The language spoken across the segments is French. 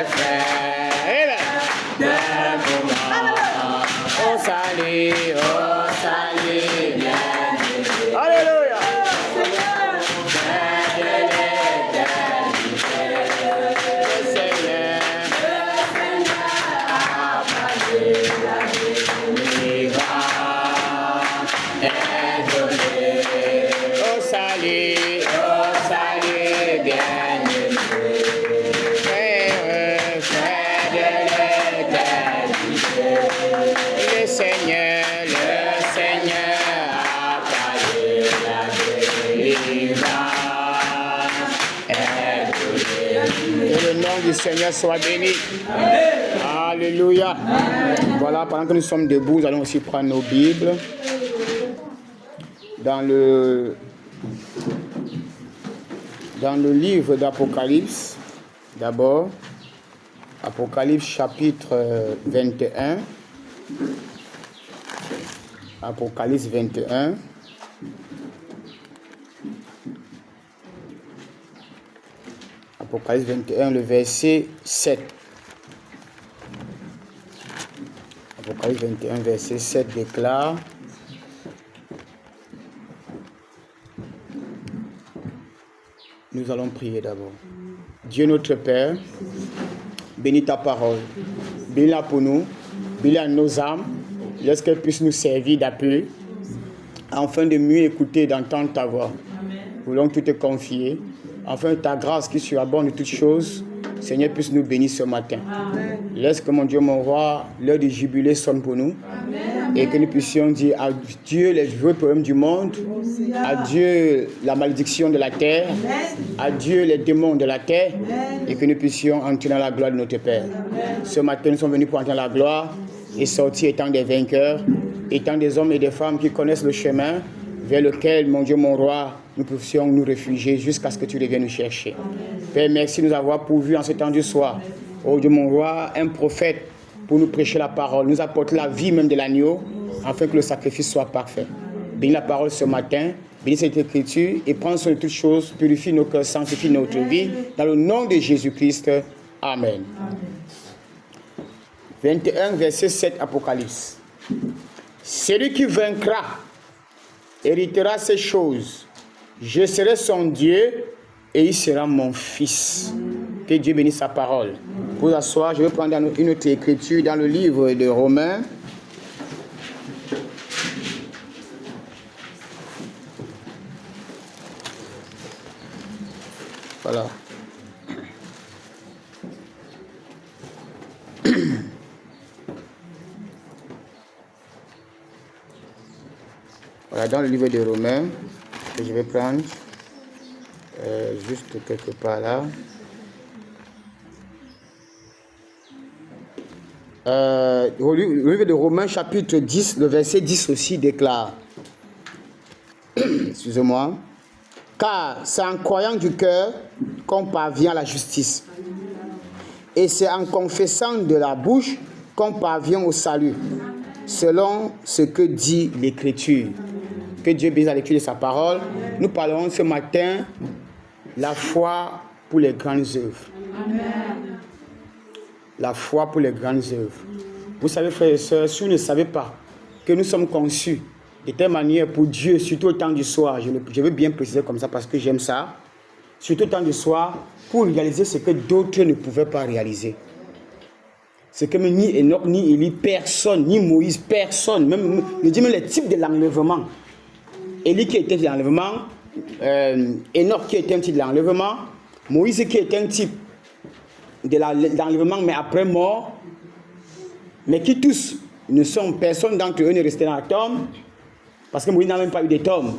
frères. Et là, au salut, bien-aimé. Alléluia. Le Seigneur soit béni. Amen. Alléluia. Amen. Voilà, pendant que nous sommes debout, nous allons aussi prendre nos Bibles dans le livre d'Apocalypse. D'abord, Apocalypse chapitre 21. Apocalypse 21. Apocalypse 21, le verset 7. Apocalypse 21, verset 7 déclare: Nous allons prier d'abord. Dieu notre Père, bénis ta parole. Bénis-la pour nous, bénis-la à nos âmes, laisse qu'elle puisse nous servir d'appui, afin de mieux écouter et d'entendre ta voix. Nous voulons tout te confier, afin que ta grâce qui surabonde de toutes choses, Seigneur, puisse nous bénir ce matin. Amen. Laisse que mon Dieu, mon roi, l'heure du jubilé sonne pour nous. Amen. Et que nous puissions dire à Dieu les vrais problèmes du monde, à Dieu la malédiction de la terre, Amen. À Dieu les démons de la terre, Amen. Et que nous puissions entrer dans la gloire de notre Père. Amen. Ce matin, nous sommes venus pour entrer dans la gloire et sortir étant des vainqueurs, étant des hommes et des femmes qui connaissent le chemin vers lequel, mon Dieu, mon roi, nous puissions nous réfugier jusqu'à ce que tu reviennes nous chercher. Amen. Père, merci de nous avoir pourvu en ce temps du soir. Oh Dieu, mon roi, un prophète pour nous prêcher la parole, nous apporter la vie même de l'agneau, afin que le sacrifice soit parfait. Bénis la parole ce matin, bénis cette écriture et prends soin de toutes choses, purifie nos cœurs, sanctifie notre vie. Dans le nom de Jésus-Christ, Amen. 21, verset 7, Apocalypse. Celui qui vaincra héritera ces choses. Je serai son Dieu et il sera mon fils. Que Dieu bénisse sa parole. Pour asseoir, je vais prendre une autre écriture dans le livre de Romains. Voilà. Voilà, dans le livre de Romains, que je vais prendre juste quelque part là. Le livre de Romains, chapitre 10, le verset 10 aussi déclare, excusez-moi, car c'est en croyant du cœur qu'on parvient à la justice. Et c'est en confessant de la bouche qu'on parvient au salut, selon ce que dit l'Écriture. Que Dieu bénisse la lecture de sa parole. Nous parlerons ce matin la foi pour les grandes œuvres. Amen. La foi pour les grandes œuvres. Vous savez, frères et sœurs, si vous ne savez pas que nous sommes conçus de telle manière pour Dieu, surtout au temps du soir, je veux bien préciser comme ça parce que j'aime ça, surtout au temps du soir, pour réaliser ce que d'autres ne pouvaient pas réaliser. Ce que ni Enoch, ni Élie, personne, ni Moïse, personne, même, je dis même les types de l'enlèvement. Élie qui était de l'enlèvement, Enoch qui était un type de l'enlèvement, Moïse qui était un type de l'enlèvement mais après mort, mais qui tous ne sont, personne d'entre eux ne restait dans la tombe, parce que Moïse n'a même pas eu de tombe.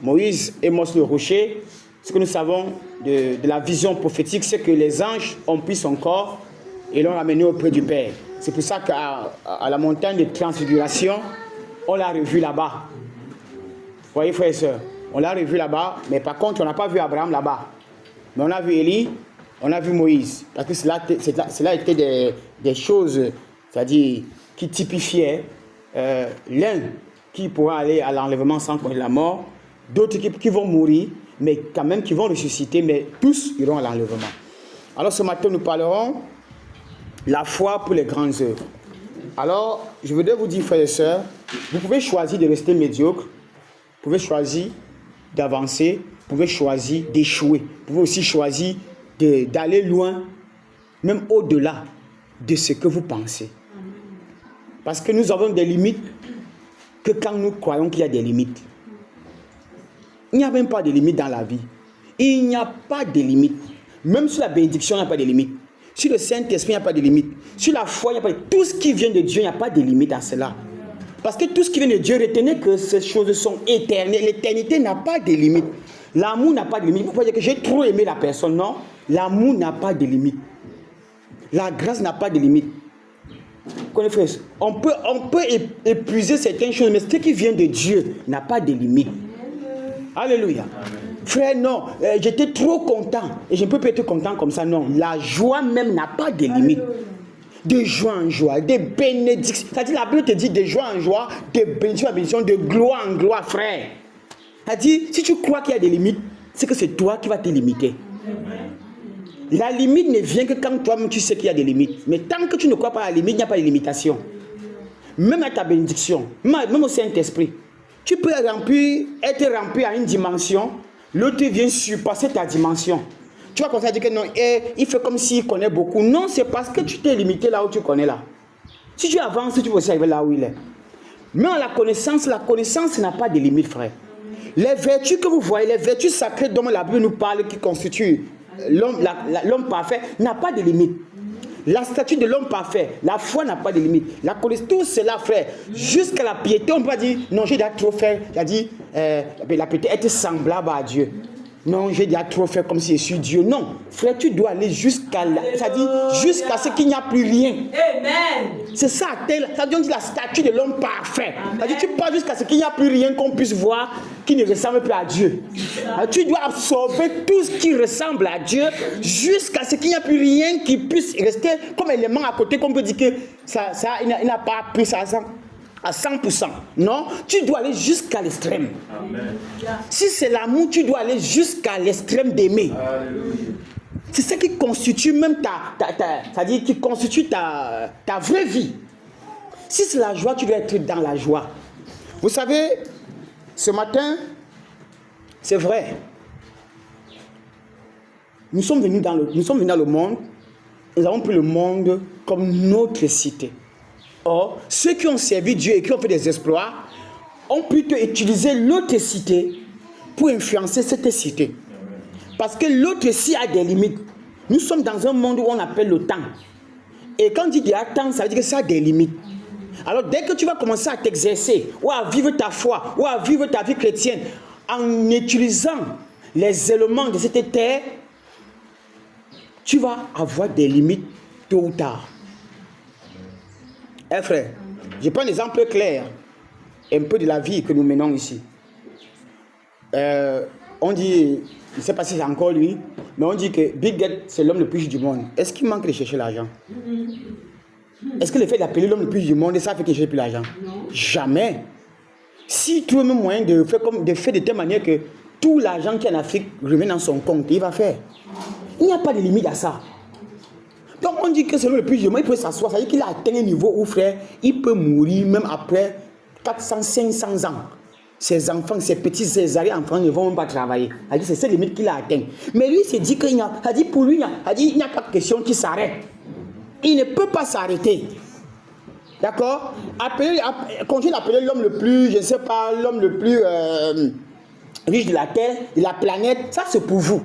Moïse est mort sur le rocher. Ce que nous savons de la vision prophétique, c'est que les anges ont pris son corps et l'ont ramené auprès du Père. C'est pour ça qu'à la montagne de transfiguration, on l'a revu là-bas. Vous voyez, frères et sœurs, on l'a revu là-bas, mais par contre, on n'a pas vu Abraham là-bas. Mais on a vu Élie, on a vu Moïse. Parce que cela était des choses, c'est-à-dire qui typifiaient l'un qui pourra aller à l'enlèvement sans connaître la mort, d'autres qui vont mourir, mais quand même qui vont ressusciter, mais tous iront à l'enlèvement. Alors ce matin, nous parlerons la foi pour les grandes œuvres. Alors, je voudrais vous dire, frères et sœurs, vous pouvez choisir de rester médiocre, vous pouvez choisir d'avancer, vous pouvez choisir d'échouer, vous pouvez aussi choisir d'aller loin, même au-delà de ce que vous pensez. Parce que nous avons des limites que quand nous croyons qu'il y a des limites. Il n'y a même pas de limites dans la vie. Il n'y a pas de limites. Même sur la bénédiction, il n'y a pas de limites. Sur le Saint-Esprit, il n'y a pas de limites. Sur la foi, il n'y a pas de limites. Tout ce qui vient de Dieu, il n'y a pas de limites à cela. Parce que tout ce qui vient de Dieu, retenez que ces choses sont éternelles. L'éternité n'a pas de limites. L'amour n'a pas de limites. Il ne faut pas dire que j'ai trop aimé la personne. Non, l'amour n'a pas de limites. La grâce n'a pas de limites. On peut épuiser certaines choses, mais ce qui vient de Dieu n'a pas de limites. Alléluia. Frère, non, j'étais trop content. Et je ne peux pas être content comme ça, non. La joie même n'a pas de limite. De joie en joie, de bénédictions. C'est-à-dire, la Bible te dit de joie en joie, de bénédiction en bénédiction, de gloire en gloire, frère. C'est-à-dire, si tu crois qu'il y a des limites, c'est que c'est toi qui vas te limiter. La limite ne vient que quand toi-même tu sais qu'il y a des limites. Mais tant que tu ne crois pas à la limite, il n'y a pas de limitation. Même à ta bénédiction, même au Saint-Esprit. Tu peux être rempli à une dimension, l'autre vient surpasser ta dimension. Tu vas commencer à dire que non, il fait comme s'il connaît beaucoup. Non, c'est parce que tu t'es limité là où tu connais là. Si tu avances, tu vas aussi arriver là où il est. Mais la connaissance n'a pas de limite, frère. Les vertus que vous voyez, les vertus sacrées dont la Bible nous parle, qui constituent l'homme parfait, n'a pas de limite. La statue de l'homme parfait, la foi n'a pas de limite. La connaissance, tout cela, frère, jusqu'à la piété, on ne peut pas dire, non, j'ai déjà trop fait, j'ai dit, la piété être semblable à Dieu. Non, j'ai déjà trop fait comme si je suis Dieu. Non, frère, tu dois aller jusqu'à ce qu'il n'y a plus rien. Amen. C'est ça, ça dit la statue de l'homme parfait. C'est-à-dire, tu pars jusqu'à ce qu'il n'y a plus rien qu'on puisse voir qui ne ressemble plus à Dieu. Tu dois absorber tout ce qui ressemble à Dieu jusqu'à ce qu'il n'y a plus rien qui puisse rester comme élément à côté qu'on peut dire que il n'a pas pris ça à 100%. Non, tu dois aller jusqu'à l'extrême. Amen. Si c'est l'amour, tu dois aller jusqu'à l'extrême d'aimer. C'est ça qui constitue même c'est-à-dire qui constitue ta vraie vie. Si c'est la joie, tu dois être dans la joie. Vous savez, ce matin, c'est vrai. Nous sommes venus dans le monde, nous avons pris le monde comme notre cité. Or, ceux qui ont servi Dieu et qui ont fait des exploits ont plutôt utilisé l'autre cité pour influencer cette cité. Parce que l'autre cité a des limites. Nous sommes dans un monde où on appelle le temps. Et quand on dit qu'il y a temps, ça veut dire que ça a des limites. Alors, dès que tu vas commencer à t'exercer, ou à vivre ta foi, ou à vivre ta vie chrétienne, en utilisant les éléments de cette terre, tu vas avoir des limites tôt ou tard. Frère, je prends un exemple clair, un peu de la vie que nous menons ici. On dit, je ne sais pas si c'est encore lui, mais on dit que Bill Gates, c'est l'homme le plus riche du monde. Est-ce qu'il manque de chercher l'argent? Est-ce que le fait d'appeler l'homme le plus riche du monde, ça fait qu'il ne cherche plus l'argent? Jamais. Si tu veux même moyen de faire de telle manière que tout l'argent qui est en Afrique remet dans son compte, il va faire. Il n'y a pas de limite à ça. Donc on dit que c'est le plus riche du monde, il peut s'asseoir, ça veut dire qu'il a atteint un niveau où, frère, il peut mourir même après 400, 500 ans. Ses enfants, ses petits, ses arrière-enfants ne vont même pas travailler. C'est cette limite qu'il a atteint. Mais lui, il s'est dit qu'il n'y a, pour lui, il n'y a pas de question qu'il s'arrête. Il ne peut pas s'arrêter. D'accord? Continuez d'appeler l'homme le plus, je ne sais pas, l'homme le plus riche de la terre, de la planète, ça c'est pour vous.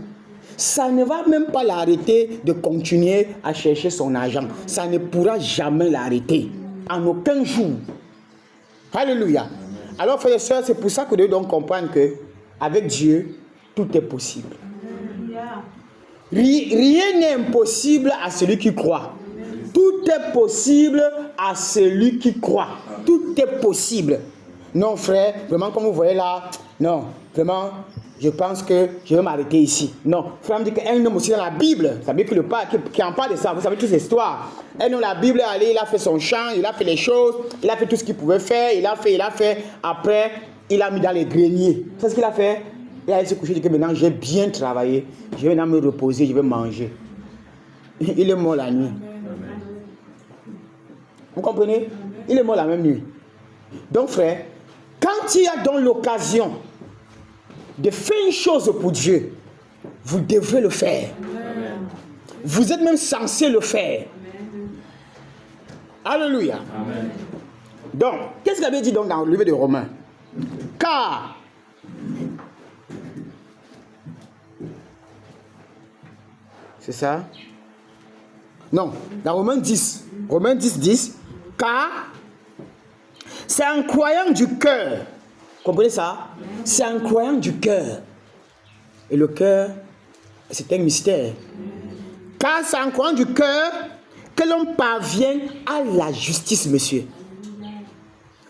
Ça ne va même pas l'arrêter de continuer à chercher son argent. Ça ne pourra jamais l'arrêter. En aucun jour. Alléluia. Alors, frères et sœurs, c'est pour ça que nous devons comprendre qu'avec Dieu, tout est possible. Rien n'est impossible à celui qui croit. Tout est possible à celui qui croit. Tout est possible. Non, frère, vraiment, comme vous voyez là, non, vraiment, je pense que je vais m'arrêter ici. Non, frère me dit qu'un homme aussi dans la Bible, vous savez que le père qui en parle de ça, vous savez toute cette histoire. Un homme dans la Bible est allé, il a fait son chant, il a fait les choses, il a fait tout ce qu'il pouvait faire, il a fait. Après, il a mis dans les greniers. C'est ce qu'il a fait. Il a se couché, il dit que maintenant j'ai bien travaillé, je vais maintenant me reposer, je vais manger. il est mort la nuit. Vous comprenez? Il est mort la même nuit. Donc frère, quand il y a donc l'occasion de faire une chose pour Dieu, vous devrez le faire. Vous êtes même censé le faire. Alléluia. Amen. Donc, qu'est-ce qu'il avait dit donc dans le livre de Romains? Car c'est ça? Non, dans Romains 10. Romains 10, 10. Car c'est un croyant du cœur. Comprenez ça? C'est un croyant du cœur. Et le cœur, c'est un mystère. Car c'est en croyant du cœur que l'on parvient à la justice, monsieur.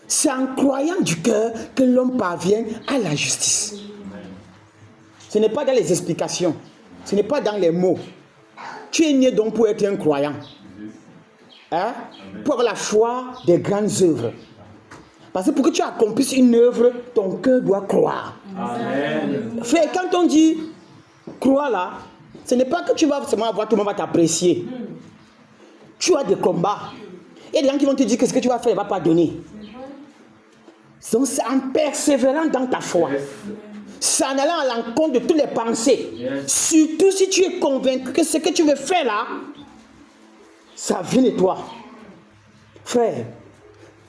C'est en croyant du cœur que l'on parvient à la justice. Ce n'est pas dans les explications. Ce n'est pas dans les mots. Tu es né donc pour être un croyant. Hein? Pour avoir la foi des grandes œuvres. Parce que pour que tu accomplisses une œuvre, ton cœur doit croire. Amen. Frère, quand on dit croire là, ce n'est pas que tu vas seulement avoir, tout le monde va t'apprécier. Tu as des combats. Il y a des gens qui vont te dire que ce que tu vas faire ne va pas donner. Donc c'est en persévérant dans ta foi. C'est en allant à l'encontre de toutes les pensées. Surtout si tu es convaincu que ce que tu veux faire là, ça vient de toi. Frère,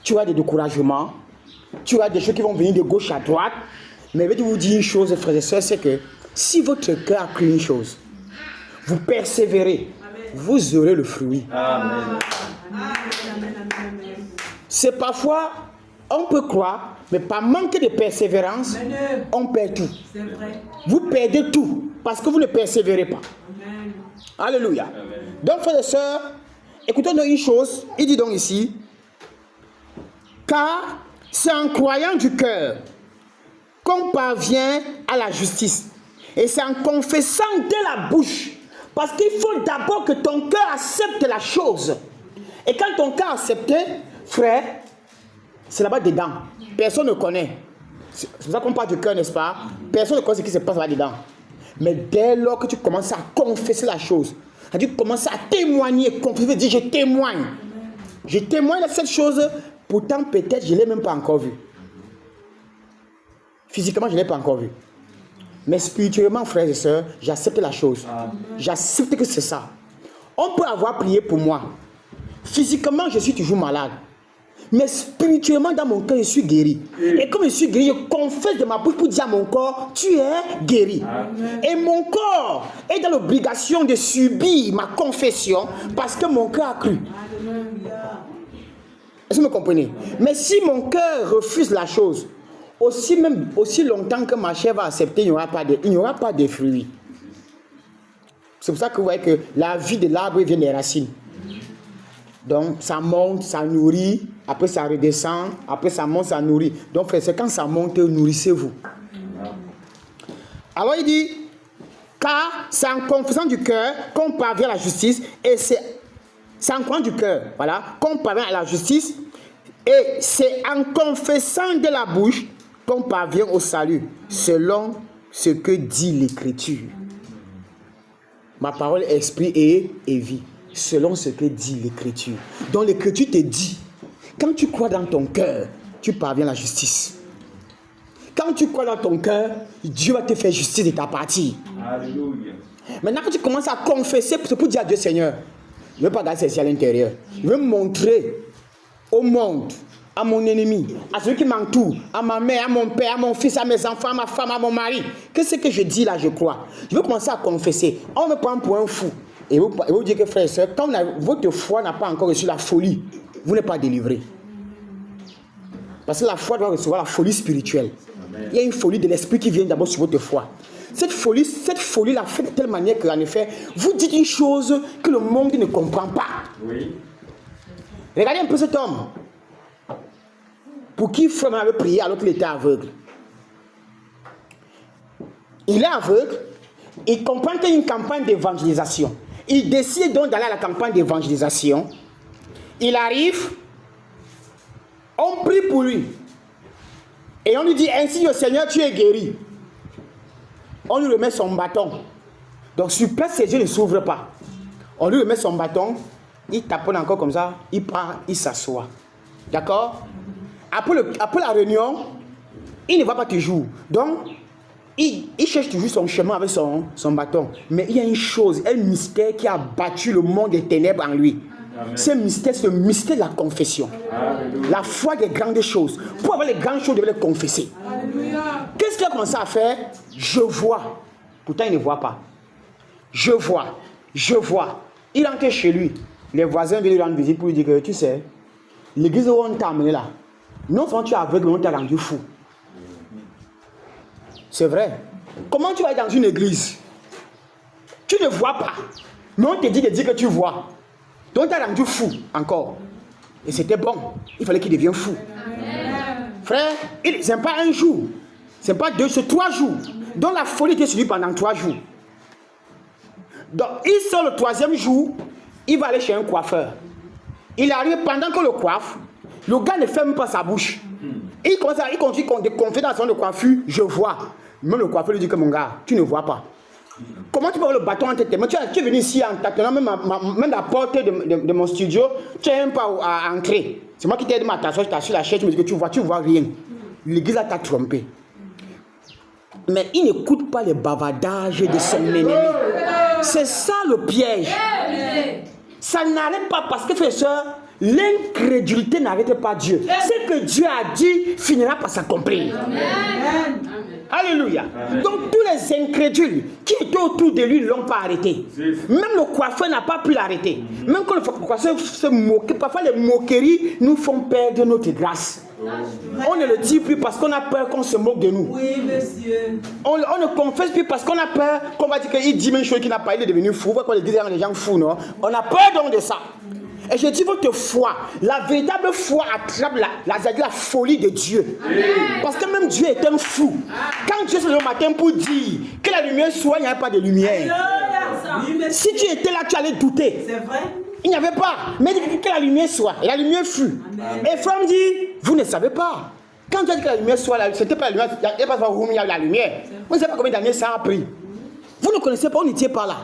tu as des découragements, tu as des choses qui vont venir de gauche à droite, mais je vais vous dire une chose, frères et sœurs, c'est que si votre cœur a cru une chose, vous persévérez, vous aurez le fruit. Amen. C'est parfois, on peut croire, mais par manque de persévérance, on perd tout. Vous perdez tout parce que vous ne persévérez pas. Amen. Alléluia. Amen. Donc, frères et sœurs, écoutons-nous une chose. Il dit donc ici, car c'est en croyant du cœur qu'on parvient à la justice. Et c'est en confessant de la bouche. Parce qu'il faut d'abord que ton cœur accepte la chose. Et quand ton cœur accepte, frère, c'est là-bas dedans. Personne ne connaît. C'est pour ça qu'on parle du cœur, n'est-ce pas? Personne ne connaît ce qui se passe là-dedans. Mais dès lors que tu commences à confesser la chose, tu commences à témoigner, confesser, dire je témoigne. Je témoigne de cette chose, pourtant peut-être je ne l'ai même pas encore vue. Physiquement, je ne l'ai pas encore vue. Mais spirituellement, frères et sœurs, j'accepte la chose. J'accepte que c'est ça. On peut avoir prié pour moi. Physiquement, je suis toujours malade. Mais spirituellement, dans mon cœur, je suis guéri. Et comme je suis guéri, je confesse de ma bouche pour dire à mon corps, tu es guéri. Amen. Et mon corps est dans l'obligation de subir ma confession parce que mon cœur a cru. Est-ce que vous me comprenez? Mais si mon cœur refuse la chose, aussi longtemps que ma chair va accepter, il n'y aura pas de fruits. C'est pour ça que vous voyez que la vie de l'arbre vient des racines. Donc ça monte, ça nourrit, après ça redescend, après ça monte, ça nourrit. Donc frère, c'est quand ça monte, nourrissez-vous. Alors il dit, car c'est en confessant du cœur qu'on parvient à la justice, et c'est en croyant du cœur, voilà, qu'on parvient à la justice, et c'est en confessant de la bouche qu'on parvient au salut, selon ce que dit l'Écriture. Ma parole est esprit et vie. Selon ce que dit l'Écriture. Donc l'Écriture te dit, quand tu crois dans ton cœur, tu parviens à la justice. Quand tu crois dans ton cœur, Dieu va te faire justice de ta partie. Alléluia. Maintenant que tu commences à confesser, c'est pour dire à Dieu, Seigneur, je ne veux pas garder ceci à l'intérieur. Je veux montrer au monde, à mon ennemi, à celui qui m'entoure, à ma mère, à mon père, à mon fils, à mes enfants, à ma femme, à mon mari, que ce que je dis là, je crois. Je veux commencer à confesser. On me prend pour un fou. Et vous dire que frères et sœurs, quand votre foi n'a pas encore reçu la folie, vous n'êtes pas délivré. Parce que la foi doit recevoir la folie spirituelle. Amen. Il y a une folie de l'esprit qui vient d'abord sur votre foi. Cette folie l'a fait de telle manière qu'en effet, vous dites une chose que le monde ne comprend pas. Oui. Regardez un peu cet homme. Pour qui Frère avait prié alors qu'il était aveugle. Il est aveugle. Il comprend qu'il y a une campagne d'évangélisation. Il décide donc d'aller à la campagne d'évangélisation. Il arrive. On prie pour lui. Et on lui dit, ainsi le Seigneur, tu es guéri. On lui remet son bâton. Donc sur place, ses yeux ne s'ouvrent pas. On lui remet son bâton, il taponne encore comme ça, il part, il s'assoit. D'accord? Après la réunion, il ne va pas toujours. Donc, il cherche toujours son chemin avec son bâton. Mais il y a une chose, un mystère qui a battu le monde des ténèbres en lui. Ce mystère, c'est le mystère de la confession. Alléluia. La foi des grandes choses. Pour avoir les grandes choses, il devait les confesser. Qu'est-ce qu'il a commencé à faire? Je vois. Pourtant, il ne voit pas. Je vois. Je vois. Il entre chez lui. Les voisins viennent lui rendre visite pour lui dire que, tu sais, l'église où on t'a amené là, non seulement tu es aveugle, mais on t'a rendu fou. C'est vrai. Comment tu vas être dans une église? Tu ne vois pas. Mais on te dit de dire que tu vois. Donc tu as rendu fou encore. Et c'était bon. Il fallait qu'il devienne fou. Amen. Frère, ce n'est pas un jour. Ce n'est pas 2, c'est 3 jours. Donc la folie était sur lui pendant 3 jours. Donc il sort le 3e jour. Il va aller chez un coiffeur. Il arrive pendant que le coiffe. Le gars ne ferme pas sa bouche. Il continue de confier dans son de coiffure. Je vois. Même le coiffeur lui dit que mon gars, tu ne vois pas. Comment tu peux avoir le bâton entre tes mains? Tu es venu ici en tâtonnant même la porte de mon studio. Tu n'es même pas à entrer. C'est moi qui t'ai aidé à t'asseoir, je t'assure la chaise, tu me dis que tu ne vois rien. L'église t'a trompé. Mais il n'écoute pas les bavardages de son ennemi. C'est ça le piège. Ça n'arrête pas parce que, frères et sœurs, l'incrédulité n'arrête pas Dieu. Ce que Dieu a dit finira par s'accomplir. Amen. Alléluia. Amen. Donc tous les incrédules qui étaient autour de lui ne l'ont pas arrêté. Même le coiffeur n'a pas pu l'arrêter. Même quand le coiffeur se moque, parfois les moqueries nous font perdre notre grâce. On ne le dit plus parce qu'on a peur qu'on se moque de nous. Oui, monsieur. On ne confesse plus parce qu'on a peur qu'on va dire qu'il dit même chose qu'il n'a pas, il est devenu fou. Pourquoi les gens fous, non? On a peur donc de ça. Et je dis votre foi, la véritable foi attrape la folie de Dieu. Amen. Parce que même Dieu est un fou. Quand Dieu se lève le matin pour dire que la lumière soit, il n'y avait pas de lumière. Si tu étais là, tu allais douter. C'est vrai. Il n'y avait pas. Mais il dit que la lumière soit. Et la lumière fut. Amen. Et Flamme dit, vous ne savez pas. Quand Dieu a dit que la lumière soit, ce n'était pas la lumière, il n'y a pas la lumière. Vous ne savez pas combien d'années ça a pris. Vous ne connaissez pas, on n'était pas là.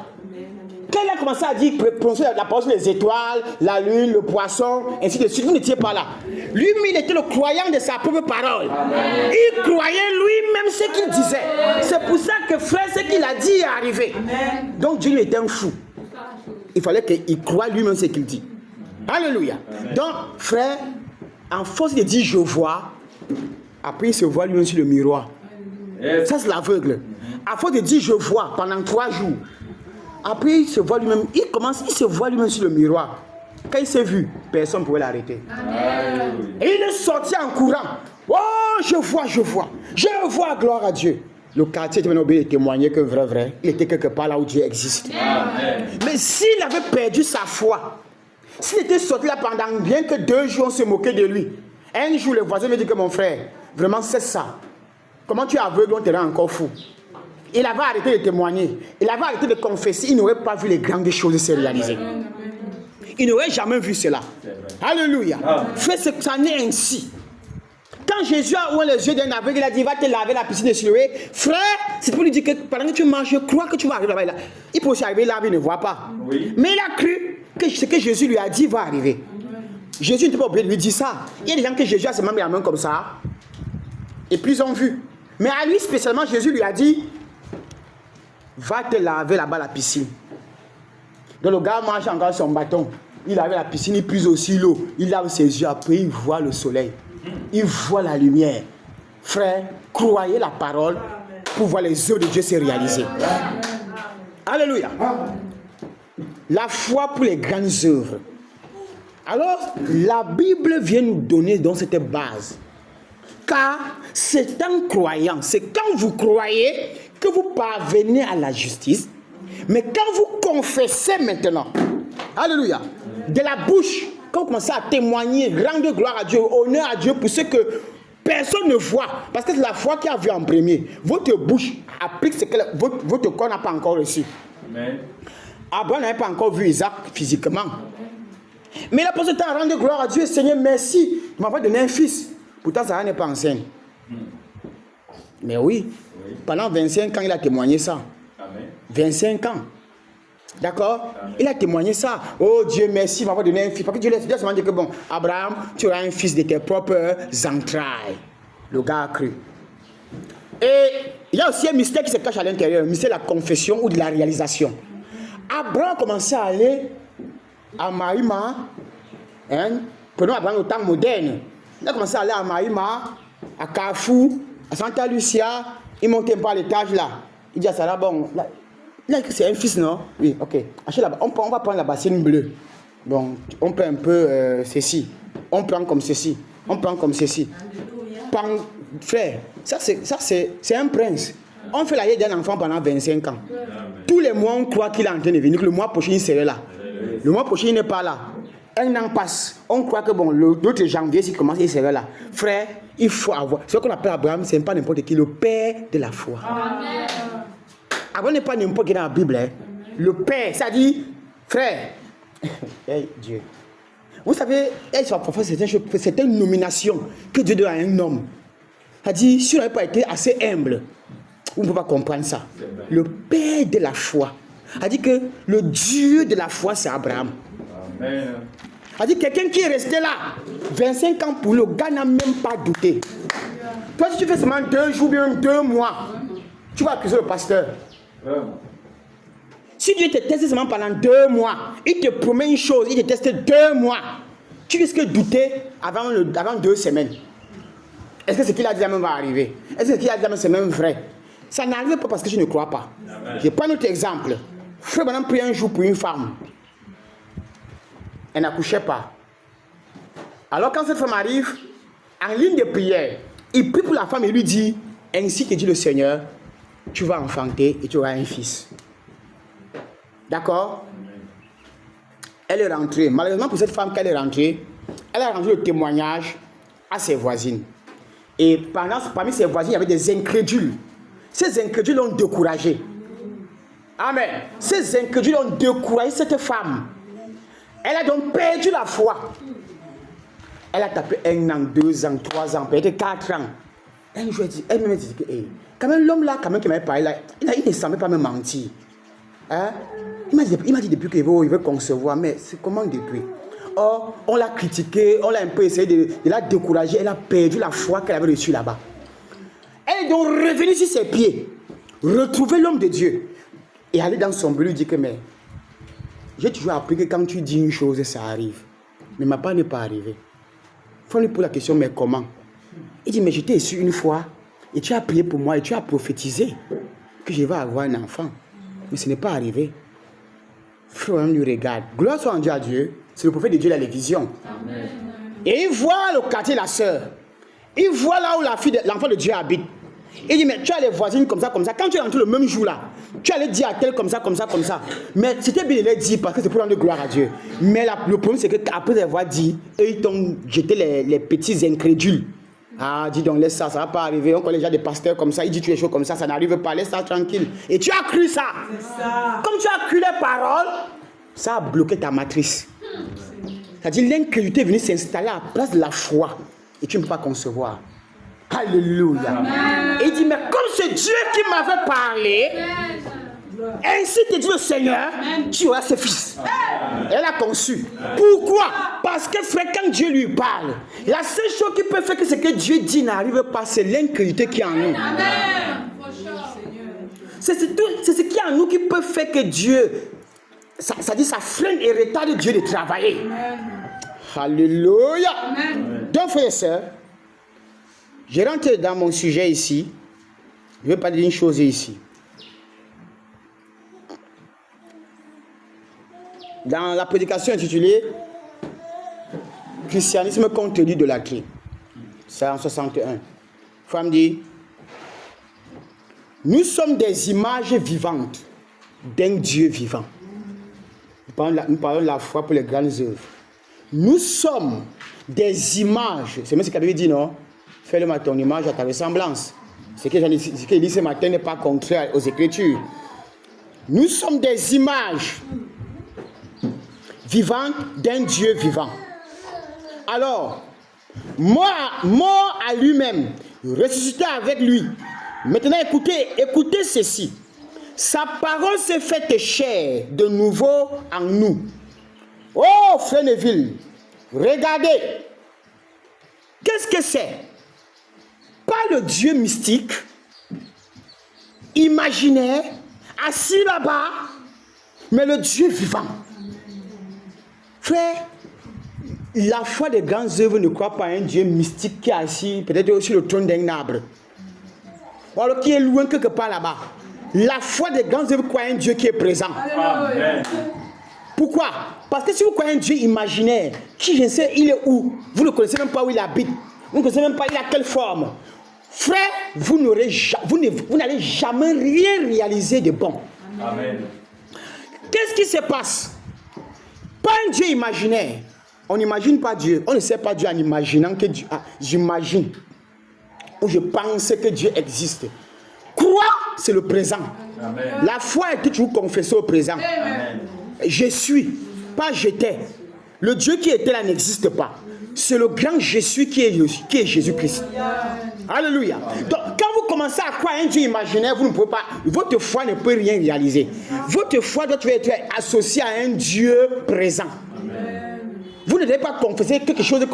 Quand il a commencé à dire, prononcer la parole sur les étoiles, la lune, le poisson, ainsi de suite, vous n'étiez pas là. Lui-même, il était le croyant de sa propre parole. Amen. Il croyait lui-même ce qu'il disait. C'est pour ça que frère, ce qu'il a dit est arrivé. Amen. Donc Dieu était un fou. Il fallait qu'il croie lui-même ce qu'il dit. Alléluia. Amen. Donc, frère, en force de dire je vois, après il se voit lui-même sur le miroir. Yes. Ça, c'est l'aveugle. À force de dire je vois pendant 3 jours. Après, il se voit lui-même, il se voit lui-même sur le miroir. Quand il s'est vu, personne ne pouvait l'arrêter. Et il est sorti en courant. Oh, je vois, gloire à Dieu. Le quartier était obligé de témoigner que vrai, il était quelque part là où Dieu existe. Amen. Mais s'il avait perdu sa foi, s'il était sorti là pendant bien que 2 jours, on se moquait de lui. Un jour, le voisin me dit que mon frère, vraiment c'est ça. Comment tu es aveugle, on te rend encore fou. Il avait arrêté de témoigner. Il avait arrêté de confesser. Il n'aurait pas vu les grandes choses se réaliser. Il n'aurait jamais vu cela. Alléluia. Frère, ça n'est ainsi. Quand Jésus a ouvert les yeux d'un aveugle, il a dit, va te laver la piscine de Siloé. Frère, c'est pour lui dire que pendant que tu marches, je crois que tu vas arriver là-bas. Il peut aussi arriver là, mais il ne voit pas. Oui. Mais il a cru que ce que Jésus lui a dit va arriver. Jésus n'était pas obligé de lui dire ça. Il y a des gens que Jésus a seulement mis la main comme ça. Et puis ils ont vu. Mais à lui spécialement, Jésus lui a dit, va te laver là-bas la piscine. Donc le gars marche encore son bâton. Il avait la piscine, il puise aussi l'eau. Il lave ses yeux, après il voit le soleil. Il voit la lumière. Frère, croyez la parole pour voir les œuvres de Dieu se réaliser. Alléluia. La foi pour les grandes œuvres. Alors, la Bible vient nous donner dans cette base. Car c'est en croyant, c'est quand vous croyez que vous parvenez à la justice. Mais quand vous confessez maintenant, alléluia, de la bouche, quand vous commencez à témoigner, rendre gloire à Dieu, honneur à Dieu pour ce que personne ne voit, parce que c'est la foi qui a vu en premier. Votre bouche applique ce que votre corps n'a pas encore reçu. Amen. Abraham n'avait pas encore vu Isaac physiquement. Mais il a passé le temps à rendre gloire à Dieu. Seigneur, merci, tu m'as pas donné un fils. Pourtant, Sarah n'est pas enceinte. Mais oui, pendant 25 ans, il a témoigné ça. Amen. 25 ans. D'accord? Il a témoigné ça. Oh Dieu, merci, il m'a donné un fils. Parce que Dieu a seulement dit que bon, Abraham, tu auras un fils de tes propres entrailles. Le gars a cru. Et il y a aussi un mystère qui se cache à l'intérieur, le mystère de la confession ou de la réalisation. Abraham a commencé à aller à Maïma. Hein? Prenons Abraham au temps moderne. Il a commencé à aller à Maïma, à Carrefour, à Santa Lucia. Il monte un peu à l'étage là. Il dit à Sarah, bon, là c'est un fils, non? Oui, ok. On va prendre la bassine bleue. Donc, on prend un peu ceci. On prend comme ceci. On prend comme ceci. Frère, ça c'est un prince. On fait la vie d'un enfant pendant 25 ans. Tous les mois, on croit qu'il est en train de venir, que le mois prochain, il serait là. Le mois prochain, il n'est pas là. Un an passe. On croit que bon, le 2 janvier, s'il commence, il serait là. Frère, il faut avoir. Ce qu'on appelle Abraham, ce n'est pas n'importe qui, le père de la foi. Amen. Abraham n'est pas n'importe qui dans la Bible. Hein. Le père, ça dit, frère. Hey, Dieu. Vous savez, c'est une nomination que Dieu donne à un homme. Il a dit, si on n'avait pas été assez humble, vous ne pouvez pas comprendre ça. Le père de la foi. Il a dit que le Dieu de la foi, c'est Abraham. Amen. Il a dit, quelqu'un qui est resté là, 25 ans pour le gars n'a même pas douté. Toi, si tu fais seulement 2 jours, bien 2 mois, tu vas accuser le pasteur. Si Dieu te teste seulement pendant 2 mois, il te promet une chose, il te teste 2 mois, tu risques de douter avant 2 semaines. Est-ce que ce qu'il a dit même va arriver? Est-ce que ce qu'il a dit même c'est même vrai? Ça n'arrive pas parce que je ne crois pas. Amen. Je prends notre exemple. Frère Branham prie un jour pour une femme. Elle n'accouchait pas. Alors quand cette femme arrive, en ligne de prière, il prie pour la femme et lui dit, ainsi que dit le Seigneur, tu vas enfanter et tu auras un fils. D'accord? Elle est rentrée. Malheureusement pour cette femme qu'elle est rentrée, elle a rendu le témoignage à ses voisines. Et parmi ses voisines, il y avait des incrédules. Ces incrédules l'ont découragée. Amen. Ces incrédules ont découragé cette femme. Elle a donc perdu la foi. Elle a tapé 1 an, 2 ans, 3 ans, peut-être 4 ans. Un jour, elle me dit que, hey, quand même l'homme là, quand même qui m'avait parlé là, il ne semblait pas me mentir. Hein? Il m'a dit depuis qu'il veut concevoir, mais c'est comment depuis? Or, on l'a critiqué, on l'a un peu essayé de la décourager, elle a perdu la foi qu'elle avait reçue là-bas. Elle est donc revenue sur ses pieds, retrouver l'homme de Dieu et aller dans son bureau lui dire que, mais j'ai toujours appris que quand tu dis une chose, ça arrive. Mais ma part n'est pas arrivée. Il faut lui poser la question, mais comment? Il dit, mais je t'ai su une fois et tu as prié pour moi et tu as prophétisé que je vais avoir un enfant. Mais ce n'est pas arrivé. Frère, lui regarde. Gloire soit rendue à Dieu. C'est le prophète de Dieu, il a les visions. Amen. Et il voit le quartier, la sœur. Il voit là où l'enfant de Dieu habite. Il dit, mais tu as les voisines comme ça, comme ça. Quand tu es rentré le même jour là, tu allais dire à tel comme ça, comme ça, comme ça. Mais c'était bien de les dire parce que c'est pour rendre gloire à Dieu. Mais le problème, c'est qu'après avoir dit, eux, ils t'ont jeté les petits incrédules. Ah, dis donc, laisse ça, ça ne va pas arriver. On connaît déjà des pasteurs comme ça. Ils disent tu es chaud comme ça n'arrive pas, laisse ça tranquille. Et tu as cru ça. C'est ça. Comme tu as cru les paroles, ça a bloqué ta matrice. C'est-à-dire l'incrédulité est venue s'installer à la place de la foi. Et tu ne peux pas concevoir. Alléluia. Amen. Et il dit, mais comme c'est Dieu qui m'avait parlé, ainsi te dit le Seigneur, tu auras ce fils. Elle a conçu. Pourquoi? Parce que frère, quand Dieu lui parle, la seule chose qui peut faire que ce que Dieu dit n'arrive pas, c'est l'incrédulité qui est en nous. Amen. C'est ce qui est en nous qui peut faire que Dieu, ça dit, ça freine et retarde Dieu de travailler. Amen. Alléluia. Amen. Donc frères et sœurs, je rentre dans mon sujet ici. Je vais parler d'une chose ici. Dans la prédication intitulée Christianisme contre l'idolâtrie, c'est en 61. Femme dit, nous sommes des images vivantes d'un Dieu vivant. Nous parlons de la foi pour les grandes œuvres. Nous sommes des images. C'est même ce qu'elle avait dit, non? Fais-le à ton image, à ta ressemblance. Ce qu'il dit ce matin n'est pas contraire aux Écritures. Nous sommes des images vivantes d'un Dieu vivant. Alors, mort à lui-même, ressuscité avec lui. Maintenant, écoutez ceci. sa parole s'est faite chair de nouveau en nous. Oh, frère Neville, regardez. Qu'est-ce que c'est? Pas le Dieu mystique, imaginaire, assis là-bas, mais le Dieu vivant. Frère, la foi des grandes œuvres ne croit pas à un Dieu mystique qui est assis peut-être sur le trône d'un arbre. Ou alors qui est loin quelque part là-bas. La foi des grandes œuvres croit à un Dieu qui est présent. Amen. Pourquoi? Parce que si vous croyez un Dieu imaginaire, qui je sais, il est où? Vous ne connaissez même pas où il habite. Vous ne connaissez même pas il a quelle forme. Frère, vous n'allez jamais rien réaliser de bon. Amen. Qu'est-ce qui se passe? Pas un Dieu imaginaire. On n'imagine pas Dieu. On ne sait pas Dieu en imaginant que Dieu... j'imagine. Ou je pense que Dieu existe. Croire, c'est le présent. Amen. La foi est toujours confessée au présent. Amen. Je suis, pas j'étais. Le Dieu qui était là n'existe pas. C'est le grand je suis qui est Jésus-Christ. Alléluia. Donc, quand vous commencez à croire un Dieu imaginaire, vous ne pouvez pas, votre foi ne peut rien réaliser. Votre foi doit être associée à un Dieu présent. Vous ne devez pas confesser quelque chose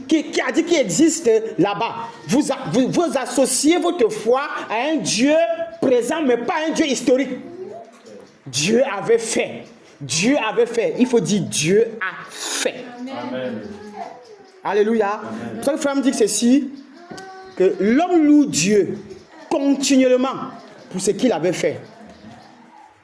qui a dit qu'il existe là-bas. Vous associez votre foi à un Dieu présent, mais pas un Dieu historique. Dieu avait fait. Dieu avait fait. Il faut dire Dieu a fait. Amen. Alléluia. C'est pour ça que Frère me dit ceci, que l'homme loue Dieu continuellement pour ce qu'il avait fait.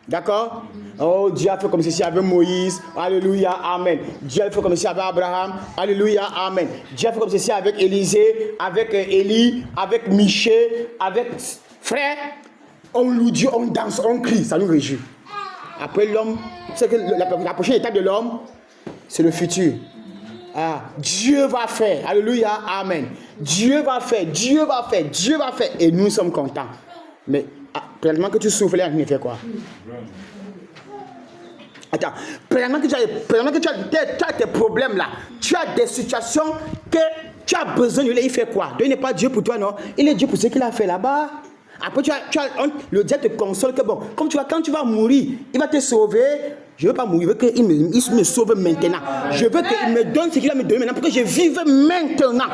D'accord? Oh, Dieu a fait comme ceci avec Moïse. Alléluia, amen. Dieu a fait comme ceci avec Abraham. Alléluia, amen. Dieu a fait comme ceci avec Élisée, avec Élie, avec Michée, avec frère. On loue Dieu, on danse, on crie, ça nous réjouit. Après l'homme, c'est que la prochaine étape de l'homme, c'est le futur. Ah, Dieu va faire. Alléluia, amen. Dieu va faire, Dieu va faire, Dieu va faire. Et nous sommes contents. Mais présentement que tu souffles, là, tu fais quoi? Attends, présentement que tu as tes problèmes là, tu as des situations que tu as besoin de lui, il fait quoi? Donc il n'est pas Dieu pour toi, non? Il est Dieu pour ce qu'il a fait là-bas. Après, le diable te console que bon, comme tu vois, quand tu vas mourir, il va te sauver. Je ne veux pas mourir, je veux qu'il me sauve maintenant. Je veux qu'il me donne ce qu'il a me donné maintenant pour que je vive maintenant.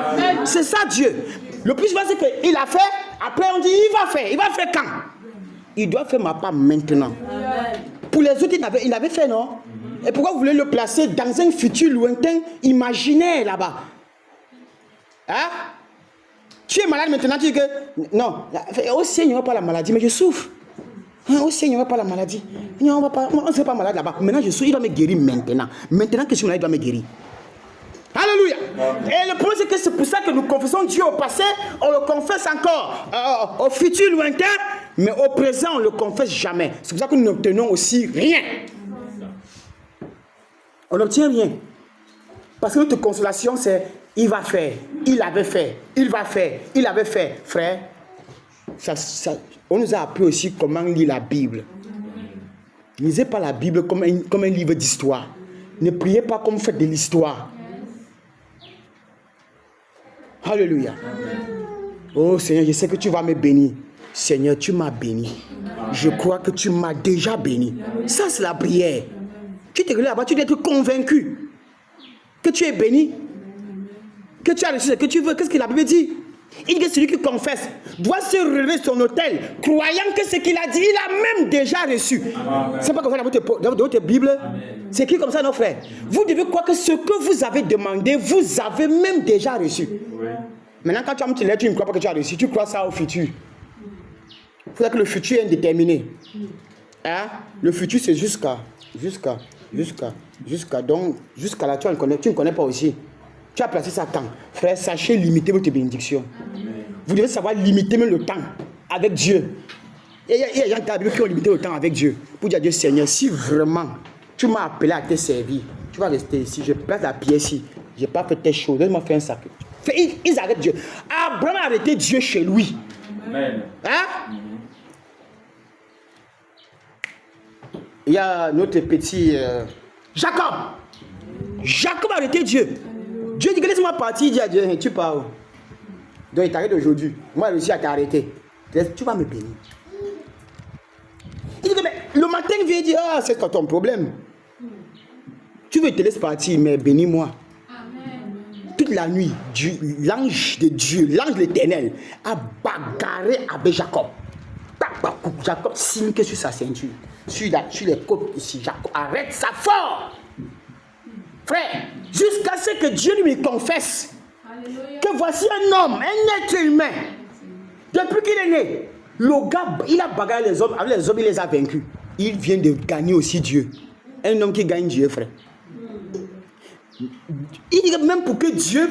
C'est ça Dieu. Le plus souvent, c'est qu'il a fait, après on dit il va faire quand? Il doit faire ma part maintenant. Pour les autres, il avait fait, non? Et pourquoi vous voulez le placer dans un futur lointain, imaginaire là-bas? Hein? Tu es malade maintenant, tu dis que non, au ciel, il n'y aura pas la maladie, mais je souffre. Au ciel, il n'y aura pas la maladie. On ne sera pas malade là-bas. Maintenant, je souffre, il va me guérir maintenant. Maintenant que je suis malade, il va me guérir. Alléluia. Et le problème, c'est que c'est pour ça que nous confessons Dieu au passé, on le confesse encore au futur lointain, mais au présent, on ne le confesse jamais. C'est pour ça que nous n'obtenons aussi rien. On n'obtient rien. Parce que notre consolation, c'est il va faire, il avait fait, il va faire, il avait fait. Frère, on nous a appris aussi comment lire la Bible. Ne lisez pas la Bible comme un livre d'histoire. Ne priez pas comme vous faites de l'histoire. Alléluia. Oh Seigneur, je sais que tu vas me bénir. Seigneur, tu m'as béni. Je crois que tu m'as déjà béni. Ça, c'est la prière. Tu te relèves là-bas, tu dois être convaincu que tu es béni. Que tu as reçu ce que tu veux. Qu'est-ce que la Bible dit? Il dit que celui qui confesse doit se relever sur son autel, croyant que ce qu'il a dit, il a même déjà reçu. C'est pas comme ça dans votre Bible. C'est écrit comme ça, nos frères. Vous devez croire que ce que vous avez demandé, vous avez même déjà reçu. Oui. Maintenant, quand tu as une lettre, tu ne crois pas que tu as reçu, tu crois ça au futur. Il faut que le futur est indéterminé. Hein? Le futur, c'est jusqu'à donc, jusqu'à là, tu ne connais pas aussi. Tu as placé ça quand? Frère, sachez limiter votre bénédiction. Vous devez savoir limiter même le temps avec Dieu. Il y a des gens qui ont limité le temps avec Dieu. Pour dire à Dieu, Seigneur, si vraiment tu m'as appelé à te servir, tu vas rester ici. Je place la pièce ici. Je n'ai pas fait tes choses. Laisse-moi faire un sacrifice. Ils arrêtent Dieu. Abraham a arrêté Dieu chez lui. Amen. Hein? Il y a notre petit Jacob. Jacob a arrêté Dieu. Dieu dit que laisse-moi partir, il dit à Dieu, tu pars où? Donc il t'arrête aujourd'hui. Moi, je réussis à t'arrêter. Tu vas me bénir. Il dit que quelqu'un vient dire, ah, c'est quoi ton problème? Tu veux te laisser partir, mais bénis-moi. Toute la nuit, l'ange de Dieu, l'ange de l'Éternel, a bagarré avec Jacob. Jacob signe sur sa ceinture, sur les côtes ici. Jacob arrête ça fort. Frère, jusqu'à ce que Dieu lui confesse que voici un homme, un être humain. Depuis qu'il est né, le gars, il a bagarré les hommes, avec les hommes, il les a vaincus. Il vient de gagner aussi Dieu. Un homme qui gagne Dieu, frère. Il dit même pour que Dieu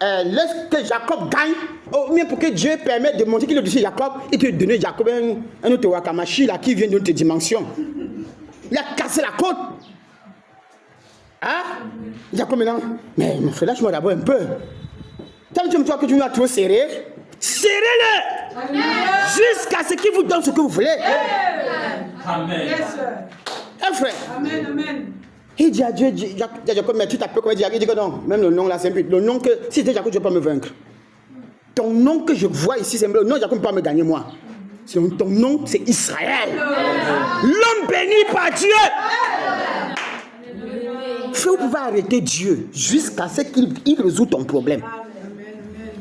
laisse que Jacob gagne, ou même pour que Dieu permette de montrer qu'il est dessus Jacob, il te donne Jacob un autre Wakamashi là, qui vient d'une autre dimension. Il a cassé la côte. Hein? Jacob maintenant, mais mon frère, lâche-moi d'abord un peu. Tant que tu me vois que tu m'as trop serré, serrez-le jusqu'à ce qu'il vous donne ce que vous voulez. Amen. Un frère. Amen, amen. Il dit à Dieu, Jacob, mais tu t'appelles comment? Il dit que non, même le nom là, c'est un peu. Le nom que, si c'était Jacob, tu ne vas pas me vaincre. Ton nom que je vois ici, c'est le nom Jacob ne peut pas me gagner moi. Ton nom, c'est Israël. L'homme béni par Dieu. Frère, vous pouvez arrêter Dieu jusqu'à ce qu'il résout ton problème.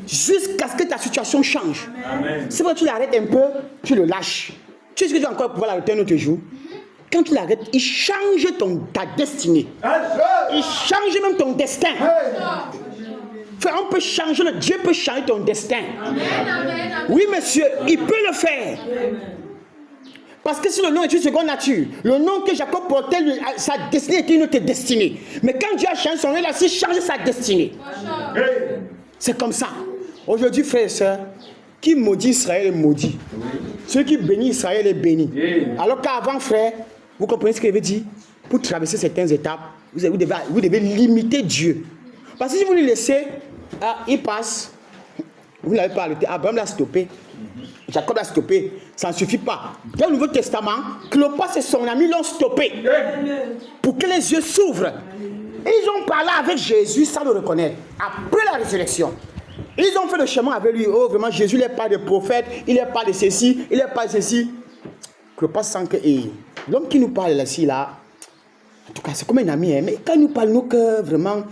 Jusqu'à ce que ta situation change. Si tu l'arrêtes un peu, tu le lâches. Tu sais que tu vas encore pouvoir l'arrêter un autre jour. Quand tu l'arrêtes, il change ta destinée. Il change même ton destin. Frère, on peut changer, Dieu peut changer ton destin. Oui, monsieur, il peut le faire. Parce que si le nom est une seconde nature, le nom que Jacob portait, sa destinée était une autre destinée. Mais quand Dieu a changé son nom, il a aussi changé sa destinée. C'est comme ça. Aujourd'hui, frères et sœurs, qui maudit Israël est maudit. Celui qui bénit Israël est béni. Alors qu'avant, frère, vous comprenez ce qu'il veut dire? Pour traverser certaines étapes, vous devez limiter Dieu. Parce que si vous le laissez, il passe, vous n'avez pas arrêté. Abraham l'a stoppé. Jacob l'a stoppé. Ça ne suffit pas. Dans le Nouveau Testament, Cléopas et son ami l'ont stoppé. Pour que les yeux s'ouvrent. Ils ont parlé avec Jésus sans le reconnaître. Après la résurrection. Ils ont fait le chemin avec lui. Oh, vraiment, Jésus n'est pas de prophète. Il n'est pas de ceci. Il n'est pas de ceci. Cléopas sent que l'homme qui nous parle ici, là, en tout cas, c'est comme un ami. Mais quand il nous parle, nous, que vraiment,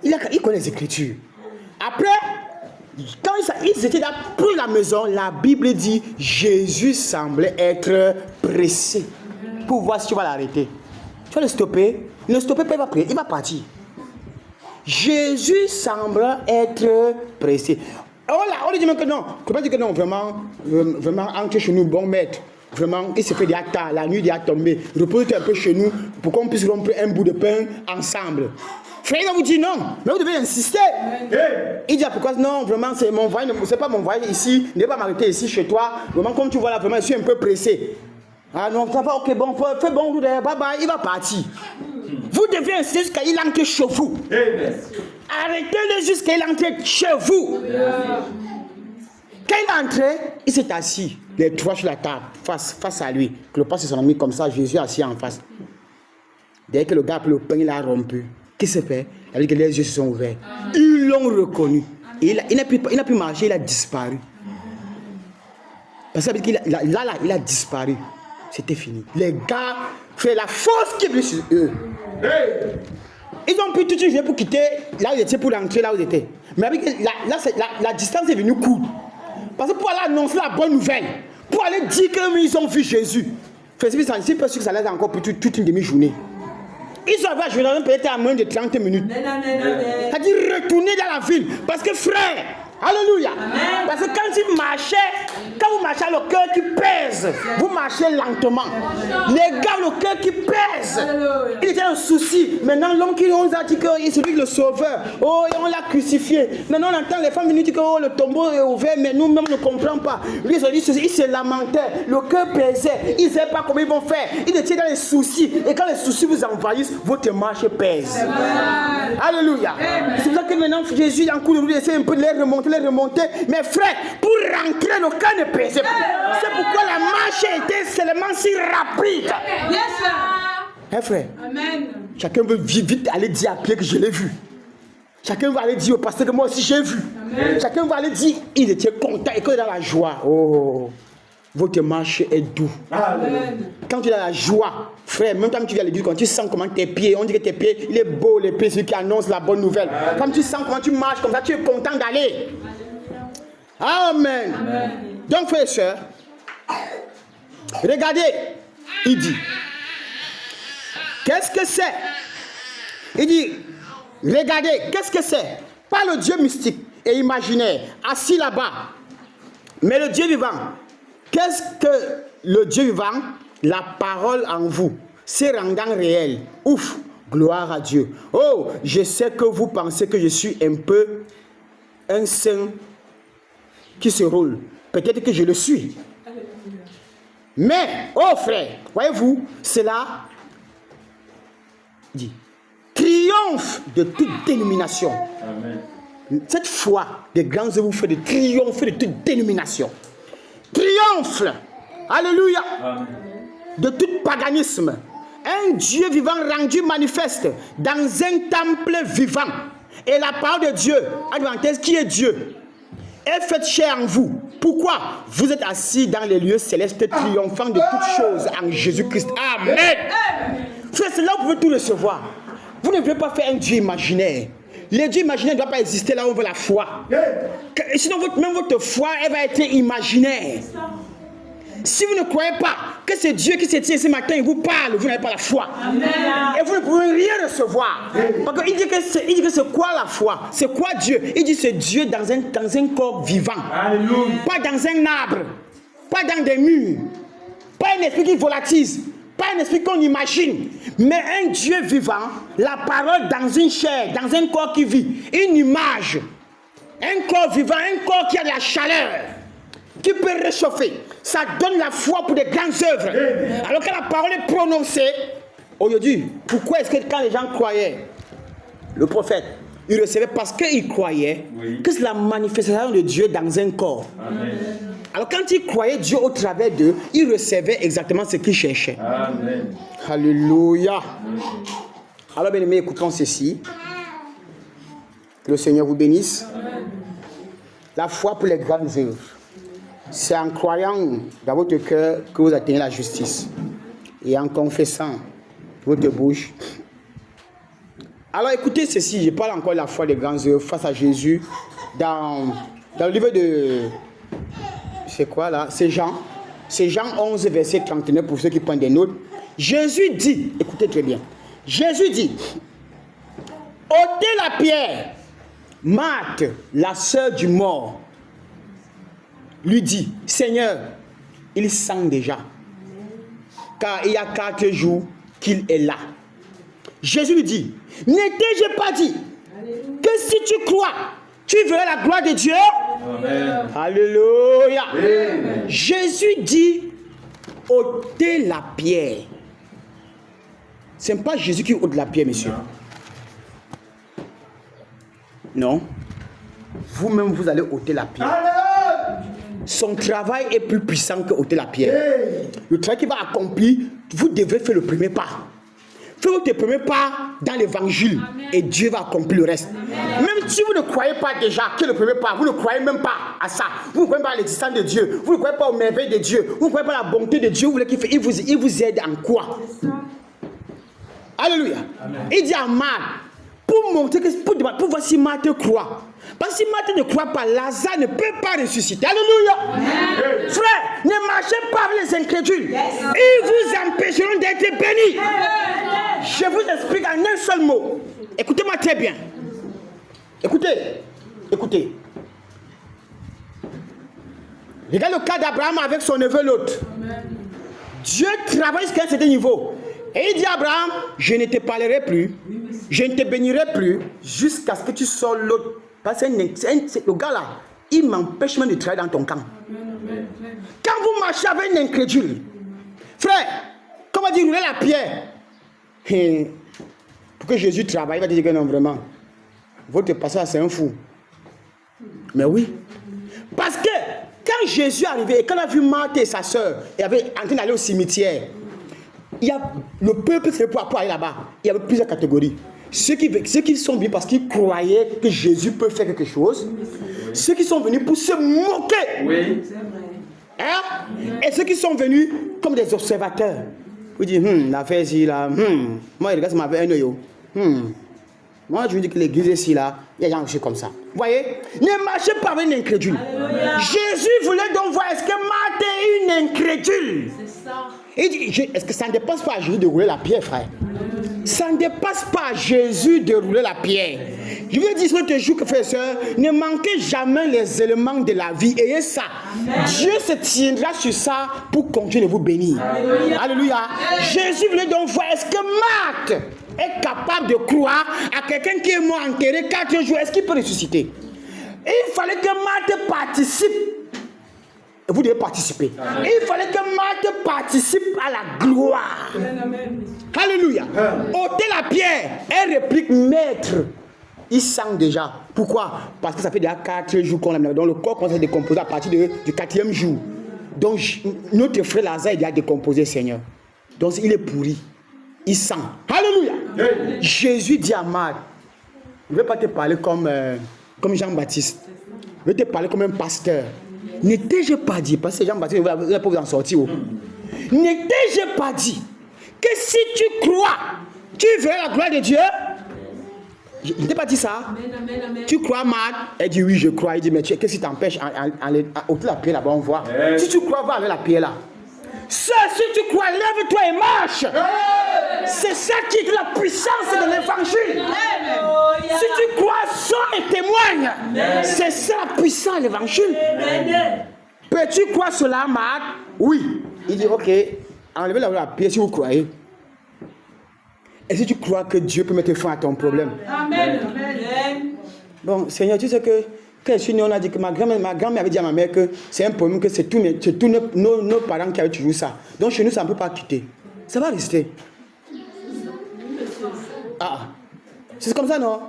il connaît les Écritures. Après, quand ils étaient là pour la maison, la Bible dit Jésus semblait être pressé pour voir si tu vas l'arrêter. Tu vas le stopper. Ne le stopper pas, il va partir. Jésus semble être pressé. On lui dit même que non. Tu peux pas dire que non, vraiment, entre chez nous, bon maître. Vraiment, il se fait des actes, la nuit il a tombé. Repose-toi un peu chez nous pour qu'on puisse rompre un bout de pain ensemble. Frère, il va vous dire non, mais vous devez insister. Il dit pourquoi non, vraiment, c'est mon voyage, c'est pas mon voyage ici, ne vais pas m'arrêter ici chez toi. Vraiment, comme tu vois là, vraiment, je suis un peu pressé. Ah non, ça va, ok, bon, fais bon, bye bye, il va partir. Vous devez insister jusqu'à il entre chez vous. Arrêtez-le jusqu'à il entre chez vous. Quand il est entré, il s'est assis, les trois sur la table, face à lui. Cléopas et son ami comme ça, Jésus assis en face. Dès que le gars a pris le pain, il a rompu. Qu'est-ce qu'il fait? Il a dit que les yeux se sont ouverts. Ils l'ont reconnu. Et il n'a plus marché, il a disparu. Parce qu'il il a disparu. C'était fini. Les gars, fait la force qui est venue sur eux. Ils ont pris toute une journée pour quitter là où ils étaient, pour rentrer là où ils étaient. Mais avec la distance est venue courte. Parce que pour aller annoncer la bonne nouvelle, pour aller dire qu'ils ont vu Jésus, c'est pas sûr que ça laisse encore toute une demi-journée. Ils sont arrivés à Jérusalem peut-être à moins de 30 minutes. C'est-à-dire retourner dans la ville. Parce que frère, alléluia. Amen. Parce que quand vous marchez le cœur qui pèse, vous marchez lentement. Les gars, le cœur qui pèse. Alléluia. Il était un souci. Maintenant, l'homme qui nous a dit que c'est lui le sauveur. Oh, et on l'a crucifié. Maintenant, on entend les femmes venir dire que oh, le tombeau est ouvert, mais nous-mêmes ne comprenons pas. Lui, il se lamentait. Le cœur pesait. Il ne savait pas comment ils vont faire. Il était dans les soucis. Et quand les soucis vous envahissent, votre marche pèse. Amen. Alléluia. Amen. C'est pour ça que maintenant, Jésus, en coup de roue, il essaie un peu de les remonter. Mais frère, pour rentrer, le cas ne pesait plus. C'est pourquoi la marche était seulement si rapide. Yes, frère. Amen. Chacun veut vite aller dire à Pierre que je l'ai vu. Chacun va aller dire au pasteur que moi aussi j'ai vu. Amen. Chacun va aller dire, il était content et que dans la joie. Oh. votre marche est doux. Amen. Quand tu as la joie, frère, même quand tu viens à l'église, quand tu sens comment tes pieds, on dit que tes pieds, il est beau, les pieds, celui qui annonce la bonne nouvelle. Comme tu sens comment tu marches comme ça, tu es content d'aller. Amen. Amen. Donc, frères et sœurs, regardez, il dit, qu'est-ce que c'est? Il dit, regardez, qu'est-ce que c'est? Pas le Dieu mystique et imaginaire, assis là-bas, mais le Dieu vivant. Qu'est-ce que le Dieu vivant? La parole en vous, se rendant réel. Ouf, gloire à Dieu. Oh, je sais que vous pensez que je suis un peu un saint qui se roule. Peut-être que je le suis. Mais, oh frère, voyez-vous, cela dit, triomphe de toute dénomination. Amen. Cette foi des grands œuvres vous fait de triompher de toute dénomination. Triomphe, alléluia, Amen. de tout paganisme. Un Dieu vivant rendu manifeste dans un temple vivant. Et la parole de Dieu, en parenthèse, qui est Dieu, est faite chair en vous. Pourquoi? Vous êtes assis dans les lieux célestes, triomphant de toutes choses en Jésus-Christ. Amen. Frère, c'est là où vous pouvez tout recevoir. Vous ne devez pas faire un Dieu imaginaire. Le Dieu imaginaire ne doit pas exister là où on veut la foi. Sinon, même votre foi, elle va être imaginaire. Si vous ne croyez pas que c'est Dieu qui s'est tiré ce matin et vous parle, vous n'avez pas la foi. Amen. Et vous ne pouvez rien recevoir. Parce qu'il dit que c'est quoi la foi? C'est quoi Dieu? Il dit que c'est Dieu dans un corps vivant. Alléluia. Pas dans un arbre. Pas dans des murs. Pas un esprit qui volatise. Pas un esprit qu'on imagine. Mais un Dieu vivant, la parole dans une chair, dans un corps qui vit. Une image. Un corps vivant, un corps qui a de la chaleur. Qui peut réchauffer. Ça donne la foi pour des grandes œuvres. Alors que la parole est prononcée, aujourd'hui, pourquoi est-ce que quand les gens croyaient, le prophète, il recevait parce qu'il croyait que c'est la manifestation de Dieu dans un corps. Amen. Alors quand il croyait Dieu au travers d'eux, il recevait exactement ce qu'il cherchait. Amen. Alléluia. Alors bien aimés, écoutons ceci. Que le Seigneur vous bénisse. La foi pour les grandes œuvres. C'est en croyant dans votre cœur que vous atteignez la justice. Et en confessant votre bouche. Alors écoutez ceci, je parle encore de la foi des grandes œuvres face à Jésus. Dans le livre de... C'est quoi là? C'est Jean. C'est Jean 11, verset 39 pour ceux qui prennent des notes. Jésus dit, écoutez très bien. Jésus dit, ôtez la pierre. Marthe, la sœur du mort, lui dit, Seigneur, il sent déjà, car il y a 4 jours qu'il est là. Jésus lui dit, n'ai-je pas dit que si tu crois, tu verras la gloire de Dieu? Amen. Alléluia. Amen. Jésus dit, ôtez la pierre. Ce n'est pas Jésus qui ôte la pierre, monsieur. Non. Vous-même, vous allez ôter la pierre. Son travail est plus puissant que ôter la pierre. Le travail qu'il va accomplir, vous devez faire le premier pas. Faites votre premier pas dans l'évangile et Dieu va accomplir le reste. Même si vous ne croyez pas déjà que le premier pas, vous ne croyez même pas à ça. Vous ne croyez pas à l'existence de Dieu. Vous ne croyez pas aux merveilles de Dieu. Vous ne croyez pas à la bonté de Dieu. Vous voulez qu'il fait, il vous aide en quoi? Alléluia. Amen. Il dit à Marthe, pour montrer que pour voir si Marthe croit. Parce que si Marthe ne croit pas, Lazare ne peut pas ressusciter. Alléluia. Amen. Frère, ne marchez pas avec les incrédules. Ils vous empêcheront d'être bénis. Je vous explique en un seul mot. Écoutez-moi très bien. Écoutez. Regarde le cas d'Abraham avec son neveu Lot. Dieu travaille jusqu'à un certain niveau. Et il dit à Abraham, je ne te parlerai plus, je ne te bénirai plus, jusqu'à ce que tu sors l'autre. Parce que le gars là, il m'empêche même de travailler dans ton camp. Quand vous marchez avec un incrédule, frère, comment dire, rouler la pierre. Pour que Jésus travaille, il va te dire que non, vraiment, votre pasteur c'est un fou. Mais oui. Parce que quand Jésus est arrivé et quand on a vu Marthe et sa soeur, et avait en train d'aller au cimetière, il y a le peuple c'est pour aller là-bas. Il y avait plusieurs catégories. Ceux qui sont venus parce qu'ils croyaient que Jésus peut faire quelque chose. Ceux qui sont venus pour se moquer. Oui. Hein? Et ceux qui sont venus comme des observateurs. Vous dites, l'affaire ici, là, moi, il regarde, ça m'avait un œil. Moi, je vous dis que l'église ici, là, il y a des gens qui sont comme ça. Vous voyez? Ne marchez pas avec une incrédule. Jésus voulait donc voir, est-ce que Marthe est une incrédule? C'est ça. Il dit, est-ce que ça ne dépasse pas à Jésus de rouler la pierre, frère? Ça ne dépasse pas à Jésus de rouler la pierre. Je veux dire ce jour, frère et soeur, ne manquez jamais les éléments de la vie. Ayez ça. Amen. Dieu se tiendra sur ça pour continuer de vous bénir. Alléluia. Alléluia. Jésus voulait donc voir, est-ce que Marthe est capable de croire à quelqu'un qui est mort enterré 4 jours, est-ce qu'il peut ressusciter? Et il fallait que Marthe participe. Vous devez participer. Amen. Il fallait que Marthe participe à la gloire. Amen. Alléluia. Ôtez la pierre. Elle réplique, maître. Il sent déjà. Pourquoi? Parce que ça fait déjà 4 jours qu'on l'a. Donc le corps commence à décomposer à partir du 4e jour. Donc notre frère Lazare est déjà décomposé, Seigneur. Donc il est pourri. Il sent. Alléluia. Amen. Jésus dit à Marthe, je ne vais pas te parler comme Jean-Baptiste. Je vais te parler comme un pasteur. Ne t'ai-je pas dit, parce que Jean-Baptiste, vous ne pouvez en sortir. Ne t'ai-je pas dit que si tu crois, tu verras la gloire de Dieu? Je ne t'ai pas dit ça. Amen, amen. Tu crois, Marthe? Elle dit oui, je crois. Il dit, mais qu'est-ce qui t'empêche à ôter la pierre là-bas, on voit. Si tu crois, va avec la pierre là. Si tu crois, lève-toi et marche. C'est ça qui est la puissance de l'évangile. Si tu crois, sors et témoigne. C'est ça la puissance de l'évangile. Peux-tu croire cela, Marthe? Oui. Il dit, ok, enlevez la pierre si vous croyez. Et si tu crois que Dieu peut mettre fin à ton problème? Amen. Bon, Seigneur, tu sais que quand je suis né, on a dit que ma grand-mère avait dit à ma mère que c'est un problème, que c'est tous nos parents qui avaient toujours ça. Donc chez nous, ça ne peut pas quitter. Ça va rester. Ah, c'est comme ça, non?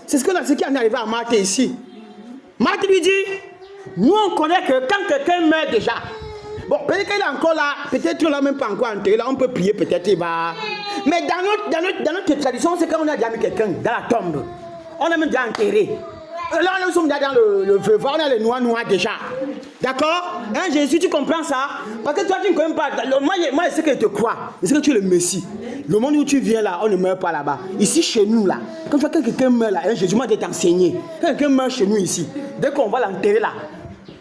C'est ce qui est arrivé à Marthe ici. Marthe lui dit, nous on connaît que quand quelqu'un meurt déjà, bon, peut-être qu'il est encore là, peut-être qu'on l'a même pas encore enterré, là on peut prier, peut-être il va... Mais dans notre tradition, c'est quand on a déjà mis quelqu'un dans la tombe. On a même déjà enterré. Là, nous sommes déjà dans le veuvin, on a les noirs déjà. D'accord? Hein, Jésus, tu comprends ça? Parce que toi, tu ne connais pas. Moi, je sais que je te crois. Je sais que tu es le Messie. Le monde où tu viens là, on ne meurt pas là-bas. Ici, chez nous, là, quand tu vois que quelqu'un meurt là, hein, Jésus m'a dit t'enseigner. Quand quelqu'un meurt chez nous ici, dès qu'on va l'enterrer là,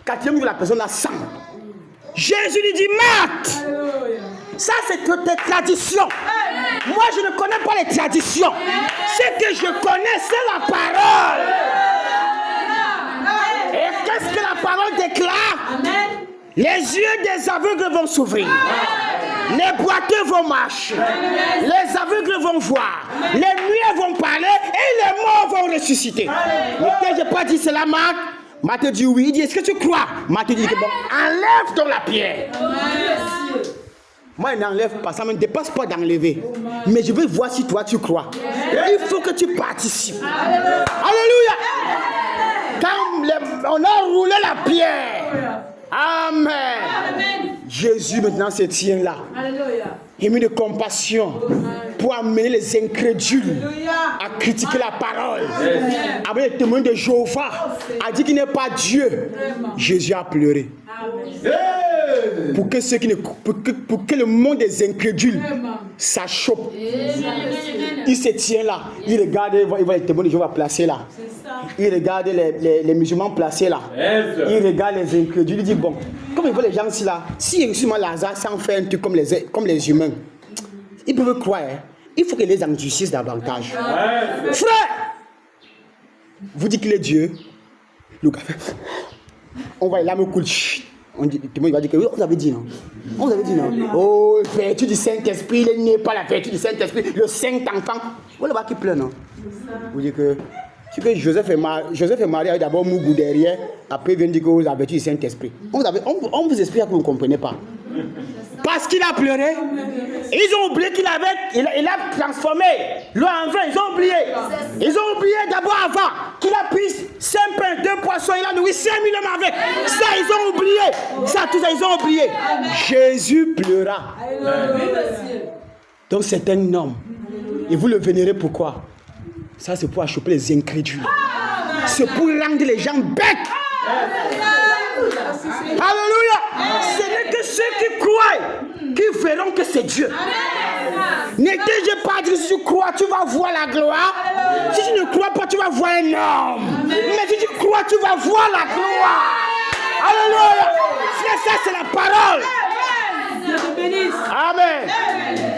4e jour, la personne a sang. Jésus lui dit, Marthe, ça c'est tes traditions. Moi, je ne connais pas les traditions. Ce que je connais, c'est la parole. Et qu'est-ce que la parole déclare? Les yeux des aveugles vont s'ouvrir. Les boiteux vont marcher. Les aveugles vont voir. Les muets vont parler. Et les morts vont ressusciter. Mais je n'ai pas dit cela, Marthe. Marthe dit oui. Il dit, est-ce que tu crois? Marthe dit que bon, enlève donc la pierre. Moi, je n'enlève pas. Ça ne me dépasse pas d'enlever. Mais je veux voir si toi, tu crois. Il faut que tu participes. Alléluia. Quand on a roulé la pierre. Amen. Jésus maintenant se tient là. Il met de compassion pour amener les incrédules à critiquer la parole. Avec les témoins de Jéhovah, a dit qu'il n'est pas Dieu. Jésus a pleuré. Pour que le monde des incrédules s'achoppe. Il se tient là. Il regarde, il voit les témoins de Jéhovah placés là. Il regarde les musulmans placés là. Il regarde les incrédules. Il dit bon, comme il voit les gens ici là, si justement Lazare s'en fait un truc comme les humains, ils peuvent croire. Hein. Il faut qu'ils les endurcissent davantage. Frère, vous dites qu'il est Dieu. Le gars fait, on va là me coule. On dit, tout le monde va dire que oui, on vous avait dit non. On vous avait dit non. Oh, vertu du Saint-Esprit, il n'est pas la vertu du Saint-Esprit, le Saint-Enfant. Vous le voyez qui pleure, non? Vous dites que Joseph et Marie avaient d'abord Mougou derrière, après ils viennent dire que vous avez la vertu du Saint-Esprit. On vous explique que vous ne comprenez pas. Parce qu'il a pleuré, ils ont oublié qu'il a transformé l'eau en vin. Ils ont oublié. Ils ont oublié d'abord avant qu'il a pris 5 pains, 2 poissons, il a nourri 5 000 hommes avec. Ça, ils ont oublié. Ça, tout ça, ils ont oublié. Jésus pleura. Donc, c'est un homme. Et vous le vénérez pourquoi? Ça, c'est pour achoper les incrédules. C'est pour rendre les gens bêtes. Alléluia. Ce n'est que ceux qui croient qui verront que c'est Dieu. N'étais-je pas dit, si tu crois, tu vas voir la gloire. Si tu ne crois pas, tu vas voir un homme. Mais si tu crois, tu vas voir la gloire. Alléluia. Ça, c'est la parole. Amen.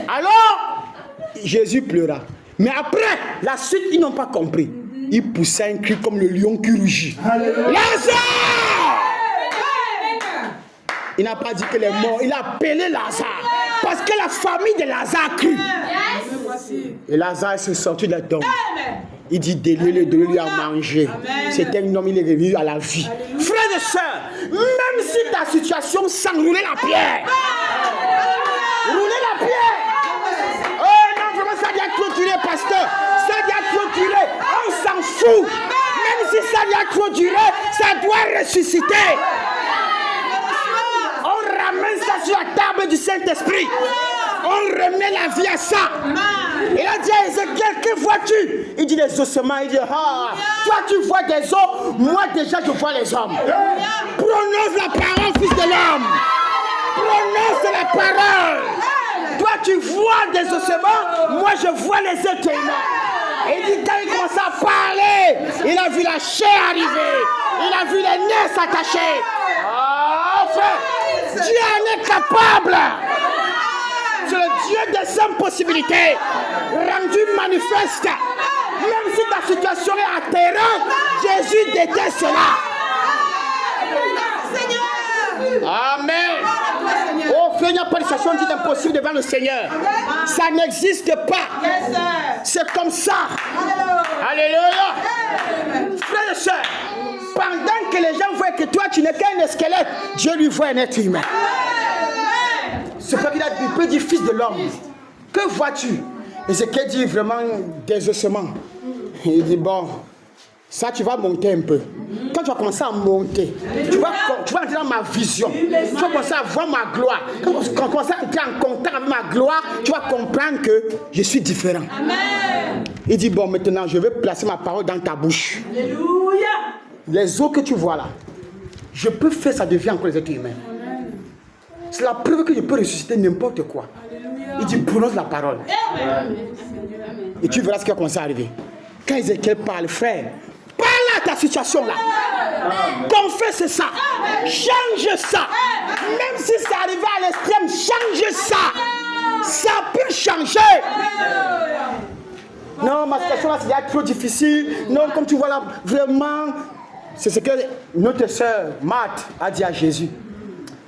Alors, Jésus pleura. Mais après, la suite, ils n'ont pas compris. Il poussa un cri comme le lion qui rugit. Lazare! Il n'a pas dit que les morts, il a appelé Lazare. Parce que la famille de Lazare crie. Et Lazare s'est sorti de la tombe. Il dit donnez-le lui à manger. C'était un homme, il est revenu à la vie. Frères et sœurs, même si ta situation sans rouler la pierre. Rouler la pierre. Oh non, vraiment, ça doit clôturer, pasteur. Ça doit clôturer. On s'en fout. Même si ça doit clôturer, ça doit ressusciter. On ramène ça sur la table du Saint-Esprit. On remet la vie à ça. Il a dit à Ézéchiel, que vois-tu? Il dit les ossements. Il dit, ah, toi tu vois des os, moi déjà je vois les hommes. Prononce la parole, fils de l'homme. Prononce la parole. Toi tu vois des ossements, moi je vois les êtres humains. Et il dit, quand il commence à parler, il a vu la chair arriver. Il a vu les nerfs s'attacher. Oh frère, Dieu en est capable. C'est le Dieu des impossibilités, rendu manifeste. Même si ta situation est atterrante, Jésus déteste cela. Amen. Oh, frère, il n'y a pas de situation dite impossible devant le Seigneur. Ça n'existe pas. C'est comme ça. Alléluia. Frère et soeur, pendant que les gens voient que toi, tu n'es qu'un squelette, Dieu lui voit un être humain. C'est pour qu'il peut dire fils de l'homme. Que vois-tu? Ézéchiel dit vraiment des ossements. Il dit bon, ça tu vas monter un peu. Quand tu vas commencer à monter, tu vas entrer dans ma vision. Tu vas commencer à voir ma gloire. Quand tu vas commencer à entrer en contact avec ma gloire, tu vas comprendre que je suis différent. Amen. Il dit bon, maintenant je vais placer ma parole dans ta bouche. Alléluia. Les eaux que tu vois là, je peux faire ça devient encore les êtres humains. C'est la preuve que je peux ressusciter n'importe quoi. Alléluia. Il dit prononce la parole. Amen. Et tu verras ce qui va commencer à arriver. Quand Ézéchiel parle, frère, parle à ta situation là. Confesse ça. Change ça. Même si c'est arrivé à l'extrême, change ça. Ça peut changer. Non, ma situation là, c'est trop difficile. Non, comme tu vois là, vraiment, c'est ce que notre sœur Marthe a dit à Jésus.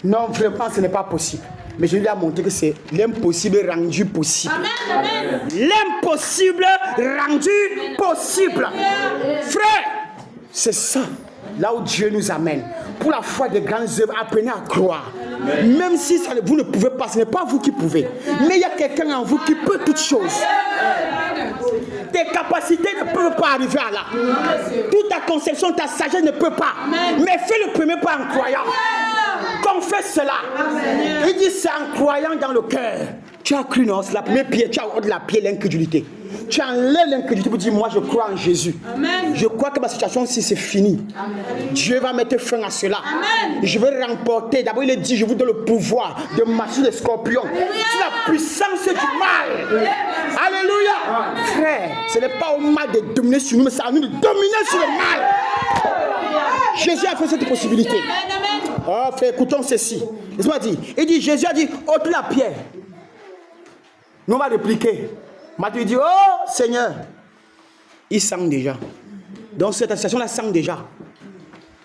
Non, vraiment, ce n'est pas possible. Mais je lui ai montré que c'est l'impossible rendu possible. Amen. L'impossible rendu possible. Frère, c'est ça, là où Dieu nous amène. Pour la foi des grandes œuvres, apprenez à croire. Amen. Même si ça, vous ne pouvez pas, ce n'est pas vous qui pouvez. Mais il y a quelqu'un en vous qui peut toutes choses. Tes capacités ne peuvent pas arriver à là. Toute ta conception, ta sagesse ne peut pas. Amen. Mais fais le premier pas en croyant. Confesse cela. Amen. Il dit c'est en croyant dans le cœur. Tu as cru, non? C'est la première pierre. Tu as de la pierre, l'incrédulité. Tu enlèves l'incrédulité pour dire moi je crois en Jésus. Amen. Je crois que ma situation si c'est fini. Amen. Dieu va mettre fin à cela. Amen. Je vais remporter. D'abord il est dit je vous donne le pouvoir de marcher les scorpions. C'est la puissance du mal. Amen. Alléluia. Amen. Frère, ce n'est pas au mal de dominer sur nous, mais c'est à nous de dominer sur le mal. Jésus a fait cette possibilité. Oh frère, écoutons ceci. Laisse-moi dire. Il dit, Jésus a dit, ôte la pierre. Nous on va répliquer. Matthieu dit, oh Seigneur, il sent déjà. Donc cette association-là sent déjà.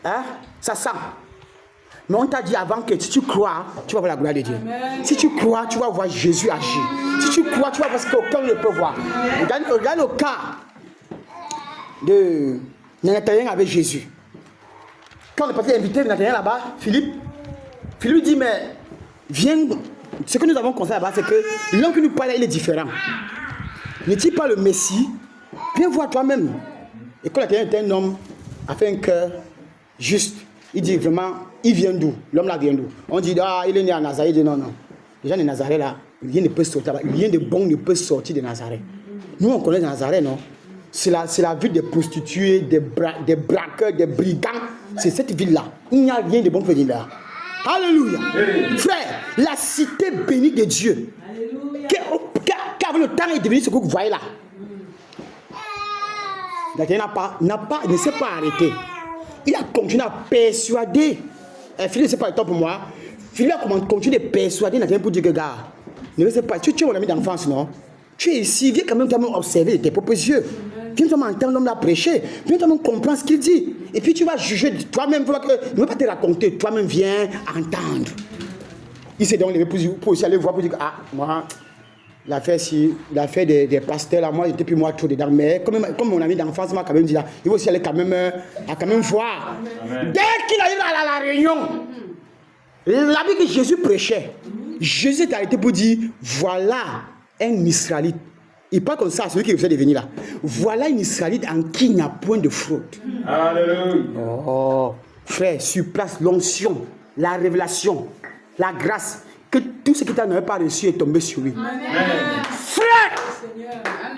Hein? Ça sent. Mais on t'a dit avant que si tu crois, tu vas voir la gloire de Dieu. Amen. Si tu crois, tu vas voir Jésus agir. Si tu crois, tu vas voir ce qu'aucun ne peut voir. Regarde le cas de Nathanaël avec Jésus. Quand on est parti inviter Nathanaël là-bas, Philippe dit, mais viens. Ce que nous avons constaté là-bas, c'est que l'homme qui nous parle, il est différent. N'est-il pas le Messie? Viens voir toi-même. Et quand Nathanaël était un homme, a fait un cœur juste. Il dit vraiment, il vient d'où? L'homme là vient d'où? On dit, ah, il est né à Nazareth. Il dit, non, non. Les gens de Nazareth là, rien ne peut sortir. Rien de bon ne peut sortir de Nazareth. Nous, on connaît Nazareth, non? c'est la ville des prostituées, des braqueurs, des brigands. C'est cette ville-là. Il n'y a rien de bon pour venir là. Alléluia. Frère, la cité bénie de Dieu, car le temps est devenu ce que vous voyez là. Ne s'est pas arrêté. Il a continué à persuader. Philippe, ce n'est pas le temps pour moi. Philippe a continué de persuader Nathanaël pour dire que, gars, ne sais pas, tu es mon ami d'enfance, non? Tu es ici, viens quand même observer tes propres yeux. Viens t'entendre l'homme là prêcher. Viens comprendre ce qu'il dit. Et puis tu vas juger toi-même. Ne veux pas te raconter. Toi-même, viens entendre. Il s'est donc levé pour aussi aller voir pour dire, ah, moi, l'affaire des pasteurs, là, moi, j'étais plus moi trop dedans. Mais comme mon ami d'enfance m'a quand même dit là, il va aussi aller quand même voir. Amen. Dès qu'il arrive à la réunion, la vie que Jésus prêchait, Jésus est arrêté pour dire, voilà un Israélite. Il parle comme ça à celui qui veut devenir là. Voilà un Israélite en qui il n'y a point de fraude. Alléluia. Oh, frère, sur place, l'onction, la révélation, la grâce, que tout ce qui n'avait pas reçu est tombé sur lui. Amen. Frère,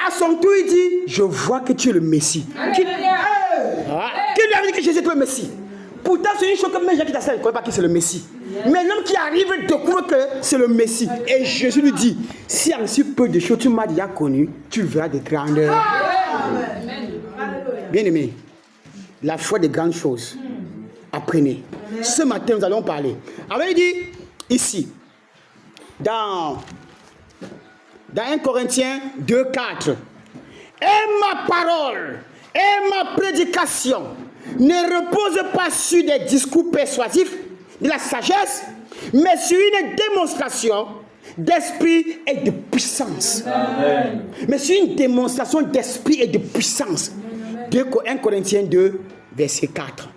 à son tour, il dit, je vois que tu es le Messie. Qui lui a dit que Jésus est le Messie? Pourtant, c'est une chose que même gens qui t'assènent ne connaissent pas qui c'est le Messie. Mais l'homme qui arrive découvre que c'est le Messie. Et Jésus lui dit, si en si peu de choses tu m'as déjà connu, tu verras des grandeurs. Bien aimé, la foi des grandes choses. Apprenez. Ce matin, nous allons parler. Alors il dit, ici, dans 1 Corinthiens 2,4, et ma parole et ma prédication ne repose pas sur des discours persuasifs de la sagesse, mais sur une démonstration d'esprit et de puissance. Amen. Mais sur une démonstration d'esprit et de puissance. 1 Corinthiens 2, verset 4.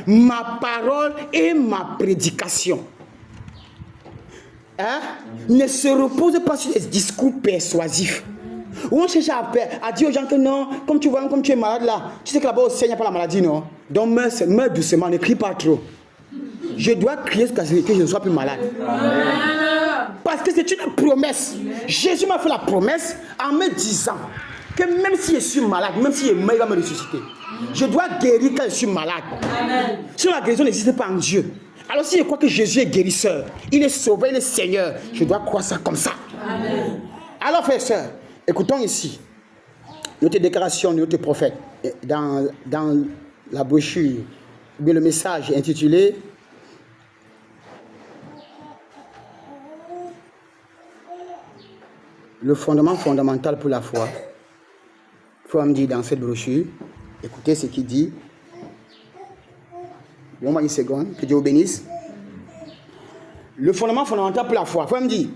Ma parole et ma prédication ne se reposent pas sur des discours persuasifs. Où on cherche à dire aux gens que non, comme tu vois, comme tu es malade là, tu sais que là-bas au Seigneur, il n'y a pas la maladie, non? Donc meurs doucement, ne crie pas trop. Je dois crier que je ne sois plus malade. Amen. Parce que c'est une promesse. Jésus m'a fait la promesse en me disant que même si je suis malade, même si je meurs, il va me ressusciter. Je dois guérir quand je suis malade. Amen. Si la guérison n'existe pas en Dieu, alors si je crois que Jésus est guérisseur, il est sauveur, il est Seigneur, je dois croire ça comme ça. Amen. Alors frères et sœurs, écoutons ici notre déclaration de notre prophète dans la brochure, bien le message intitulé le fondement fondamental pour la foi. Faut me dire dans cette brochure, écoutez ce qu'il dit. Donne-moi une seconde, que Dieu vous bénisse. Le fondement fondamental pour la foi. Faut me dire.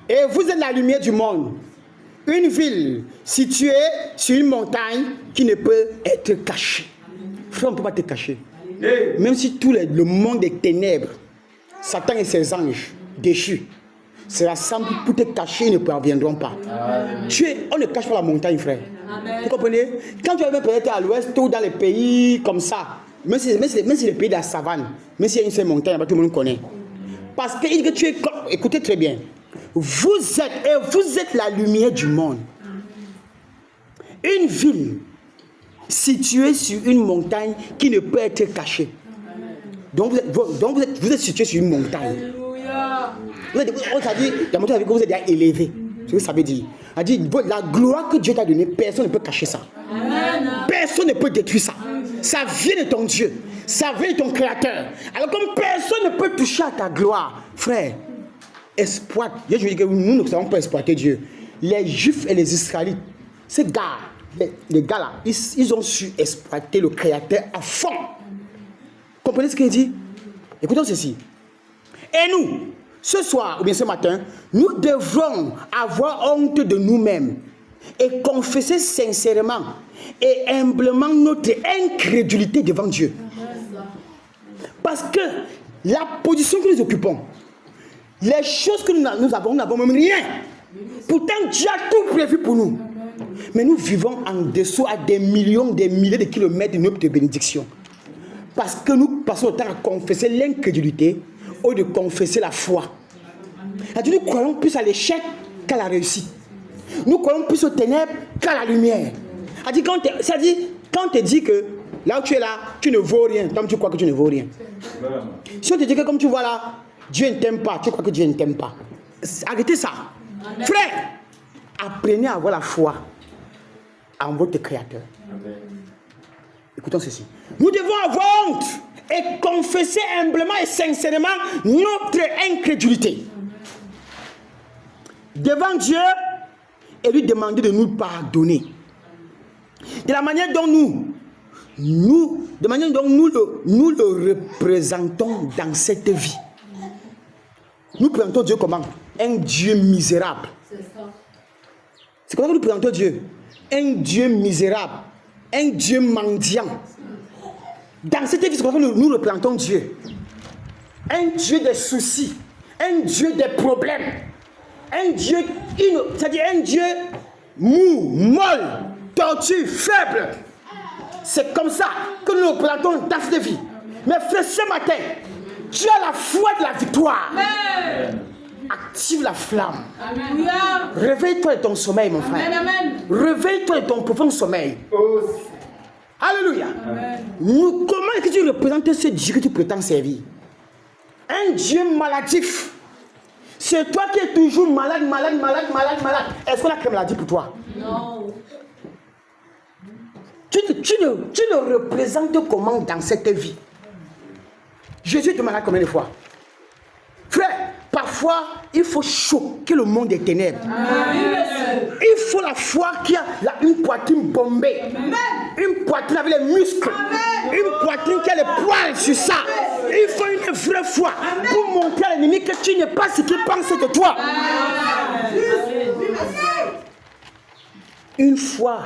Et vous êtes la lumière du monde. Une ville située sur une montagne qui ne peut être cachée. Frère, on ne peut pas te cacher. Même si tout le monde est ténèbres, Satan et ses anges déchus se rassemblent pour te cacher, ils ne parviendront pas. On ne cache pas la montagne, frère. Amen. Vous comprenez? Quand tu es peut-être à l'ouest ou dans les pays comme ça, même si les pays de la savane, même s'il y a une seule montagne, tout le monde connaît. Parce qu'il dit que tu es... Écoutez très bien. Vous êtes la lumière du monde. Une ville située sur une montagne qui ne peut être cachée. Donc vous êtes situé sur une montagne. On t'a dit, la montagne que vous êtes déjà élevé. C'est ce que ça veut dire. Elle dit, la gloire que Dieu t'a donnée, personne ne peut cacher ça. Amen. Personne ne peut détruire ça. Ça vient de ton Dieu. Ça vient de ton Créateur. Alors comme personne ne peut toucher à ta gloire, frère, exploite. Je dis que nous ne savons pas exploiter Dieu. Les Juifs et les Israélites, ces gars, les gars là, ils ont su exploiter le Créateur à fond. Comprenez ce qu'il dit? Écoutons ceci. Et nous, ce soir ou bien ce matin, nous devrons avoir honte de nous-mêmes et confesser sincèrement et humblement notre incrédulité devant Dieu. Parce que la position que nous occupons, les choses que nous n'avons même rien. Pourtant, Dieu a tout prévu pour nous. Mais nous vivons en dessous à des millions, des milliers de kilomètres de notre bénédiction. Parce que nous passons le temps à confesser l'incrédulité au lieu de confesser la foi. Nous croyons plus à l'échec qu'à la réussite. Nous croyons plus aux ténèbres qu'à la lumière. C'est-à-dire, quand on te dit que là où tu es là, tu ne vaux rien, comme tu crois que tu ne vaux rien. Si on te dit que comme tu vois là, Dieu ne t'aime pas, tu crois que Dieu ne t'aime pas. Arrêtez ça. Amen. Frère, apprenez à avoir la foi en votre Créateur. Amen. Écoutons ceci. Nous devons avoir honte et confesser humblement et sincèrement notre incrédulité devant Dieu et lui demander de nous pardonner. De la manière dont nous le représentons dans cette vie. Nous présentons Dieu comment? Un Dieu misérable. C'est comme ça que nous présentons Dieu. Un Dieu misérable. Un Dieu mendiant. Dans cette vie, c'est comme ça que nous représentons Dieu. Un Dieu des soucis. Un Dieu des problèmes. Un Dieu, c'est-à-dire un Dieu mou, molle, tortu, faible. C'est comme ça que nous représentons dans cette vie. Mais frère, ce matin, tu as la foi de la victoire. Amen. Active la flamme. Amen. Réveille-toi de ton sommeil, mon frère. Amen. Réveille-toi de ton profond sommeil. Oh. Alléluia. Amen. Comment est-ce que tu représentes ce Dieu que tu prétends servir? Un Dieu maladif. C'est toi qui es toujours malade. Est-ce qu'on a créé maladie pour toi? Non. Tu le représentes comment dans cette vie? Jésus était malade combien de fois? Frère, parfois, il faut choquer le monde des ténèbres. Amen. Il faut la foi qui a une poitrine bombée. Amen. Une poitrine avec les muscles. Amen. Une poitrine qui a les poils sur ça. Amen. Il faut une vraie foi. Amen. Pour montrer à l'ennemi que tu n'es pas ce qu'il pense de toi. Amen. Une foi.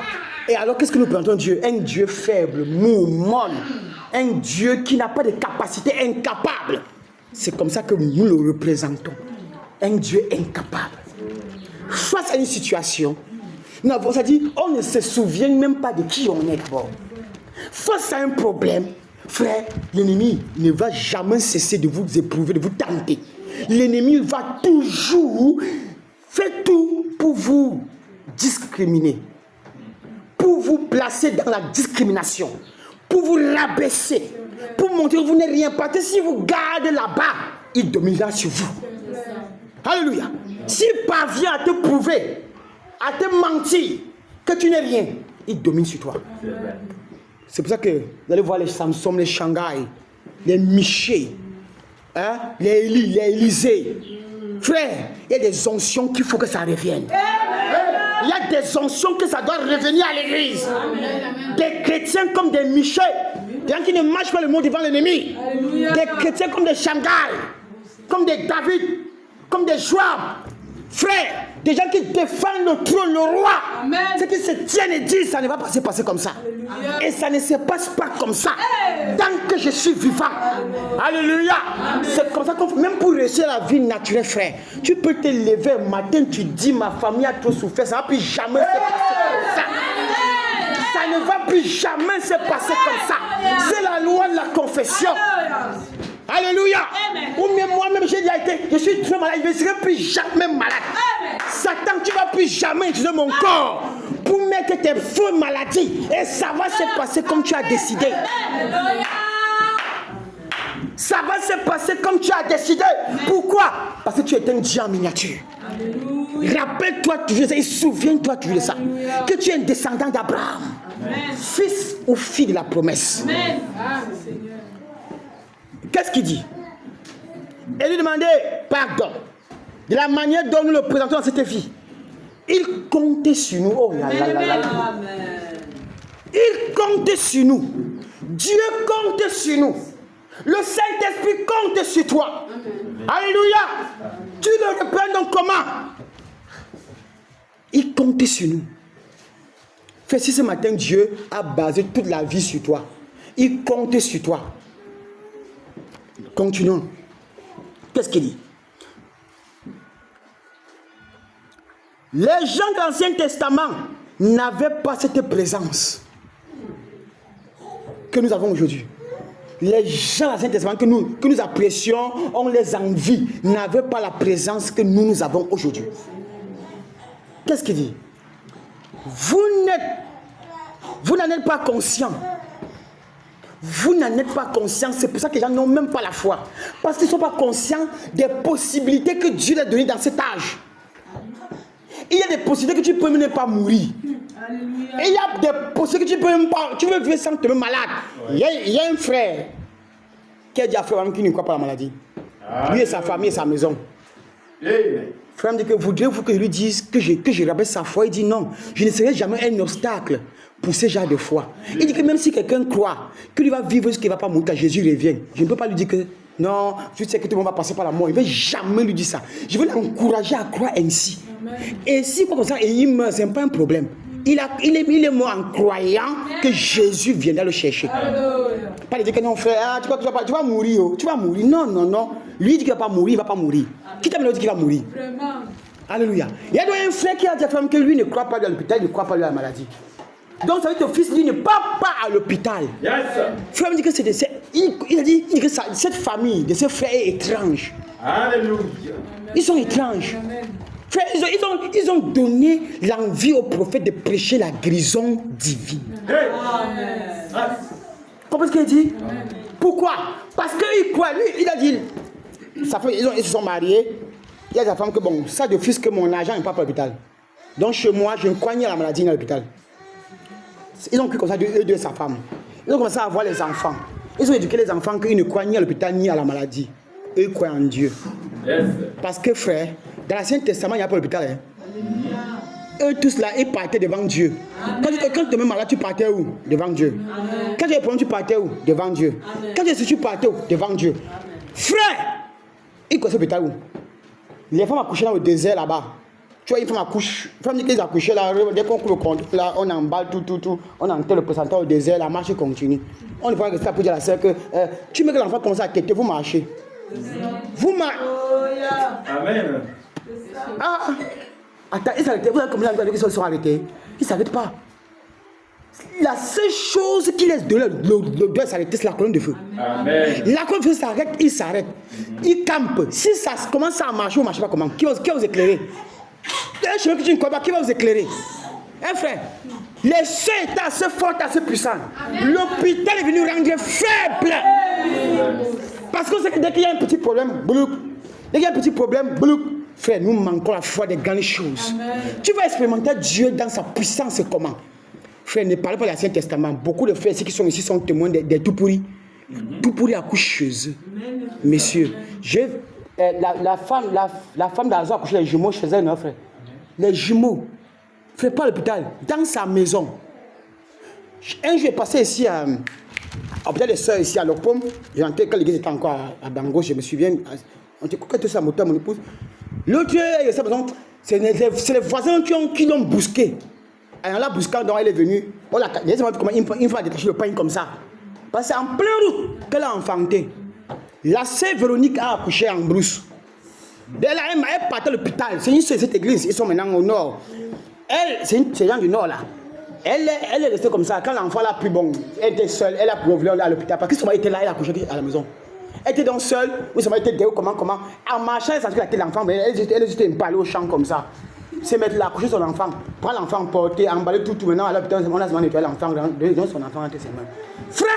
Et alors, qu'est-ce que nous présentons Dieu? Un Dieu faible, mou, molle. Un Dieu qui n'a pas de capacité, incapable. C'est comme ça que nous le représentons. Un Dieu incapable. Face à une situation, c'est-à-dire, on ne se souvient même pas de qui on est d'abord. Face à un problème, frère, l'ennemi ne va jamais cesser de vous éprouver, de vous tenter. L'ennemi va toujours faire tout pour vous discriminer, pour vous placer dans la discrimination, pour vous rabaisser, pour montrer que vous n'êtes rien. Parce que si vous gardez là-bas, il dominera sur vous. Alléluia. S'il parvient à te prouver, à te mentir que tu n'es rien, il domine sur toi. C'est pour ça que vous allez voir les Samson, les Shanghai, les Miché, hein, les Élie, les Élysée. Frère, il y a des onctions qu'il faut que ça revienne. Il y a des onctions que ça doit revenir à l'église. Des chrétiens comme des Miché, des gens qui ne marchent pas le monde devant l'ennemi. Des chrétiens comme des Shanghai, comme des David, comme des Joab. Frère, des gens qui défendent le trône, le roi. Ceux qui se tiennent et disent, ça ne va pas se passer comme ça. Alléluia. Et ça ne se passe pas comme ça. Tant que je suis vivant. Alléluia. C'est comme ça qu'on fait. Même pour réussir la vie naturelle, frère. Tu peux te lever un matin, tu dis, ma famille a trop souffert, ça ne va plus jamais se passer comme ça. Ça ne va plus jamais se passer comme ça. C'est la loi de la confession. Alléluia. Ou même moi-même, j'ai déjà été, je suis très malade, je ne serai plus jamais malade. Amen. Satan, tu ne vas plus jamais utiliser mon corps pour mettre tes fausses maladies. Et ça va se passer comme tu as décidé. Alléluia. Ça va se passer comme tu as décidé. Pourquoi? Parce que tu es un Dieu en miniature. Rappelle-toi toujours ça et souviens-toi toujours de ça. Alléluia. Que tu es un descendant d'Abraham. Fils ou fille de la promesse. Amen. Qu'est-ce qu'il dit? Et lui demandait pardon de la manière dont nous le présentons dans cette vie. Il comptait sur nous. Oh là là là là. Il comptait sur nous. Dieu compte sur nous. Le Saint-Esprit compte sur toi. Amen. Alléluia. Tu le reprends donc comment? Il comptait sur nous. Fais si ce matin Dieu a basé toute la vie sur toi. Il comptait sur toi. Continuons. Qu'est-ce qu'il dit? Les gens de l'Ancien Testament n'avaient pas cette présence que nous avons aujourd'hui. Les gens de l'Ancien Testament que nous apprécions, on les envie, n'avaient pas la présence que nous avons aujourd'hui. Qu'est-ce qu'il dit? Vous n'en êtes pas conscient. Vous n'en êtes pas conscient. C'est pour ça que les gens n'ont même pas la foi. Parce qu'ils ne sont pas conscients des possibilités que Dieu leur a données dans cet âge. Il y a des possibilités que tu ne peux même pas mourir. Et il y a des possibilités que tu peux même pas. Tu veux vivre sans te mettre malade. Il y a un frère qui a dit à frère qui ne croit pas à la maladie. Lui et sa famille et sa maison. Frère me dit que voudrez-vous que je lui dise que je rabaisse sa foi? Il dit non, je ne serai jamais un obstacle pour ce genre de foi. Il dit que même si quelqu'un croit qu'il va vivre ce qu'il ne va pas mourir quand Jésus revient, je ne peux pas lui dire que non, je sais que tout le monde va passer par la mort. Je ne vais jamais lui dire ça. Je veux l'encourager à croire ainsi. Amen. Et si comme ça, et il meurt, ce n'est pas un problème. Il est mort en croyant que Jésus viendra le chercher. Alléluia. Pas de dire que non, frère, tu vas mourir. Oh. Tu vas mourir. Non, non, non. Lui dit qu'il ne va pas mourir, il ne va pas mourir. Qui t'a dit qu'il va mourir? Vraiment. Alléluia. Il y a un frère qui a dit à femme que lui ne croit pas à l'hôpital, il ne croit pas à la maladie. Donc ça veut dire que le fils lui ne part pas à l'hôpital. Yes. Frère me dit que il a dit que cette famille de ses frères est étrange. Alléluia. Ils sont étranges. Amen. Frère, ils ont donné l'envie au prophète de prêcher la guérison divine. Amen. Vous comprenez ce qu'il dit? Amen. Pourquoi? Parce qu'il croit, lui, il a dit, ils se sont mariés. Il y a sa femme que bon, ça de fils que mon argent n'est pas pour l'hôpital. Donc chez moi, je ne crois ni à la maladie ni à l'hôpital. Ils ont cru comme ça eux deux et sa femme. Ils ont commencé à avoir les enfants. Ils ont éduqué les enfants qu'ils ne croient ni à l'hôpital ni à la maladie. Eux croient en Dieu. Yes. Parce que frère, dans l'Ancien Testament, il n'y a pas l'hôpital. Hein? Eux tous là, ils partaient devant Dieu. Quand tu te mets malade, tu partais où? Devant Dieu. Amen. Quand tu es problème, tu partais où? Devant Dieu. Amen. Quand tu partais où? Devant Dieu. Amen. Frère, ils connaissent l'hôpital où? Les femmes accouchent dans le désert là-bas. Tu vois, une femme accouche. Une femme dit qu'ils accouchent là, dès qu'on coupe le compte, là, on emballe tout. On enterre le présentant au désert, la marche continue. On ne peut pas rester pour dire à la sœur que tu mets que l'enfant commence à têter, vous marchez. Vous marchez. Amen. Ah, attends, ils s'arrêtent. Vous avez combien de gens qui sont arrêtés? Ils ne s'arrêtent pas. La seule chose qui laisse de l'odeur s'arrêter, c'est la colonne de feu. Amen. La colonne de feu s'arrête, il s'arrête. Il campe. Si ça commence à marcher, vous ne marchez pas comment? Qui va vous éclairer? Un chemin que tu ne connais pas, qui va vous éclairer? Hein, frère? Les cieux étaient assez forts, assez puissants. L'hôpital est venu rendre faible. Parce qu'on sait que dès qu'il y a un petit problème, blouk. Dès qu'il y a un petit problème, blouk. Frère, nous manquons la foi des grandes choses. Amen. Tu vas expérimenter Dieu dans sa puissance comment? Frère, ne parlez pas de l'Ancien Testament. Beaucoup de frères qui sont ici sont témoins des tout pourris. Tout pourris accouche chez eux. Messieurs, la femme d'Azar a accouché les jumeaux chez elle, non, frère? Les jumeaux. Frère, pas à l'hôpital, dans sa maison. Un jour, j'ai passé ici à l'hôpital des sœurs, ici à Lopom. J'ai entré quand l'église était encore à Bango, je me souviens. On dit, pourquoi tu es sa moteur, mon épouse? L'autre, c'est les voisins qui l'ont bousqué. En la bousquant, donc elle est venue. Il faut détacher le pain comme ça. Parce que c'est en pleine route qu'elle a enfanté. La sœur Véronique a accouché en brousse. Elle partait à l'hôpital. C'est cette église. Ils sont maintenant au nord. Elle, c'est ces gens du nord là. Elle est restée comme ça. Quand l'enfant l'a pris, bon, elle était seule. Elle a prouvé à l'hôpital. Parce que son mari était là, elle a accouché à la maison. Elle était donc seule. Oui, son mari était derrière, comment. En marchant, elle sentait que l'enfant. Elle était une parler au champ comme ça. Se mettre là, accoucher son enfant. Prendre l'enfant, porter, emballer tout. Maintenant, à l'hôpital, on a demandé nettoyer l'enfant. Donner son enfant entre ses mains. Frère!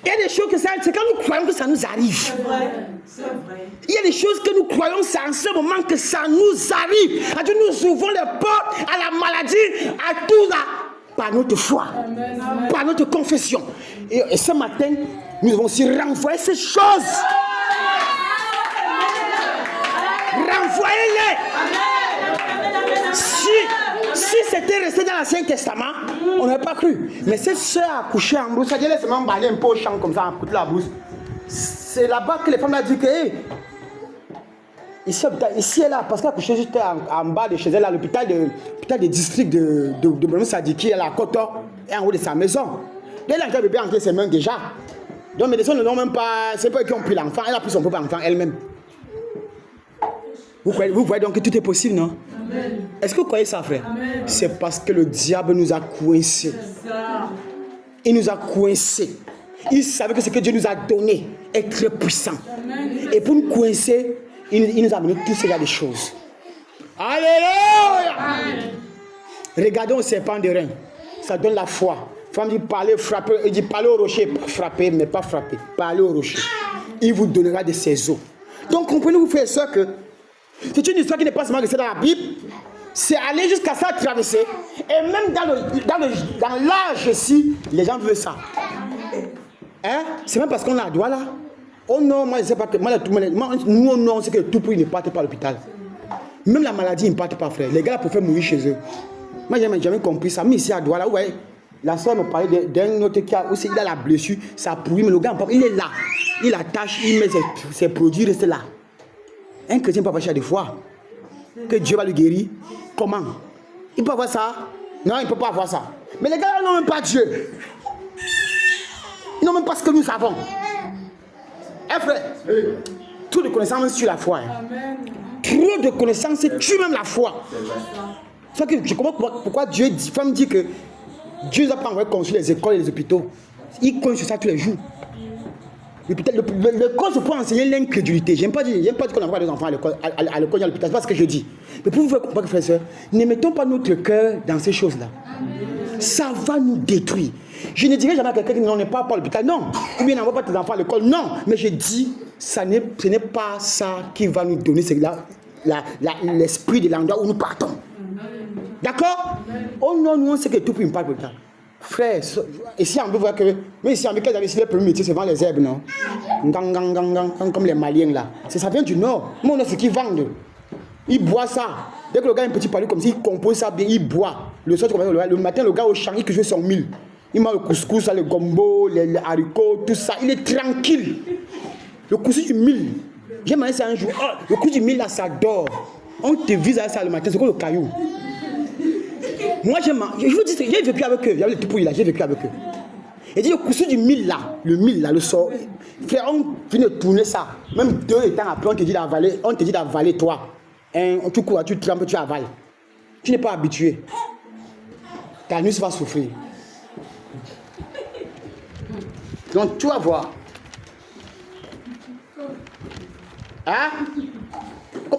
Il y a des choses que c'est quand nous croyons que ça nous arrive. C'est vrai. Il y a des choses que nous croyons, c'est en ce moment que ça nous arrive. Nous ouvrons les portes à la maladie, à tout là, par notre foi, par notre confession. Et ce matin, nous devons aussi renvoyer ces choses. Renvoyez-les. Si c'était resté dans l'Ancien Testament, on n'aurait pas cru. Mais cette soeur a accouché en brousse, elle a seulement emballé un peu au champ comme ça, pour la brousse. C'est là-bas que les femmes ont dit que ici elle a, parce qu'elle a accouché juste en bas de chez elle, à l'hôpital de district de Bono Sadiki, à la côte, et en haut de sa maison. Dès là, le bébé a entré ses mains déjà. Donc mes médecins ne l'ont même pas, c'est pas eux qui ont pris l'enfant, elle a pris son propre enfant elle-même. Vous voyez donc que tout est possible, non? Amen. Est-ce que vous croyez ça, frère? C'est parce que le diable nous a coincés. Il nous a coincés. Il savait que ce que Dieu nous a donné est très puissant. Amen. Et pour nous coincer, Il nous a amené tous ces genre de choses. Alléluia! Regardons le serpent de rein. Ça donne la foi. Femme dit parler, frapper. Il dit parler au rocher, pas frapper, mais pas frapper. Parler au rocher. Il vous donnera de ses eaux. Donc comprenez-vous, frères et sœurs, que c'est une histoire qui n'est pas seulement restée dans la Bible. C'est aller jusqu'à ça traverser. Et même dans l'âge ici, les gens veulent ça. Hein? C'est même parce qu'on a un doigt là. Oh non, moi je ne sais pas que. Nous, on sait que tout prix ne parte pas à l'hôpital. Même la maladie ne parte pas, frère. Les gars là préfèrent mourir chez eux. Moi, j'ai jamais compris ça. Mais ici, à doigt là, vous voyez, la soeur me parlait d'un autre qui a aussi, il a la blessure, ça pourrit, mais le gars, il est là. Il attache, il met ses produits, il reste là. Un chrétien peut avoir ça des fois. Que Dieu va le guérir. Comment? Il peut avoir ça? Non, il ne peut pas avoir ça. Mais les gars là n'ont même pas Dieu. Ils n'ont même pas ce que nous avons. Hein, frère? Trop de connaissances sur la foi. Hein. Trop de connaissances tue même la foi. C'est que je comprends pourquoi Dieu dit, femme dit que Dieu n'a pas envoyé construire les écoles et les hôpitaux. Il compte sur ça tous les jours. L'école se peut enseigner l'incrédulité. J'aime pas dire qu'on envoie des enfants à l'école, à l'hôpital. C'est pas ce que je dis. Mais pour vous faire comprendre, frères et sœurs, ne mettons pas notre cœur dans ces choses-là. Ça va nous détruire. Je ne dirais jamais à quelqu'un qui n'est pas à l'hôpital. Non. Ou bien n'envoie pas tes enfants à l'école. Non. Mais je dis, ce n'est pas ça qui va nous donner l'esprit de l'endroit où nous partons. D'accord? Oh non, nous on sait que tout peut me parler. Frère, ici on peut voir que. Mais ici en Amérique, le premier métier, c'est vendre les herbes, non? Comme les Maliens là. Ça vient du Nord. Moi, on a ce qu'ils vendent. Ils boivent ça. Dès que le gars a un petit palais comme ça, il compose ça bien, il boit. Le soir, le matin, le gars au champ, il cueille son mille. Il mange le couscous, le gombo, les haricots, tout ça. Il est tranquille. Le couscous du mille. J'ai mangé ça un jour. Oh, le couscous du mille là, ça dort. On te vise à ça le matin, c'est comme le caillou. Moi, je vous dis, j'ai vécu avec eux. Il y avait les tipouilles là, j'ai vécu avec eux. Et dit le couscous du mille là, le sort. Frère, on vient de tourner ça. Même 2 temps après, on te dit d'avaler, toi. Tu cours, tu trempes, tu avales. Tu n'es pas habitué. Ta nuit va souffrir. Donc, tu vas voir. Hein?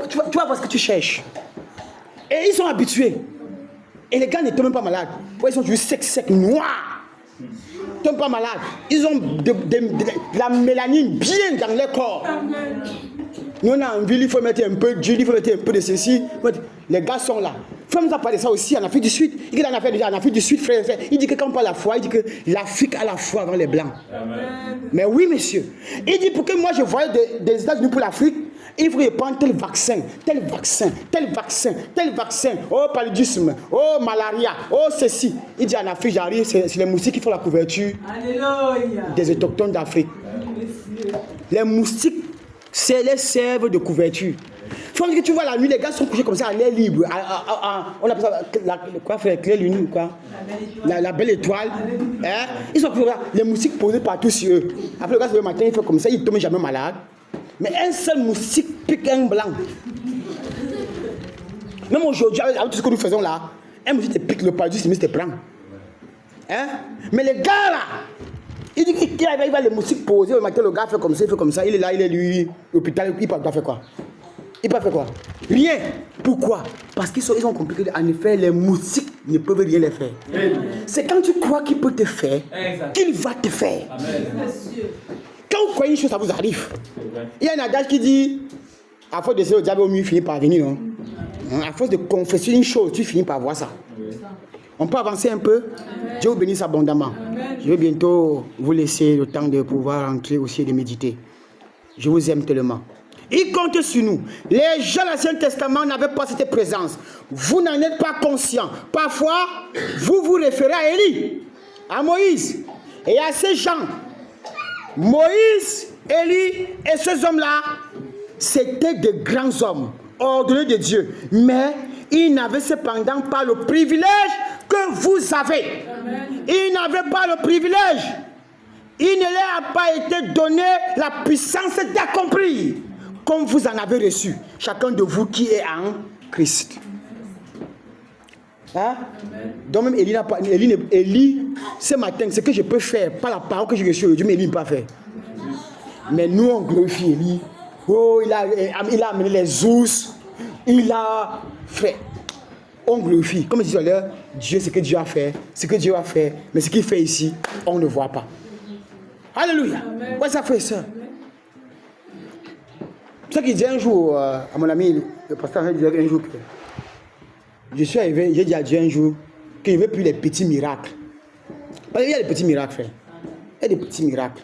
Tu vas voir ce que tu cherches. Et ils sont habitués. Et les gars ne tombent même pas malades. Ils sont juste secs, noirs. Ils ne tombent pas malades. Ils ont de la mélanine bien dans leur corps. Nous, on a envie, il faut mettre un peu d'huile, il faut mettre un peu de ceci. Les gars sont là. Faut nous parler de ça aussi en Afrique du Sud. Il dit en Afrique du Sud, frère. Il dit que quand on parle de la foi, il dit que l'Afrique a la foi avant les Blancs. Amen. Mais oui, monsieur. Il dit pour que moi je voyais des États-Unis pour l'Afrique, il faut prendre tel vaccin, tel vaccin, tel vaccin, tel vaccin. Oh, paludisme, oh, malaria, oh, ceci. Il dit en Afrique, j'arrive, c'est les moustiques qui font la couverture. Alléluia. Des autochtones d'Afrique. Les moustiques, c'est les servent de couverture. Faut que tu vois la nuit, les gars sont couchés comme ça à l'air libre. On appelle ça quoi, frère, clair lune ou quoi? La belle étoile. Hein? Ils sont couchés, les moustiques posés partout sur eux. Après le gars le matin, il fait comme ça, il tombe jamais malade. Mais un seul moustique pique un blanc. Même aujourd'hui, avec tout ce que nous faisons là, un moustique te pique le paludisme, il te prend. Hein? Mais les gars là, il dit qu'il va les moustiques poser, le matin le gars fait comme ça, il est là, il est lui, l'hôpital, il peut faire quoi? Il peut faire quoi? Rien. Pourquoi? Parce qu'ils ont compris qu'en effet, les moustiques ne peuvent rien les faire. C'est quand tu crois qu'il peut te faire, qu'il va te faire. Amen. Quand vous croyez une chose, ça vous arrive. Il y a un adage qui dit, à force de essayer, le diable au mieux finit par venir. Non? À force de confesser une chose, tu finis par voir ça. On peut avancer un peu. Dieu vous bénisse abondamment. Je vais bientôt vous laisser le temps de pouvoir entrer aussi et de méditer. Je vous aime tellement. Il compte sur nous. Les gens de l'Ancien Testament n'avaient pas cette présence. Vous n'en êtes pas conscient. Parfois, vous vous référez à Élie, à Moïse et à ces gens. Moïse, Élie et ces hommes-là, c'était de grands hommes, ordonnés de Dieu. Mais ils n'avaient cependant pas le privilège que vous avez. Amen. Ils n'avaient pas le privilège. Il ne leur a pas été donné la puissance d'accomplir comme vous en avez reçu, chacun de vous qui est en Christ. Hein? Donc même Élie, ce matin, ce que je peux faire, pas la parole que j'ai reçue aujourd'hui, mais Élie ne peut pas faire. Mais nous, on glorifie Élie Oh, il a amené les ours. Il a fait. On glorifie. Comme je disais tout à l'heure, Dieu, ce que Dieu a fait, ce que Dieu a fait, mais ce qu'il fait ici, on ne voit pas. Alléluia. Ouais, ça fait ça. C'est ça qu'il dit un jour à mon ami, le pasteur, il disait un jour que je suis arrivé, j'ai dit à Dieu un jour qu'il ne veut plus les petits miracles. Parce qu'il y a des petits miracles, frère. Il y a des petits miracles.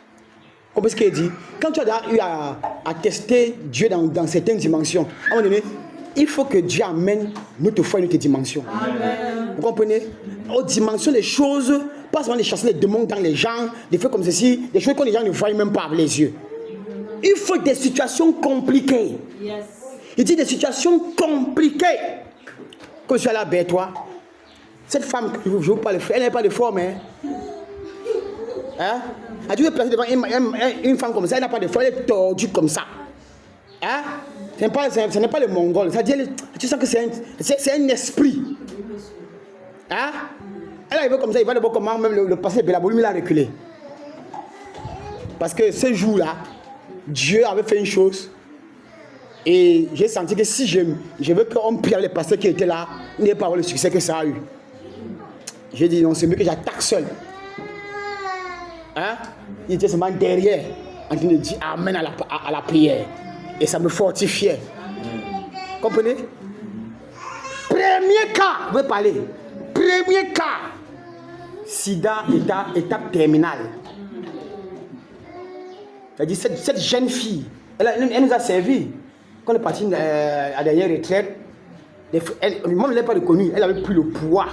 Vous comprenez ce qu'il dit? Quand tu as eu à tester Dieu dans certaines dimensions, à un moment donné, il faut que Dieu amène notre foi à une autre dimension. Amen. Vous comprenez? Aux dimensions des choses, pas seulement les chasser les démons dans les gens, des faits comme ceci, des choses que les gens ne voient même pas avec les yeux. Il faut des situations compliquées. Yes. Il dit des situations compliquées. Quand je suis allé à Bertois, cette femme, je ne vous parle pas, elle n'a pas de forme. Hein? Elle dû me placer devant une femme comme ça, elle n'a pas de forme, elle est tordue comme ça. Hein? Ce n'est pas le mongol. C'est-à-dire, tu sens que c'est un esprit. Hein? Elle arrive comme ça, il va d'abord comment même le pasteur Belaboulou, il a reculé. Parce que ce jour-là, Dieu avait fait une chose. Et j'ai senti que si je veux qu'on prie avec les pasteurs qui étaient là, il n'y a pas avoir le succès que ça a eu. J'ai dit non, c'est mieux que j'attaque seul. Hein? Il était seulement derrière, en train de dire Amen à la prière. Et ça me fortifiait. Comprenez? Premier cas, vous pouvez parler. Premier cas, sida, étape terminale. C'est-à-dire, cette jeune fille, elle nous a servi. Quand elle est partie à la dernière retraite, moi, je ne l'ai pas reconnue. Elle avait pris le poids.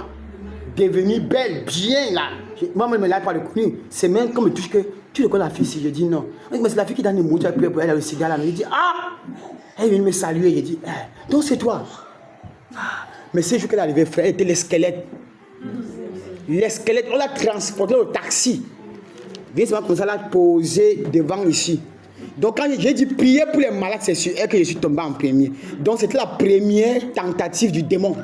Devenue belle, bien là. Moi, je ne l'ai pas reconnue. C'est même comme me touche que tu reconnais la fille si je dis non. Mais c'est la fille qui donne les mots, elle a le cigare là. Mais je dis ah! Elle vient me saluer. Je dis donc c'est toi. Mais ce jour qu'elle est arrivée, frère, elle était le squelette. Le squelette, on l'a transporté au taxi. Viens seulement comme ça, l'a posé devant ici. Donc quand j'ai dit prier pour les malades, c'est sur elle que je suis tombé en premier. Donc c'était la première tentative du démon.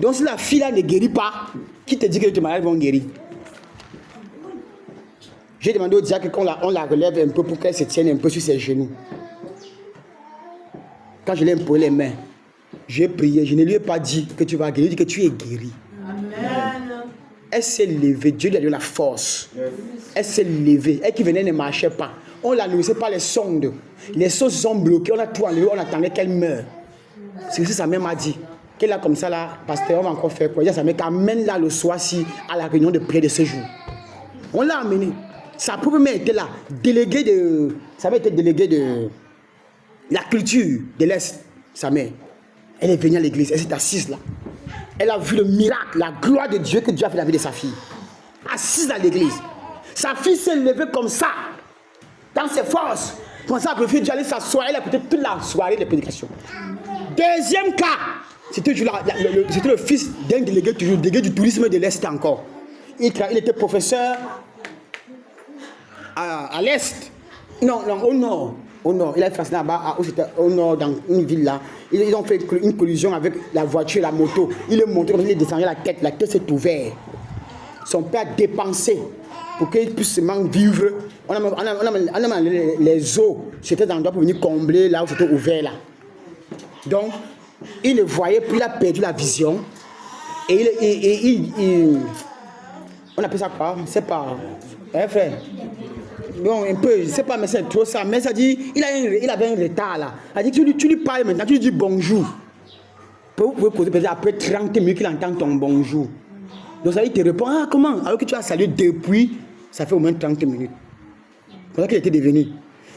Donc si la fille là ne guérit pas, qui te dit que les malades vont guérir? J'ai demandé au diacre qu'on la relève un peu pour qu'elle se tienne un peu sur ses genoux. Quand je l'ai imposé les mains, j'ai prié, je ne lui ai pas dit que tu vas guérir, je lui ai dit que tu es guéri. Amen. Elle s'est levée, Dieu lui a donné la force. Yes. Elle s'est levée, elle qui venait ne marchait pas. On la nourrissait par les sondes. Les sondes sont bloquées, on a tout enlevé, on attendait qu'elle meure. C'est ce que sa mère m'a dit. Qu'elle a comme ça là, pasteur, on va encore faire quoi? Il y a sa mère qui amène là le soir-ci à la réunion de prière de ce jour. On l'a amenée. Sa propre mère était là, déléguée de. Ça avait été déléguée de la culture de l'Est, sa mère. Elle est venue à l'église, elle s'est assise là. Elle a vu le miracle, la gloire de Dieu que Dieu a fait dans la vie de sa fille. Assise à l'église. Sa fille s'est levée comme ça, dans ses forces. Comme ça, le fils Dieu allait s'asseoir, elle a écouté toute la soirée de prédication. Deuxième cas, c'était le fils d'un délégué du tourisme de l'Est encore. Il était professeur à l'Est. Non, au nord. Au nord. Il a fait là-bas, au nord, dans une ville là. Ils ont fait une collision avec la voiture et la moto. Il est monté, il est descendu la tête s'est ouverte. Son père a dépensé pour qu'il puisse seulement vivre. On a les eaux, c'était dans l'endroit pour venir combler là où c'était ouvert là. Donc, il le voyait, puis il a perdu la vision. Et on appelle ça quoi? C'est pas. Hein, frère? Bon, un peu, je ne sais pas, mais c'est trop ça. Mais ça dit, il avait un retard là. Ça dit, tu lui parles maintenant, tu lui dis bonjour. Vous pouvez causer peut-être après 30 minutes qu'il entend ton bonjour. Donc ça dit, il te répond, ah comment? Alors que tu as salué depuis, ça fait au moins 30 minutes. C'est ça qu'il était devenu.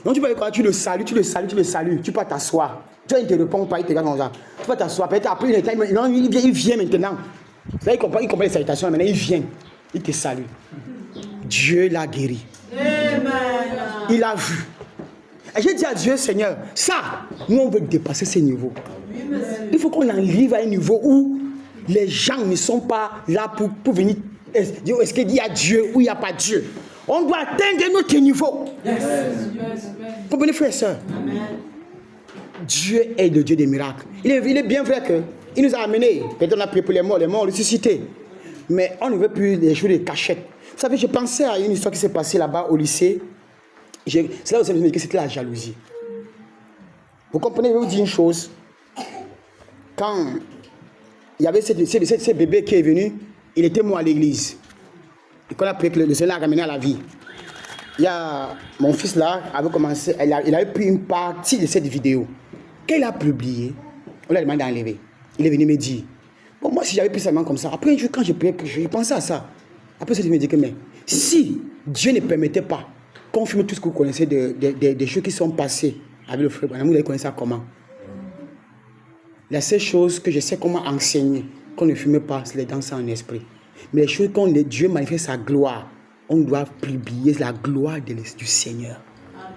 Donc tu vas quoi? Tu le salues, tu peux t'asseoir. Tu vois, il te répond pas, il te regarde comme ça. Tu peux t'asseoir, peut-être après une étape, non, il vient maintenant. Ça, il comprend les salutations, maintenant il vient. Il te salue. Dieu l'a guéri. Amen. Il a vu. Et j'ai dit à Dieu, Seigneur, ça, nous on veut dépasser ces niveaux. Il faut qu'on arrive à un niveau où les gens ne sont pas là pour venir dire est-ce qu'il y a Dieu ou il n'y a pas Dieu. On doit atteindre notre niveau. Yes. Vous comprenez, frères et sœurs? Dieu est le Dieu des miracles. Il est bien vrai qu'il nous a amenés. Peut-être on a prié pour les morts ressuscités. Mais on ne veut plus les jouer de cachette. Vous savez, je pensais à une histoire qui s'est passée là-bas au lycée. C'est là où je me suis dit que c'était la jalousie. Vous comprenez, je vais vous dire une chose. Quand il y avait ce bébé qui est venu, il était mort à l'église. Et quand on a prié que le Seigneur l'a ramené à la vie, il y a mon fils là, avait commencé, il avait pris une partie de cette vidéo. Quand il a publié, on l'a demandé d'enlever. Il est venu me dire, bon, moi si j'avais pris ça comme ça, après un jour quand je priais, je pensais à ça. Après ça, il me dit que mais si Dieu ne permettait pas qu'on filme tout ce que vous connaissez des choses qui sont passées avec le frère, vous allez connaître ça comment? La seule chose que je sais comment enseigner, qu'on ne fume pas, c'est les danses en esprit. Mais les choses quand Dieu manifeste sa gloire, on doit publier la gloire du Seigneur. Amen.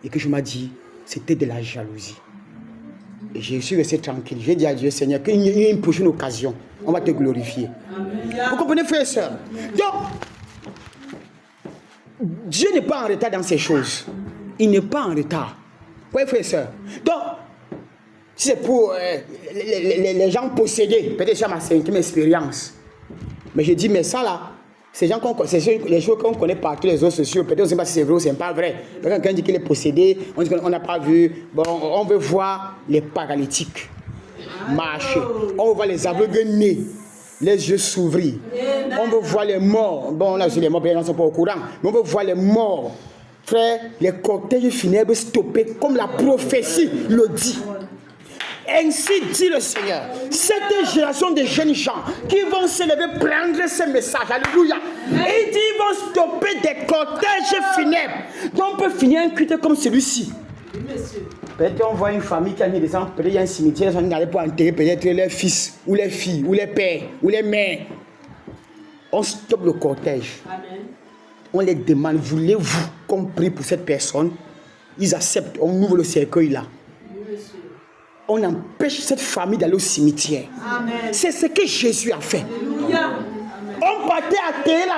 Et que je m'ai dit, c'était de la jalousie. Et je suis resté tranquille. J'ai dit à Dieu, Seigneur, qu'il y ait une prochaine occasion, on va te glorifier. Amen. Vous comprenez, frères et sœurs? Donc, Dieu n'est pas en retard dans ces choses. Il n'est pas en retard. Oui, frères et sœurs. Donc, si c'est pour les gens possédés, peut-être c'est ma 5e expérience. Mais je dis, mais ça là, ces gens les choses qu'on connaît partout les réseaux sociaux, peut-être on ne sait pas si c'est vrai ou c'est pas vrai. Quand quelqu'un dit qu'il est possédé, on dit qu'on n'a pas vu. Bon, on veut voir les paralytiques marcher. On veut voir les aveugles nés, les yeux s'ouvrir. On veut voir les morts. Bon, là, les morts, ils ne sont pas au courant. Mais on veut voir les morts. Frère, les cortèges funèbres stoppés, comme la prophétie le dit. Ainsi dit le Seigneur, cette génération de jeunes gens qui vont se lever prendre ce message, alléluia. Et il dit ils vont stopper des cortèges funèbres. Donc on peut finir un culte comme celui-ci. Peut-être qu'on voit une famille qui a mis des gens, peut-être il y a un cimetière, ils sont allés pour enterrer peut-être leurs fils, ou les filles, ou les pères, ou les mères. On stoppe le cortège. Amen. On les demande, voulez-vous qu'on prie pour cette personne? Ils acceptent, on ouvre le cercueil là. On empêche cette famille d'aller au cimetière. C'est ce que Jésus a fait. Alléluia. On partait enterrer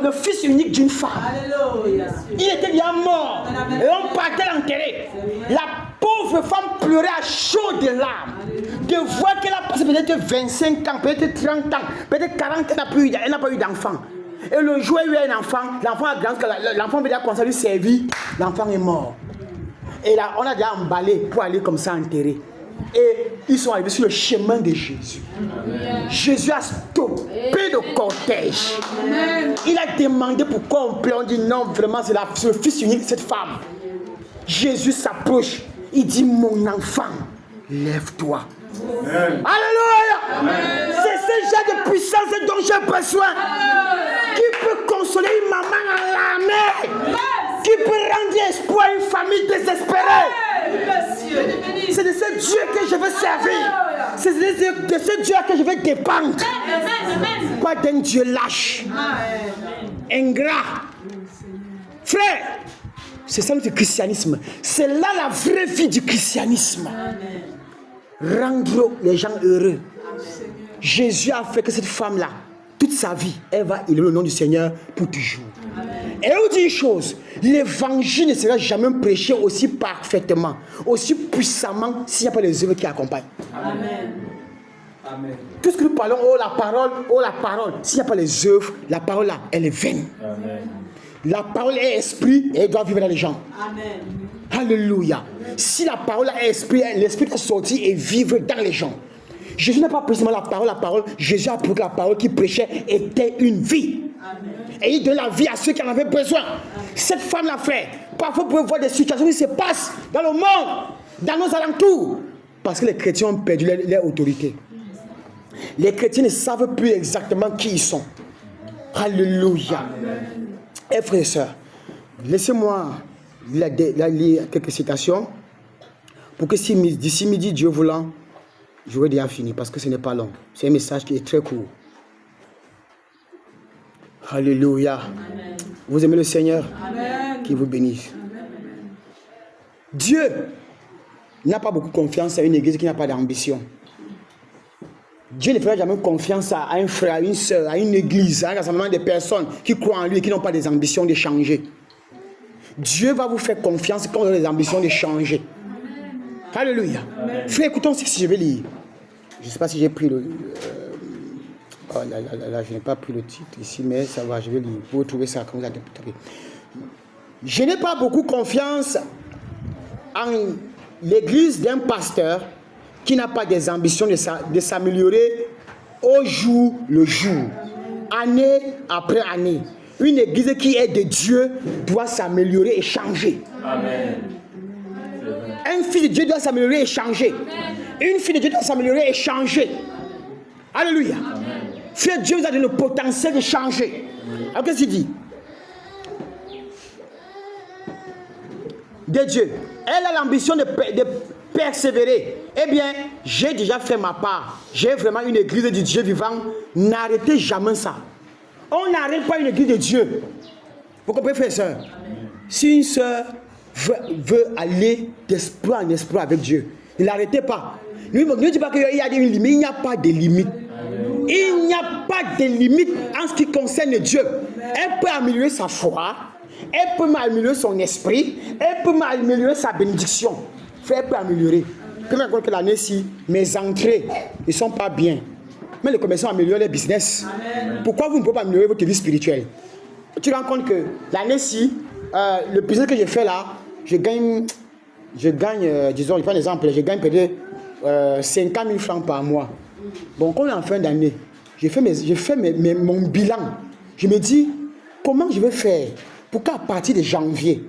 le fils unique d'une femme. Alléluia. Il était déjà mort. Et on partait l'enterrer. La pauvre femme pleurait à chaudes larmes de voir qu'elle a passé peut-être 25 ans, peut-être 30 ans, peut-être 40 ans, elle n'a pas eu d'enfant. Et le jour où il y a eu un enfant, l'enfant a grandi, l'enfant veut déjà commencer à lui servir, l'enfant est mort. Et là, on a déjà emballé pour aller comme ça enterrer. Et ils sont arrivés sur le chemin de Jésus. Amen. Jésus a stoppé le cortège. Amen. Il a demandé pourquoi on pleure. On dit non, vraiment, c'est le fils unique de cette femme. Jésus s'approche. Il dit, mon enfant, lève-toi. Alléluia. C'est ce genre de puissance dont j'ai besoin. Qui peut consoler une maman en larmes. Qui peut rendre espoir à une famille désespérée. C'est de ce Dieu que je veux servir. C'est de ce Dieu que je veux dépendre. Pas d'un Dieu lâche, ingrat. Frère, c'est ça notre christianisme. C'est là la vraie vie du christianisme. Rendre les gens heureux. Jésus a fait que cette femme-là, toute sa vie, elle va élever le nom du Seigneur pour toujours. Et on dit une chose, l'évangile ne sera jamais prêché aussi parfaitement, aussi puissamment s'il n'y a pas les œuvres qui accompagnent. Amen. Amen. Tout ce que nous parlons, oh la parole, s'il n'y a pas les œuvres, la parole là, elle est vaine. Amen. La parole est esprit et elle doit vivre dans les gens. Amen. Alléluia. Si la parole est esprit, l'esprit doit sortir et vivre dans les gens. Jésus n'a pas précisément la parole. Jésus a prouvé que la parole qu'il prêchait était une vie. Amen. Et il donne la vie à ceux qui en avaient besoin. Amen. Cette femme-là, frère, parfois vous pouvez voir des situations qui se passent dans le monde, dans nos alentours, parce que les chrétiens ont perdu leur autorité. Les chrétiens ne savent plus exactement qui ils sont. Alléluia. Et frères et sœurs, laissez-moi lire quelques citations pour que d'ici midi, Dieu voulant, j'aurai déjà fini parce que ce n'est pas long. C'est un message qui est très court. Alléluia. Amen. Vous aimez le Seigneur? Amen. Qui vous bénisse. Amen. Dieu n'a pas beaucoup confiance à une église qui n'a pas d'ambition. Dieu ne fera jamais confiance à un frère, à une soeur, à une église, à un rassemblement de personnes qui croient en lui et qui n'ont pas des ambitions de changer. Dieu va vous faire confiance quand vous avez des ambitions de changer. Amen. Alléluia. Amen. Frère, écoutons ce que je vais lire. Je ne sais pas si j'ai pris le... oh là, je n'ai pas pris le titre ici, mais ça va, je vais lire. Vous trouvez ça comme vous avez. Je n'ai pas beaucoup confiance en l'église d'un pasteur qui n'a pas des ambitions de s'améliorer au jour le jour, année après année. Une église qui est de Dieu doit s'améliorer et changer. Amen. Un fils de Dieu doit s'améliorer et changer. Une fille de Dieu doit s'améliorer et changer. Alléluia. Frère, Dieu vous a donné le potentiel de changer. Alors qu'est-ce qu'il dit? De Dieu. Elle a l'ambition de persévérer. Eh bien, j'ai déjà fait ma part. J'ai vraiment une église de Dieu vivant. N'arrêtez jamais ça. On n'arrête pas une église de Dieu. Vous comprenez, frère et soeur? Si une soeur veut aller d'espoir en espoir avec Dieu, ne l'arrêtez pas. Ne dis pas qu'il y a des limites. Il n'y a pas de limite. Il n'y a pas de limite en ce qui concerne Dieu. Elle peut améliorer sa foi. Elle peut améliorer son esprit. Elle peut améliorer sa bénédiction. Frère, elle peut améliorer. Comme que l'année-ci, mes entrées ne sont pas bien. Mais les commerçants améliorent les business. Amen. Pourquoi vous ne pouvez pas améliorer votre vie spirituelle? Tu te rends compte que l'année-ci, le business que je fais là, je gagne, disons, je prends un exemple, je gagne peut-être 50 000 francs par mois. Bon, quand on est en fin d'année, je fais mon bilan. Je me dis, comment je vais faire pour qu'à partir de janvier,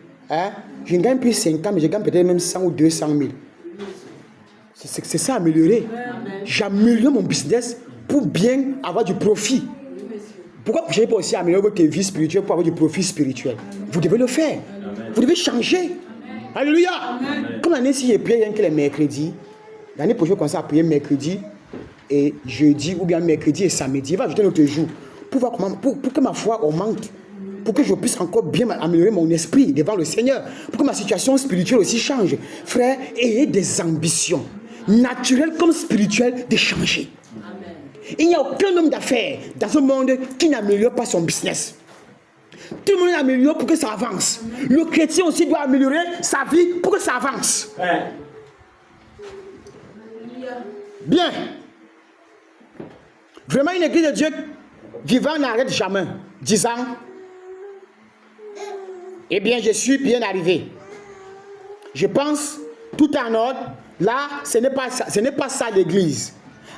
je ne gagne plus 50 mais je gagne peut-être même 100 ou 200 000. C'est ça, améliorer. J'améliore mon business pour bien avoir du profit. Pourquoi vous n'avez pas aussi améliorer votre vie spirituelle pour avoir du profit spirituel? Vous devez le faire. Vous devez changer. Alléluia. Comme l'année-ci, j'ai prié rien que les mercredis. L'année prochaine, je commence à prier mercredi et jeudi, ou bien mercredi et samedi. Il va ajouter un autre jour pour voir comment, pour que ma foi augmente. Pour que je puisse encore bien améliorer mon esprit devant le Seigneur. Pour que ma situation spirituelle aussi change. Frère, ayez des ambitions, naturelles comme spirituelles, de changer. Amen. Il n'y a aucun homme d'affaires dans ce monde qui n'améliore pas son business. Tout le monde améliore pour que ça avance. Le chrétien aussi doit améliorer sa vie pour que ça avance. Ouais. Bien. Vraiment, une église de Dieu vivant n'arrête jamais, disant: eh bien, je suis bien arrivé. Je pense tout en ordre. Là, ce n'est pas ça l'église.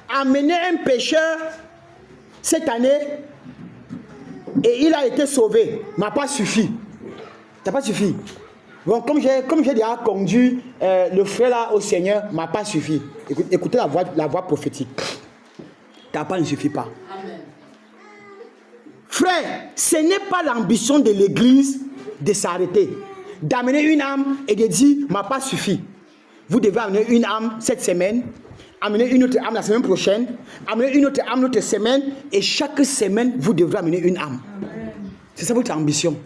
Amener un pécheur cette année et il a été sauvé m'a pas suffi. Ça n'a pas suffi. Bon, comme j'ai déjà conduit le frère là au Seigneur, m'a pas suffi. Écoutez la voix prophétique. Ta part ne suffit pas. Amen. Frère, ce n'est pas l'ambition de l'église de s'arrêter, d'amener une âme et de dire m'a pas suffi. Vous devez amener une âme cette semaine, amener une autre âme la semaine prochaine, amener une autre âme l'autre semaine, et chaque semaine vous devrez amener une âme. C'est ça votre ambition.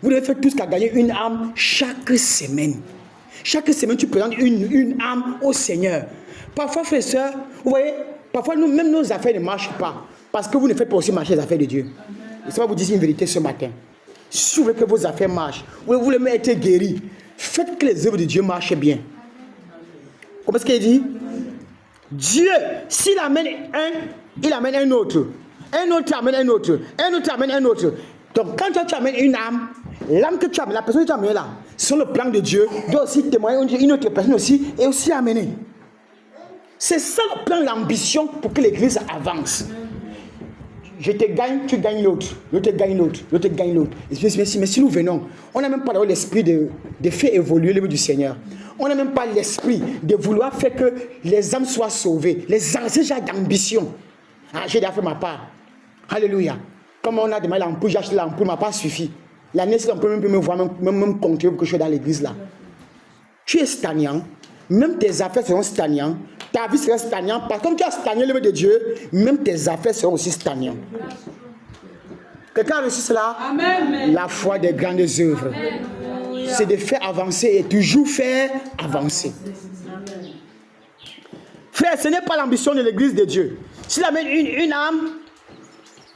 Vous devez faire tout ce qu'à gagner une âme chaque semaine. Chaque semaine tu présentes une âme au Seigneur. Parfois, frères et sœurs, vous voyez, parfois même nos affaires ne marchent pas parce que vous ne faites pas aussi marcher les affaires de Dieu. Et ça va vous dire une vérité ce matin. Si vous voulez que vos affaires marchent, vous voulez même être guéri, faites que les œuvres de Dieu marchent bien. Comment est-ce qu'il dit? Dieu, s'il amène un, il amène un autre. Un autre amène un autre. Un autre amène un autre. Donc quand tu amènes une âme, l'âme que tu amènes, la personne que tu amènes là, sur le plan de Dieu, doit aussi témoigner une autre personne aussi et aussi amener. C'est ça le plan, l'ambition pour que l'église avance. Je te gagne, tu gagnes l'autre. L'autre gagne l'autre. L'autre gagne l'autre. Mais si nous venons, on n'a même pas l'esprit de faire évoluer l'œuvre du Seigneur. On n'a même pas l'esprit de vouloir faire que les âmes soient sauvées. C'est déjà d'ambition. Ah, j'ai déjà fait ma part. Alléluia. Comme on a demandé l'ampoule, j'ai acheté l'ampoule, m'a pas suffi. L'année, on peut même me voir, même compter que je suis dans l'église là. Tu es stagnant. Même tes affaires seront stagnantes. Ta vie sera stagnante. Parce que comme tu as stagné l'œuvre de Dieu, même tes affaires seront aussi stagnantes. Quelqu'un a reçu cela? Amen. La foi des grandes œuvres. C'est de faire avancer et toujours faire avancer. Frère, ce n'est pas l'ambition de l'église de Dieu. S'il amène une âme,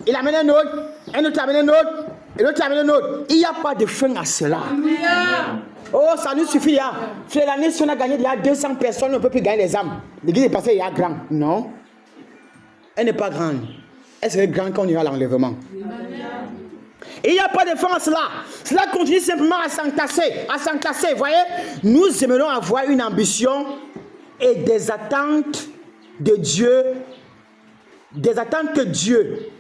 il amène un autre amène un autre, et l'autre amène un autre. Il n'y a pas de fin à cela. Oh, ça nous suffit. Hein. Frère, l'année, si on a gagné il y a 200 personnes, on ne peut plus gagner les âmes. L'église est passée, il y a grand. Non. Elle n'est pas grande. Elle serait grande quand on ira à l'enlèvement. Et il n'y a pas de fin à cela. Cela continue simplement à s'entasser. Voyez, nous aimerions avoir une ambition et des attentes de Dieu. Des attentes que Dieu...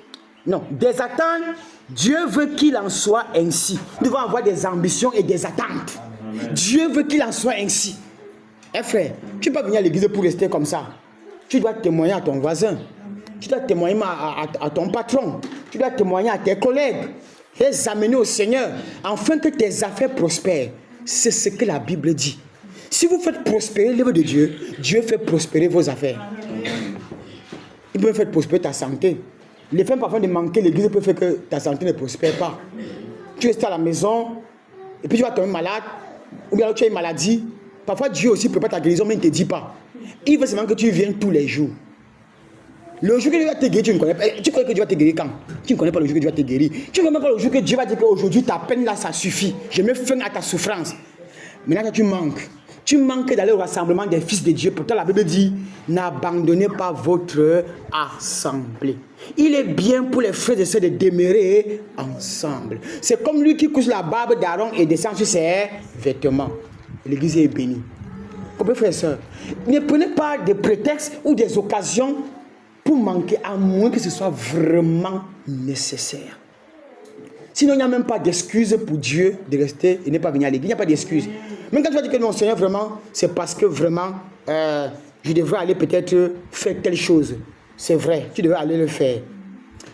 Non, des attentes... Dieu veut qu'il en soit ainsi. Nous devons avoir des ambitions et des attentes. Amen. Dieu veut qu'il en soit ainsi. Eh frère, tu ne peux pas venir à l'église pour rester comme ça. Tu dois témoigner à ton voisin. Tu dois témoigner à ton patron. Tu dois témoigner à tes collègues. Les amener au Seigneur afin que tes affaires prospèrent. C'est ce que la Bible dit. Si vous faites prospérer l'œuvre de Dieu, Dieu fait prospérer vos affaires. Il peut faire prospérer ta santé. Les femmes parfois de manquer l'église peut faire que ta santé ne prospère pas. Tu restes à la maison et puis tu vas tomber malade ou bien tu as une maladie. Parfois Dieu aussi prépare ta guérison mais il ne te dit pas. Il veut seulement que tu viennes tous les jours. Le jour que Dieu va te guérir, tu ne connais pas. Tu crois que Dieu va te guérir quand? Tu ne connais pas le jour que Dieu va te guérir. Tu ne connais même pas le jour que Dieu va dire qu'aujourd'hui ta peine là ça suffit. Je mets fin à ta souffrance. Maintenant tu manques. Tu manques d'aller au rassemblement des fils de Dieu. Pourtant la Bible dit, n'abandonnez pas votre assemblée. Il est bien pour les frères et sœurs de demeurer ensemble. C'est comme lui qui couche la barbe d'Aaron et descend sur ses vêtements. L'église est bénie. Comprenez frères et sœurs? Ne prenez pas des prétextes ou des occasions pour manquer, à moins que ce soit vraiment nécessaire. Sinon, il n'y a même pas d'excuse pour Dieu de rester et ne pas venir à l'église. Il n'y a pas d'excuse. Même quand tu vas dire que non, Seigneur, vraiment, c'est parce que vraiment, je devrais aller peut-être faire telle chose. C'est vrai, tu devrais aller le faire.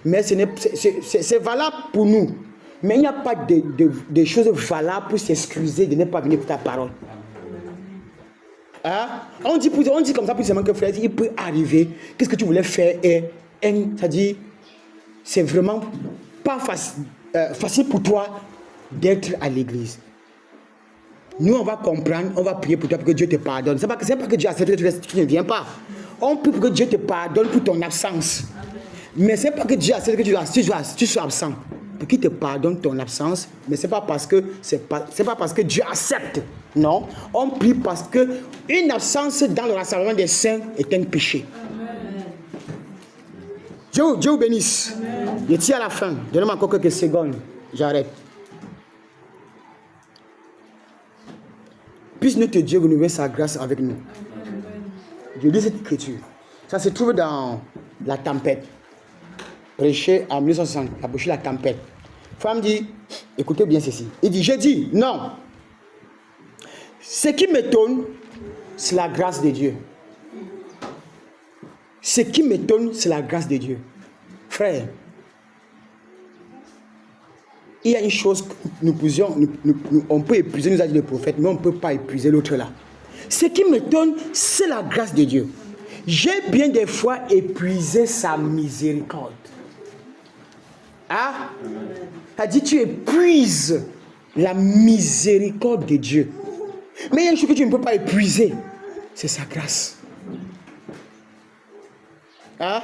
Mais c'est valable pour nous. Mais il n'y a pas de choses valables pour s'excuser de ne pas venir pour ta parole. Hein? On dit comme ça pour seulement que frère, il peut arriver. Qu'est-ce que tu voulais faire? C'est-à-dire, c'est vraiment pas facile pour toi d'être à l'église. Nous, on va comprendre, on va prier pour toi pour que Dieu te pardonne. C'est pas que Dieu accepte que tu ne viens pas. On prie pour que Dieu te pardonne pour ton absence. Mais c'est pas que Dieu accepte que tu sois absent. Pour qu'il te pardonne ton absence, mais c'est pas parce que Dieu accepte. Non, on prie parce que une absence dans le rassemblement des saints est un péché. Dieu vous bénisse. Amen. Je tiens à la fin. Donnez-moi encore quelques secondes. J'arrête. Puisse notre Dieu renouveler sa grâce avec nous. Amen. Je lis cette écriture. Ça se trouve dans la tempête. Prêché en 1960. La bouche la tempête. Femme dit, écoutez bien ceci. Il dit, je dis, non. Ce qui m'étonne, c'est la grâce de Dieu. Ce qui m'étonne, c'est la grâce de Dieu. Frère, il y a une chose que on peut épuiser, nous a dit le prophète, mais on ne peut pas épuiser l'autre là. Ce qui m'étonne, c'est la grâce de Dieu. J'ai bien des fois épuisé sa miséricorde. Ah, elle dit, tu épuises la miséricorde de Dieu. Mais il y a une chose que tu ne peux pas épuiser, c'est sa grâce. Hein?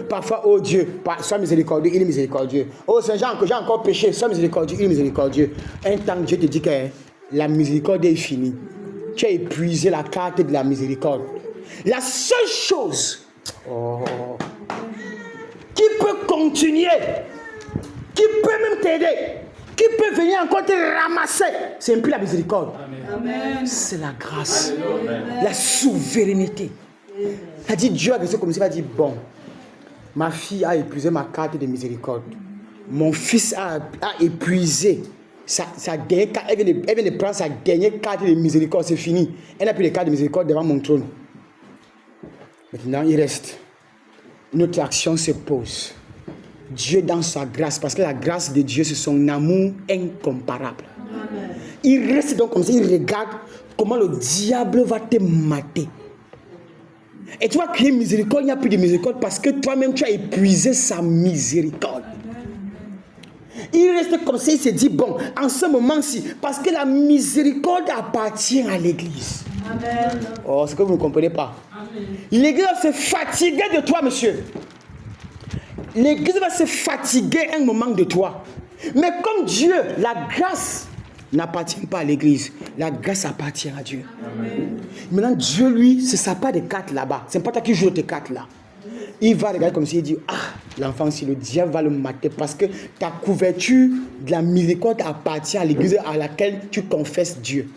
Parfois, oh Dieu, sois miséricordieux, il est miséricordieux. Oh Seigneur, j'ai encore péché, sois miséricordieux, il est miséricordieux. Un temps, Dieu te dit que la miséricorde est finie. Tu as épuisé la carte de la miséricorde. La seule chose qui peut continuer, qui peut même t'aider, qui peut venir encore te ramasser, c'est un peu la miséricorde. Amen. C'est la grâce, amen. La souveraineté. Elle dit, Dieu a resté comme ça, il va dire, bon, ma fille a épuisé ma carte de miséricorde. Mon fils a épuisé sa dernière carte, elle vient de prendre sa dernière carte de miséricorde, c'est fini. Elle n'a plus de carte de miséricorde devant mon trône. Maintenant, il reste. Une autre action se pose. Dieu dans sa grâce, parce que la grâce de Dieu, c'est son amour incomparable. Amen. Il reste donc comme ça, il regarde comment le diable va te mater. Et tu vas crier miséricorde, il n'y a plus de miséricorde parce que toi-même tu as épuisé sa miséricorde. Il reste comme ça, il se dit, bon, en ce moment-ci, parce que la miséricorde appartient à l'église. Amen. Oh, c'est que vous ne comprenez pas. L'église va se fatiguer de toi, monsieur. L'église va se fatiguer un moment de toi. Mais comme Dieu, la grâce n'appartient pas à l'église. La grâce appartient à Dieu. Amen. Maintenant, Dieu, lui, ce n'est pas des cartes là-bas. Ce n'est pas toi qui joues tes cartes là. il va regarder comme s'il dit, ah, l'enfant, si le diable va le mater parce que ta couverture de la miséricorde appartient à l'église à laquelle tu confesses Dieu.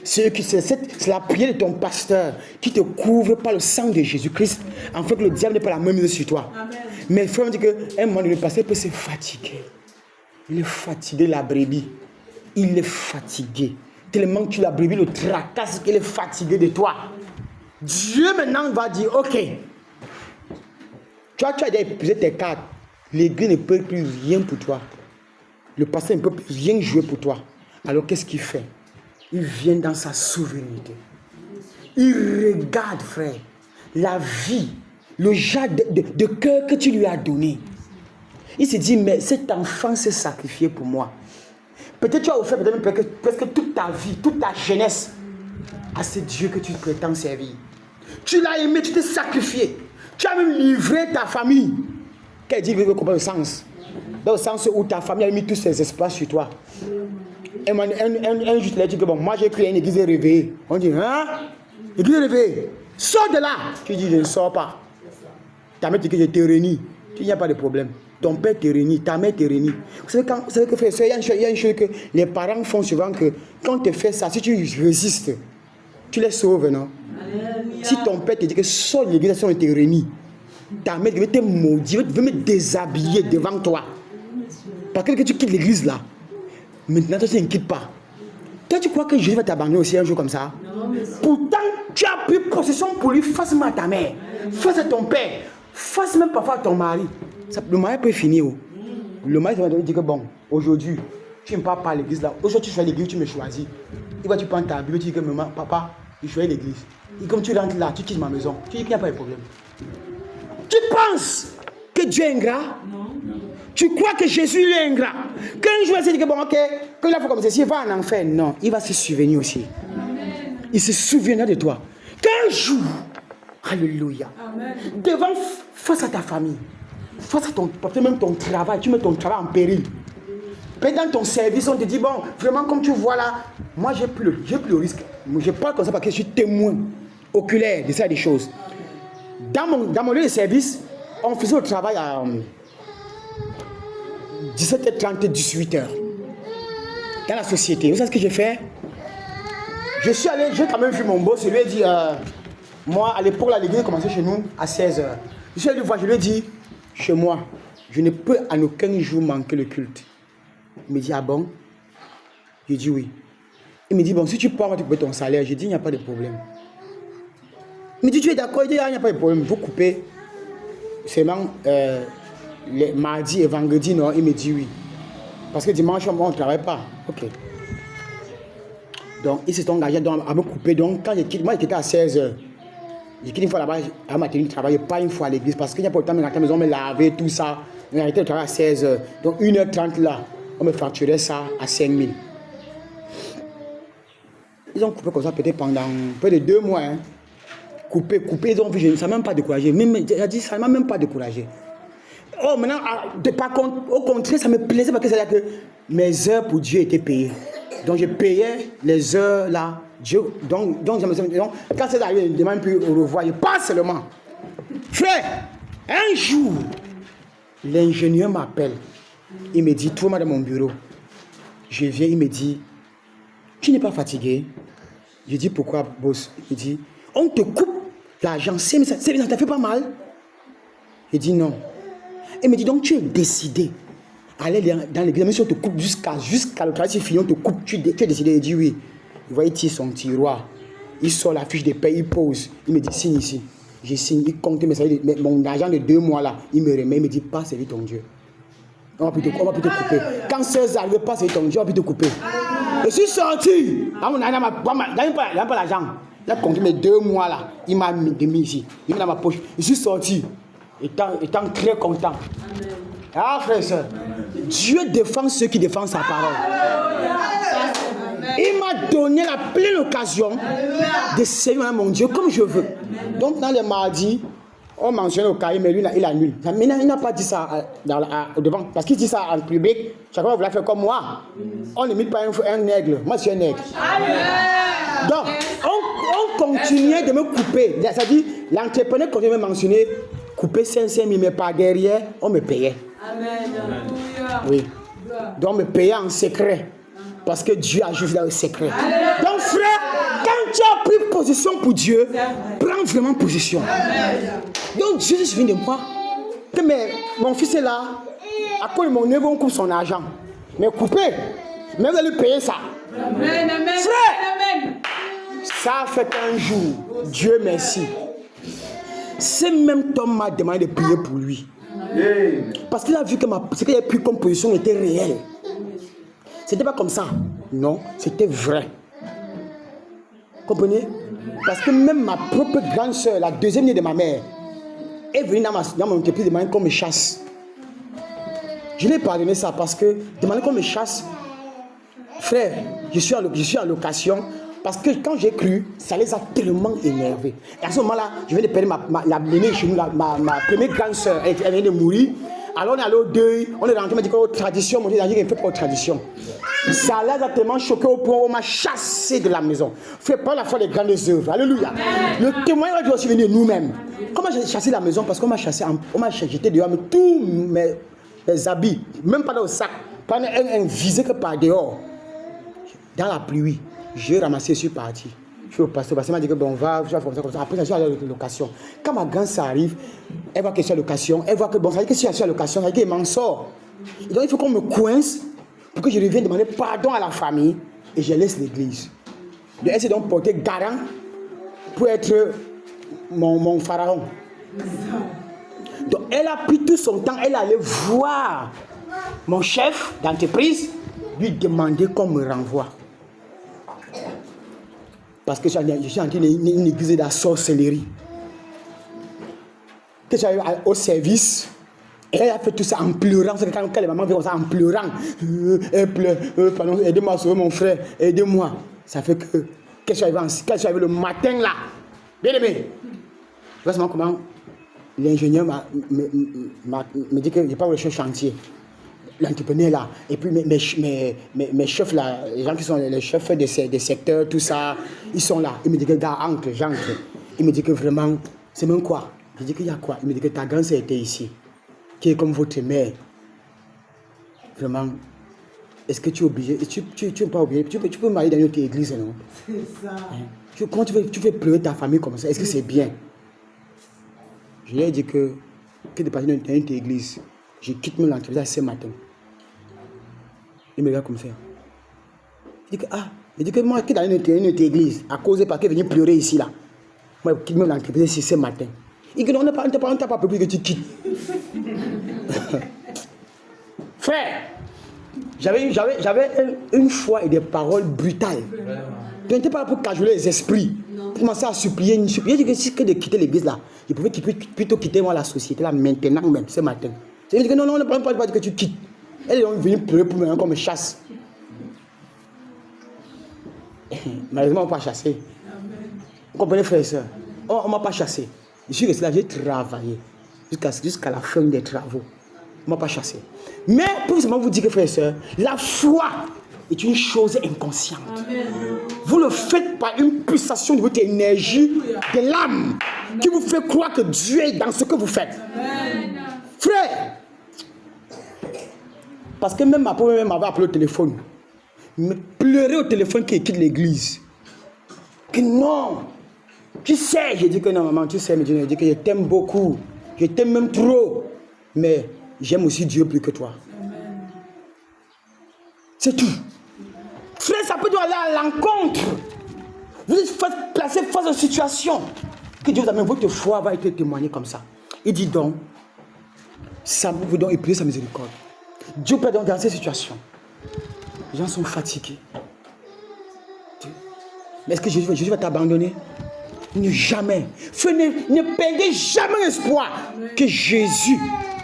C'est la prière de ton pasteur qui te couvre par le sang de Jésus-Christ, afin que le diable n'ait pas la même mise sur toi. Amen. Mais il faut me dire qu'un moment, le pasteur peut se fatiguer. Il est fatigué, la brebis. Il est fatigué. Tellement que la brebis le tracasse qu'il est fatigué de toi. Dieu maintenant va dire, ok, tu as épuisé tes cartes. L'église ne peut plus rien pour toi. Le pasteur ne peut plus rien jouer pour toi. Alors qu'est-ce qu'il fait? Il vient dans sa souveraineté. Il regarde, frère, la vie, le genre de cœur que tu lui as donné. Il se dit, mais cet enfant s'est sacrifié pour moi. Peut-être tu as offert presque toute ta vie, toute ta jeunesse à ce Dieu que tu prétends servir. Tu l'as aimé, tu t'es sacrifié. Tu as même livré ta famille. Qu'elle dit, vous comprenez le sens? Dans le sens où ta famille a mis tous ses espoirs sur toi. Et un juste l'a dit que bon, moi j'ai créé une église réveillée. On dit, hein? Église réveillée. Sors de là. Tu dis, je ne sors pas. Ta mère dit que je te réunis. Tu dis, il n'y a pas de problème. Ton père te réunit, ta mère te réunit. Vous savez que frère, il y a une chose que les parents font souvent, que quand tu fais ça, si tu résistes, tu les sauves, non? Alléluia. Si ton père te dit que sors de l'église, on te réunit, ta mère veut te maudire, veut me déshabiller devant toi. Parce que tu quittes l'église là, maintenant toi tu ne quittes pas. Toi tu crois que Jésus va t'abandonner aussi un jour comme ça? Non, pourtant tu as pris possession pour lui face à ta mère, face à ton père, face même parfois à ton mari. Le mari peut finir. Le mari va te dire que bon, aujourd'hui, tu ne pars pas à l'église là. Aujourd'hui, tu fais l'église, tu me choisis. Il va tu prendre ta Bible, tu dis que maman, papa, je fais l'église. Et comme tu rentres là, tu quittes ma maison. Tu dis qu'il n'y a pas de problème. Tu penses que Dieu est ingrat? Non. Tu crois que Jésus est ingrat? Qu'un jour il se dit que bon, ok, que là, il faut comme ça, s'il va en enfer, non, il va se souvenir aussi. Amen. Il se souviendra de toi. Qu'un jour, alléluia, amen, devant, face à ta famille, face à ton, peut-être même ton travail, tu mets ton travail en péril. Peut-être dans ton service, on te dit, bon, vraiment, comme tu vois là, moi, j'ai plus le risque. Je parle comme ça parce que je suis témoin oculaire de ça, des choses. Dans mon lieu de service, on faisait le travail à 17h30, 18h. Dans la société. Vous savez ce que j'ai fait? Je suis allé, j'ai quand même vu mon boss, je lui ai dit, moi, à l'époque, l'église commençait chez nous à 16h. Je suis allé le voir, je lui ai dit, chez moi, je ne peux en aucun jour manquer le culte. Il me dit, ah bon? J'ai dit oui. Il me dit, bon, si tu pars, tu coupes ton salaire. J'ai dit, il n'y a pas de problème. Il me dit, tu es d'accord? Il dit, ah, il n'y a pas de problème, vous coupez. Seulement, les mardis et vendredis, non? Il me dit oui. Parce que dimanche, on ne travaille pas. Ok. Donc, ils se sont engagés à me couper. Donc, quand j'ai quitté, moi, j'étais à 16h. J'ai quitté une fois là-bas, à ma tenue de travail, pas une fois à l'église. Parce qu'il n'y a pas le temps de rentrer à la maison, me laver, tout ça. On a arrêté le travail à 16h. Donc, 1h30 là, on me facturait ça à 5 000. Ils ont coupé comme ça peut-être pendant près de 2 mois. Hein. Coupé, ils ont vu, ça ne m'a même pas découragé. J'ai dit, ça ne m'a même pas découragé. Oh, maintenant, par contre, au contraire, ça me plaisait parce que c'est-à-dire que mes heures pour Dieu étaient payées. Donc, je payais les heures là. Dieu, donc quand c'est arrivé, je ne demande plus au revoir. Je passe seulement. Frère, un jour, l'ingénieur m'appelle. Il me dit, trouve-moi dans mon bureau. Je viens, il me dit, tu n'es pas fatigué? Je dis, pourquoi, boss? Il dit, on te coupe l'argent, ça t'a fait pas mal? Je dis, non. Il me dit, donc tu es décidé à aller dans l'église, même si on te coupe jusqu'à le travail, si fini, on te coupe, tu es décidé? Il dit, oui. Il voit, il tire son tiroir, il sort la fiche de paie, il pose. Il me dit, signe ici. Je signe, il compte mon argent de 2 mois là, il me remet, il me dit, pas servir ton Dieu. On va plus te couper. Quand 16 arrive, pas servir ton Dieu, on va plus te couper. Je suis sorti. Il n'a pas l'argent. Il a compté mes 2 mois là. Il m'a mis ici. Il m'a mis dans ma poche. Je suis sorti. Étant très content. Amen. Ah, frère et soeur. Dieu défend ceux qui défendent sa parole. Il m'a donné la pleine occasion de servir mon Dieu comme je veux. Donc, dans les mardis, on mentionne au cahier, mais lui, il annule. Mais il n'a pas dit ça devant. Parce qu'il dit ça en public. Chacun va faire comme moi. On n'imite pas un aigle. Moi, je suis un aigle. Donc, on continuait de me couper. C'est-à-dire, l'entrepreneur continuait de me mentionner couper 500 000, mais par derrière, on me payait. Amen. Oui. Donc, on me payait en secret. Parce que Dieu a juste dans le secret. Donc, frère, quand tu as pris position pour Dieu, prends vraiment position. Donc, Dieu se souvient de moi. Que mon fils est là. À cause de mon neveu, on coupe son argent. Mais coupé. Mais vous allez payer ça. Amen. Amen. Frère, Amen. ça a fait un jour. Dieu merci. Ce même homme m'a demandé de prier pour lui. Parce qu'il a vu que ce qu'il a pris comme position était réel. C'était pas comme ça. Non, c'était vrai. Comprenez? Parce que même ma propre grande soeur, la deuxième née de ma mère, est venue dans mon entreprise demander qu'on me chasse. Je lui ai pardonné ça parce que demander qu'on me chasse, frère, je suis en location. Parce que quand j'ai cru, ça les a tellement énervés. Et à ce moment-là, je viens de perdre l'aînée chez nous, ma première grande soeur, elle vient de mourir. Alors on est allé au deuil, on est rentré, on m'a dit que tradition, mon Dieu, il fait pour tradition. Ça les a tellement choqué au point où on m'a chassé de la maison. Fais pas la foi des grandes œuvres. Alléluia. Le témoignage doit aussi venir nous-mêmes. Comment j'ai chassé la maison? Parce qu'on m'a chassé, j'étais dehors, mais tous mes habits, même pas dans le sac, pas un visé que par dehors. Dans la pluie. J'ai ramassé, je suis parti. Je suis au pasteur, parce qu'il m'a dit que bon, on va faire comme ça. Après, je suis allé à la location. Quand ma grande ça arrive, elle voit que je suis à location, elle voit que bon, ça veut dire que si je suis à location, ça veut dire qu'il m'en sort. Et donc il faut qu'on me coince pour que je revienne demander pardon à la famille et je laisse l'église. Elle s'est donc portée garant pour être mon pharaon. Donc elle a pris tout son temps, elle allait voir mon chef d'entreprise, lui demander qu'on me renvoie. Parce que je suis en train d'une église de la sorcellerie. Que j'arrive au service, et elle a fait tout ça en pleurant. Quand les mamans viennent ça en pleurant, elle pleure, pardon, aidez-moi à sauver mon frère, aidez-moi. Ça fait que, quand je suis arrivé le matin là, bien aimé, je vois comment l'ingénieur me dit que je n'ai pas voulu le chantier. L'entrepreneur là, et puis mes chefs là, les gens qui sont les chefs des secteurs, tout ça, ils sont là. Ils me disent que gars, j'entre. Il me dit que vraiment, c'est même quoi? Je dis qu'il y a quoi? Il me dit que ta grande sœur était ici, qui est comme votre mère. Vraiment, est-ce que tu es obligé? Tu n'es pas obligé? Tu peux marier dans une autre église, non? C'est ça. Hein? Comment tu fais pleurer ta famille comme ça? Est-ce que c'est bien? Je lui ai dit que de partir dans une autre église, je quitte même l'entreprise ce matin. Il me regarde comme ça. Il dit que moi, qui dans une autre église, à cause de parce qu'il est venu pleurer ici là. Moi, je quitte même l'entreprise ici ce matin. Il dit que non, on ne t'a pas pris que tu quittes. Frère, j'avais une foi et des paroles brutales. Tu n'étais pas là pour cajoler les esprits. Pour commencer à supplier. J'ai dit que si que de quitter l'église là, je pouvais plutôt quitter moi la société là maintenant même, ce matin. Il dit que non, on ne peut pas dire que tu quittes. Elle est venue pleurer pour moi, qu'on me chasse. Malheureusement, on ne m'a pas chassé. Vous comprenez, frères et sœurs? On ne m'a pas chassé. Je suis resté là, j'ai travaillé jusqu'à la fin des travaux. On ne m'a pas chassé. Mais pour vous dire que, frères et sœurs, la foi est une chose inconsciente. Amen. Vous le faites par une pulsation de votre énergie, de l'âme, qui vous fait croire que Dieu est dans ce que vous faites. Amen. Frère, parce que même ma pauvre mère m'avait appelé au téléphone, me pleurer au téléphone qui quitte l'église. Que non, tu sais, j'ai dit que non, maman, tu sais, mais Dieu, j'ai dit que je t'aime beaucoup, je t'aime même trop, mais j'aime aussi Dieu plus que toi. Amen. C'est tout. Frère, ça peut aller à l'encontre. Vous êtes placé face à une situation que Dieu vous amène, votre foi va être témoignée comme ça. Il dit donc, ça vous donne et priez sa miséricorde. Dieu peut donc dans ces situations. Les gens sont fatigués. Mais est-ce que Jésus va t'abandonner? Ne jamais. Ne perdez jamais l'espoir que Jésus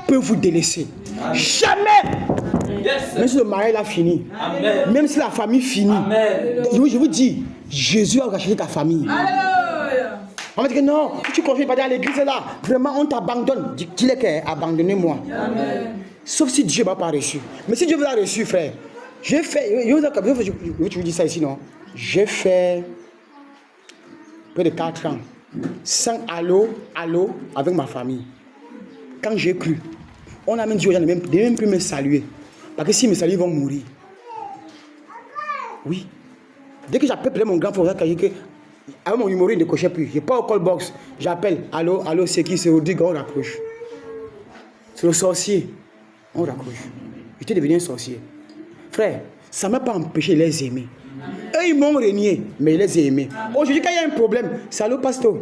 peut vous délaisser. Amen. Jamais. Yes. Même si le mariage a fini. Amen. Même si la famille finit. Amen. Je vous dis, Jésus a racheté ta famille. Alléluia. On va dire que non, si tu confies pas dans l'église là, vraiment on t'abandonne. Dis-le que abandonnez-moi. Amen. Sauf si Dieu ne m'a pas reçu. Mais si Dieu vous a reçu, frère, j'ai fait, je vous dis ça ici, non? J'ai fait près de 4 ans, sans allô avec ma famille. quand j'ai cru, on a même dit aux gens de même plus me saluer. Parce que s'ils me saluent, ils vont mourir. Oui. Dès que j'appelle mon grand frère, avec mon numéro, il ne décochait plus. Je n'ai pas au call box. J'appelle. Allô, c'est qui? C'est Rodrigue, on raccroche. C'est le sorcier. On raccroche. J'étais devenu un sorcier. Frère, ça ne m'a pas empêché de les aimer. Eux, ils m'ont régné, mais je les ai aimés. Aujourd'hui, quand il y a un problème, c'est allô, pasteur.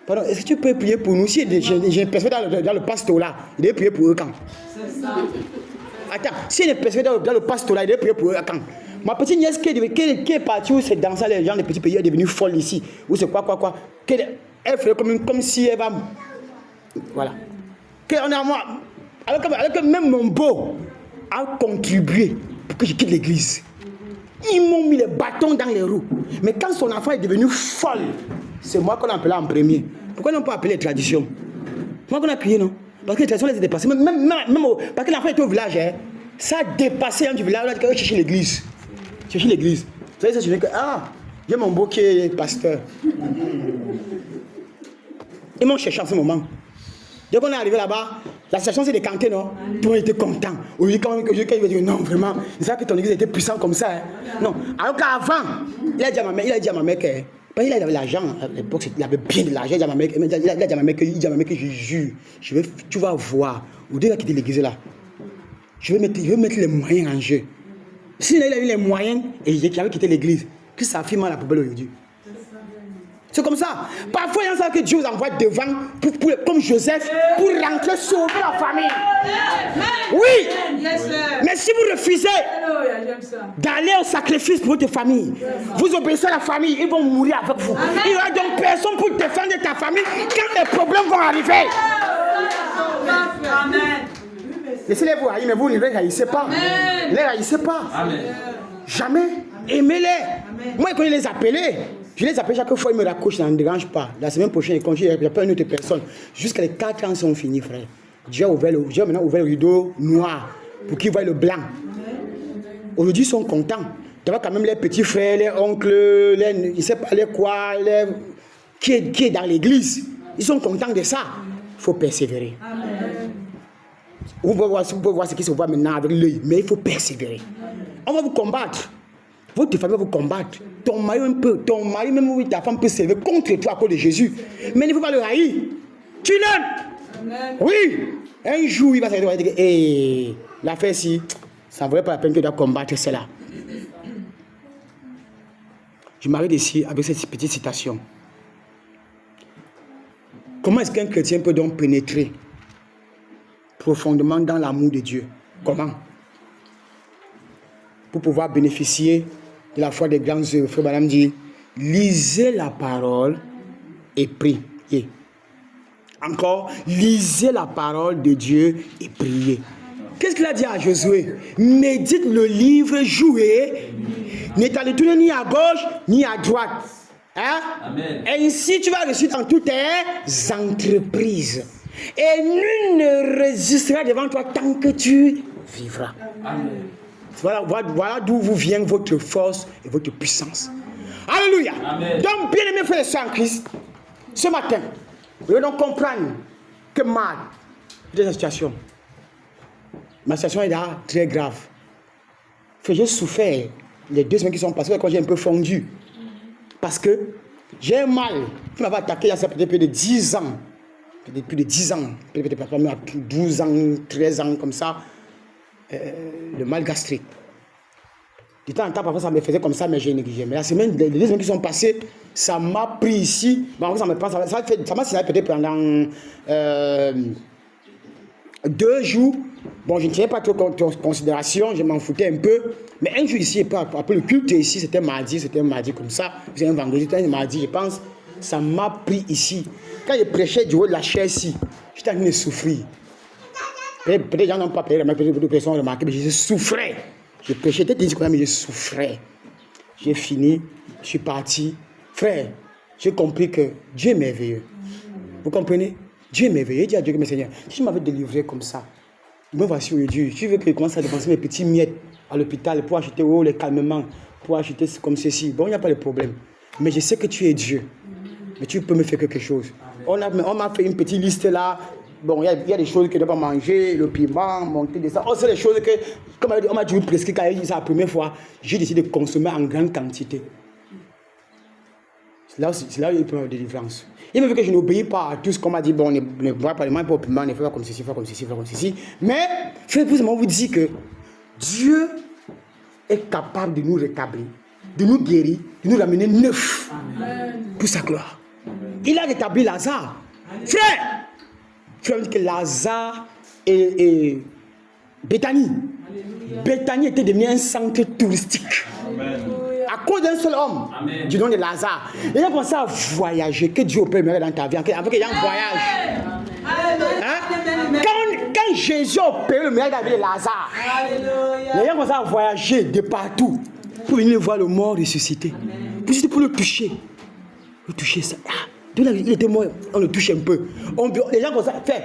Pardon, est-ce que tu peux prier pour nous? Si j'ai une personne dans le pasteur là, il doit prier pour eux quand? C'est ça. Attends, si il y a une personne dans le pasteur là, il doit prier pour eux quand? Ma petite nièce qui est partie où c'est dans ça, les gens des petits pays, elle est devenue folle ici. Ou c'est quoi. Elle fait comme si elle va. Voilà. On est à moi. Alors que même mon beau a contribué pour que je quitte l'église. Ils m'ont mis les bâtons dans les roues. Mais quand son enfant est devenu folle, c'est moi qu'on a appelé en premier. Pourquoi ils n'ont pas appelé les traditions? Moi qu'on a appuyé, non? Parce que les traditions les ont dépassées. Parce que l'enfant était au village, hein. Ça a dépassé un du village. On a dit qu'il chercher l'église. Chercher l'église. Vous savez, ça, je dis que, j'ai mon beau qui est pasteur. Ils m'ont cherché en ce moment. Dès qu'on est arrivé là-bas, la situation s'est décantée, non? Tout le monde était content. Oui, quand je dis non, vraiment, c'est ça que ton église était puissante comme ça. Hein? Non. Alors qu'avant, il a dit à ma mère, parce qu'il avait l'argent, à l'époque, il avait bien de l'argent. Il a dit à ma mère que je jure, tu vas voir, vous devez quitter l'église là. Je vais mettre les moyens en jeu. S'il a eu les moyens et qu'il avait quitté l'église, que sa fille m'a la poubelle aujourd'hui. C'est comme ça. Parfois, il y a ça que Dieu vous envoie devant, comme Joseph, pour rentrer sauver la famille. Oui. Mais si vous refusez d'aller au sacrifice pour votre famille, vous obéissez à la famille, ils vont mourir avec vous. Il n'y aura donc personne pour défendre ta famille quand les problèmes vont arriver. Laissez-les vous haïr, mais vous ne les haïssez pas. Ne les haïssez pas. Jamais. Aimez-les. Moi, quand je les appelais, chaque fois, ils me raccrochent, ça ne me dérange pas. La semaine prochaine, quand j'appelle une autre personne, jusqu'à les 4 ans sont finis, frère. Dieu a maintenant ouvert le rideau noir pour qu'ils voient le blanc. Aujourd'hui, ils sont contents. Tu vois quand même les petits frères, les oncles, je ne sais pas les quoi, qui est dans l'église. Ils sont contents de ça. Il faut persévérer. Vous pouvez voir ce qui se voit maintenant avec l'œil, mais il faut persévérer. On va vous combattre. Votre famille va vous combattre. Ton mari même, oui, ta femme peut s'élever contre toi à cause de Jésus. Mais il ne faut pas le haïr. Tu l'aimes. Oui. Un jour, il va s'arrêter et dire, hé, l'affaire ci, ça ne valait pas la peine que tu dois combattre cela. Je m'arrête ici avec cette petite citation. Comment est-ce qu'un chrétien peut donc pénétrer profondément dans l'amour de Dieu? Comment? Pour pouvoir bénéficier de la foi des grandes œuvres, Frère Madame dit, lisez la parole et priez. Encore, lisez la parole de Dieu et priez. Qu'est-ce qu'il a dit à Josué? Médite le livre, jouez, ne t'en tourne ni à gauche ni à droite. Hein? Amen. Et ainsi tu vas réussir dans toutes tes entreprises. Et nul ne résistera devant toi tant que tu vivras. Amen. Voilà d'où vous vient votre force et votre puissance. Alléluia. Amen. Donc, bien aimés frères et sœurs en Christ, ce matin, nous devons comprendre que mal de cette situation. Ma situation est là très grave. J'ai souffert les 2 semaines qui sont passées quand j'ai un peu fondu. Parce que j'ai un mal qui m'avait attaqué il y a peut-être plus de 10 ans. Plus de 10 ans. Peut-être 12 ans, 13 ans comme ça. Le mal gastrique. Du temps en temps, parfois ça me faisait comme ça, mais j'ai négligé. Mais la semaine, les 2 semaines qui sont passées, ça m'a pris ici. Bon, ça m'a signé peut-être pendant 2 jours. Bon, je ne tiens pas trop en considération, je m'en foutais un peu. Mais un jour ici, après le culte ici, c'était un mardi comme ça. C'est un vendredi, c'était un mardi, je pense. Ça m'a pris ici. Quand je prêchais du haut de la chaise ici, j'étais en train de souffrir. Peut-être les gens n'ont pas payé, peut-être d'autres personnes ont remarqué, mais je souffrais. Je prêchais, peut-être dit mais je souffrais. J'ai fini, je suis parti. Frère, j'ai compris que Dieu est merveilleux. Vous comprenez? Dieu est merveilleux. Il dit à Dieu, mais Seigneur, si je m'avais délivré comme ça, me voici aujourd'hui. Tu veux que je commence à dépenser mes petits miettes à l'hôpital pour acheter les calmements, pour acheter comme ceci. Bon, il n'y a pas de problème. Mais je sais que tu es Dieu. Mais tu peux me faire quelque chose. On m'a fait une petite liste là. bon, il y a des choses que je ne dois pas manger, le piment, monter, descendre. Oh, c'est des choses que, comme on m'a toujours prescrit quand il dit ça la première fois, j'ai décidé de consommer en grande quantité. C'est là où il peut y avoir des différences. Il me veut que je n'obéis pas à tout ce qu'on m'a dit. Bon, ne bois pas les mains, pas au piment, ne fais pas comme ceci, fais comme ceci, fais comme ceci. Mais, je vais vous dire que Dieu est capable de nous rétablir, de nous guérir, de nous ramener neuf pour sa gloire. Il a rétabli Lazare. Frère, frère dit que Lazare et Béthanie. Béthanie était devenu un centre touristique. Amen. À cause d'un seul homme, amen, du nom de Lazare. Il a commencé à voyager. Que Dieu opère dans ta vie, avec qu'il y a un voyage. Hein? Quand Jésus a opéré le miracle avec Lazare, il a commencé à voyager de partout pour venir voir le mort ressuscité. Pour le toucher. Le toucher ça. Il était mort, on le touche un peu. Les gens commencent à faire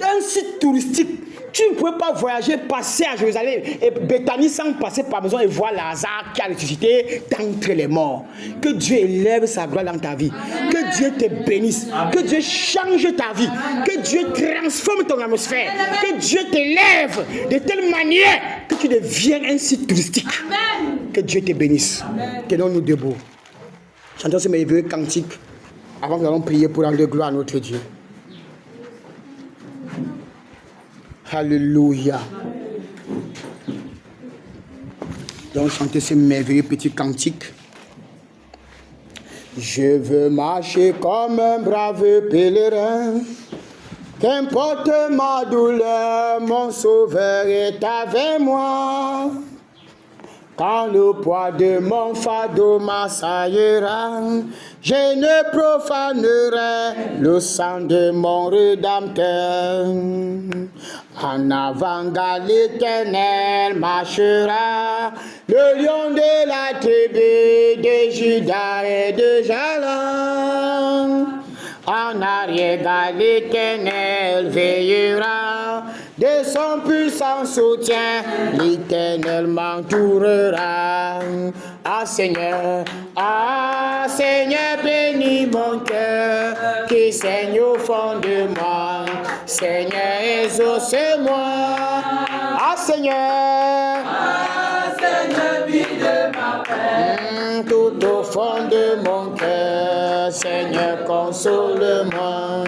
un site touristique. Tu ne pouvais pas voyager, passer à Jérusalem et Béthanie sans passer par maison et voir Lazare qui a ressuscité d'entre les morts. Que Dieu élève sa gloire dans ta vie. Amen. Que Dieu te bénisse. Amen. Que Dieu change ta vie. Amen. Que Dieu transforme ton atmosphère. Amen. Que Dieu t'élève de telle manière que tu deviens un site touristique. Amen. Que Dieu te bénisse. Tenons-nous debout. Chantons ce merveilleux cantique avant que nous allons prier pour rendre gloire à notre Dieu. Alléluia. Donc chanter ce merveilleux petit cantique. Je veux marcher comme un brave pèlerin. Qu'importe ma douleur, mon sauveur est avec moi. Quand le poids de mon fardeau m'assaillera, je ne profanerai le sang de mon Rédempteur. En avant, l'Éternel marchera, le lion de la tribu de Juda et de Jalan. En arrière, l'Éternel veillera, de son puissant soutien, l'Éternel m'entourera. Ah Seigneur, bénis mon cœur, qui saigne au fond de moi. Seigneur, exauce-moi. Ah Seigneur, vide ma peine, tout au fond de mon cœur. Seigneur, console-moi.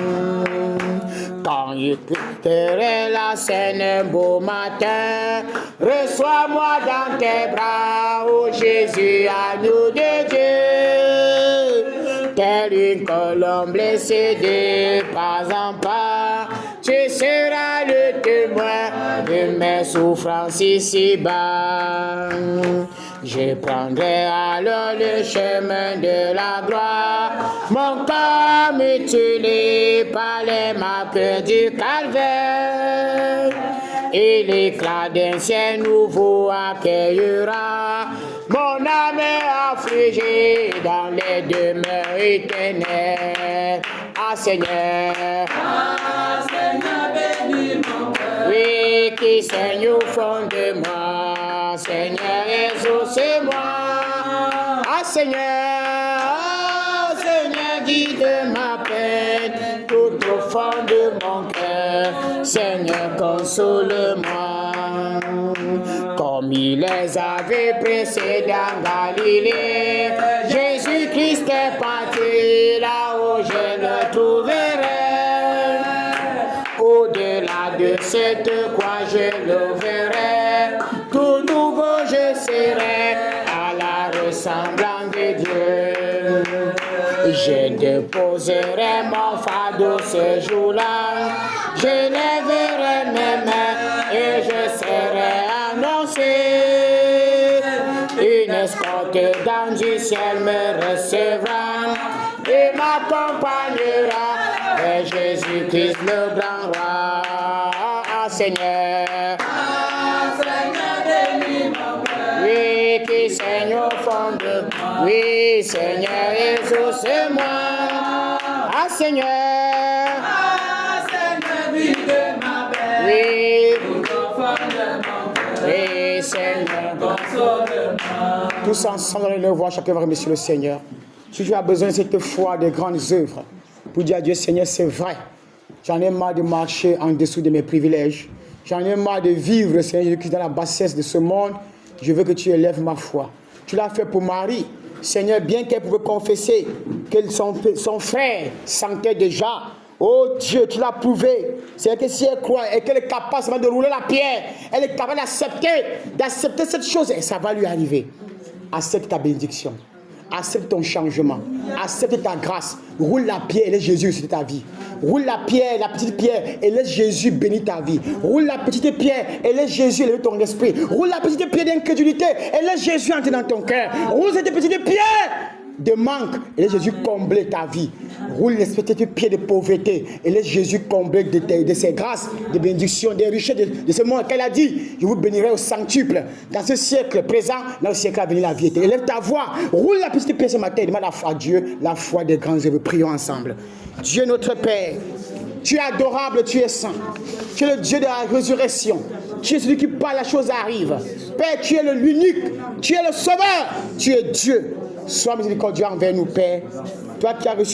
Quand j'écouterai la scène un beau matin, reçois-moi dans tes bras, ô Jésus, agneau de Dieu. Telle une colombe blessée de pas en pas, tu seras le témoin de mes souffrances ici-bas. Je prendrai alors le chemin de la gloire, mon corps mutilé par les marques du calvaire, et l'éclat d'un ciel nouveau accueillera mon âme affligée dans les demeures éternelles. Ah Seigneur, bénis mon cœur, oui, qui saigne au fond de moi. Seigneur, exauce-moi. Ah Seigneur, guide ma peine tout au fond de mon cœur. Seigneur, console-moi. Comme il les avait précédés dans Galilée, Jésus-Christ est parti, là où je le trouverai. Au-delà de cette croix, je le verrai. Tout nouveau, je serai à la ressemblance de Dieu. Je déposerai mon fardeau ce jour-là. Je lèverai mes mains et je serai annoncé. Une escorte d'anges du ciel me recevra et m'accompagnera vers Jésus-Christ le grand roi. Ah Seigneur, bénis mon cœur, oui, qui saigne au fond de moi. Oui, Seigneur, exauce-moi. Ah Seigneur, vide ma peine, oui, tout au fond de mon cœur. Oui, Seigneur, console-moi. Tous ensemble, nous voix, chacun va remercier le Seigneur. Si tu as besoin de cette foi, de grandes œuvres, pour dire à Dieu, Seigneur, c'est vrai. J'en ai marre de marcher en dessous de mes privilèges. J'en ai marre de vivre, Seigneur Jésus-Christ, dans la bassesse de ce monde. Je veux que tu élèves ma foi. Tu l'as fait pour Marie. Seigneur, bien qu'elle pouvait confesser que son frère sentait déjà. Oh Dieu, tu l'as prouvé. C'est que si elle croit et qu'elle est capable de rouler la pierre, elle est capable d'accepter cette chose et ça va lui arriver. Accepte ta bénédiction. Accepte ton changement. Accepte ta grâce. Roule la pierre et laisse Jésus sur ta vie. Roule la pierre, la petite pierre et laisse Jésus bénir ta vie. Roule la petite pierre et laisse Jésus élever ton esprit. Roule la petite pierre d'incrédulité et laisse Jésus entrer dans ton cœur. Roule cette petite pierre de manque et laisse Jésus combler ta vie. Roule les petites pierres de pauvreté et laisse Jésus combler de ses grâces, de bénédictions, des richesses de ce monde. Qu'elle a dit, je vous bénirai au centuple. Dans ce siècle présent, dans le siècle à venir, la vie était. Élève ta voix, roule la petite pierre ce matin, demande à Dieu la foi des grands œuvres. Prions ensemble. Dieu notre Père, tu es adorable, tu es saint. Tu es le Dieu de la résurrection. Tu es celui qui parle, la chose arrive. Père, tu es l'unique. Tu es le sauveur. Tu es Dieu. Sois miséricordieux envers nous, Père. Toi qui as reçu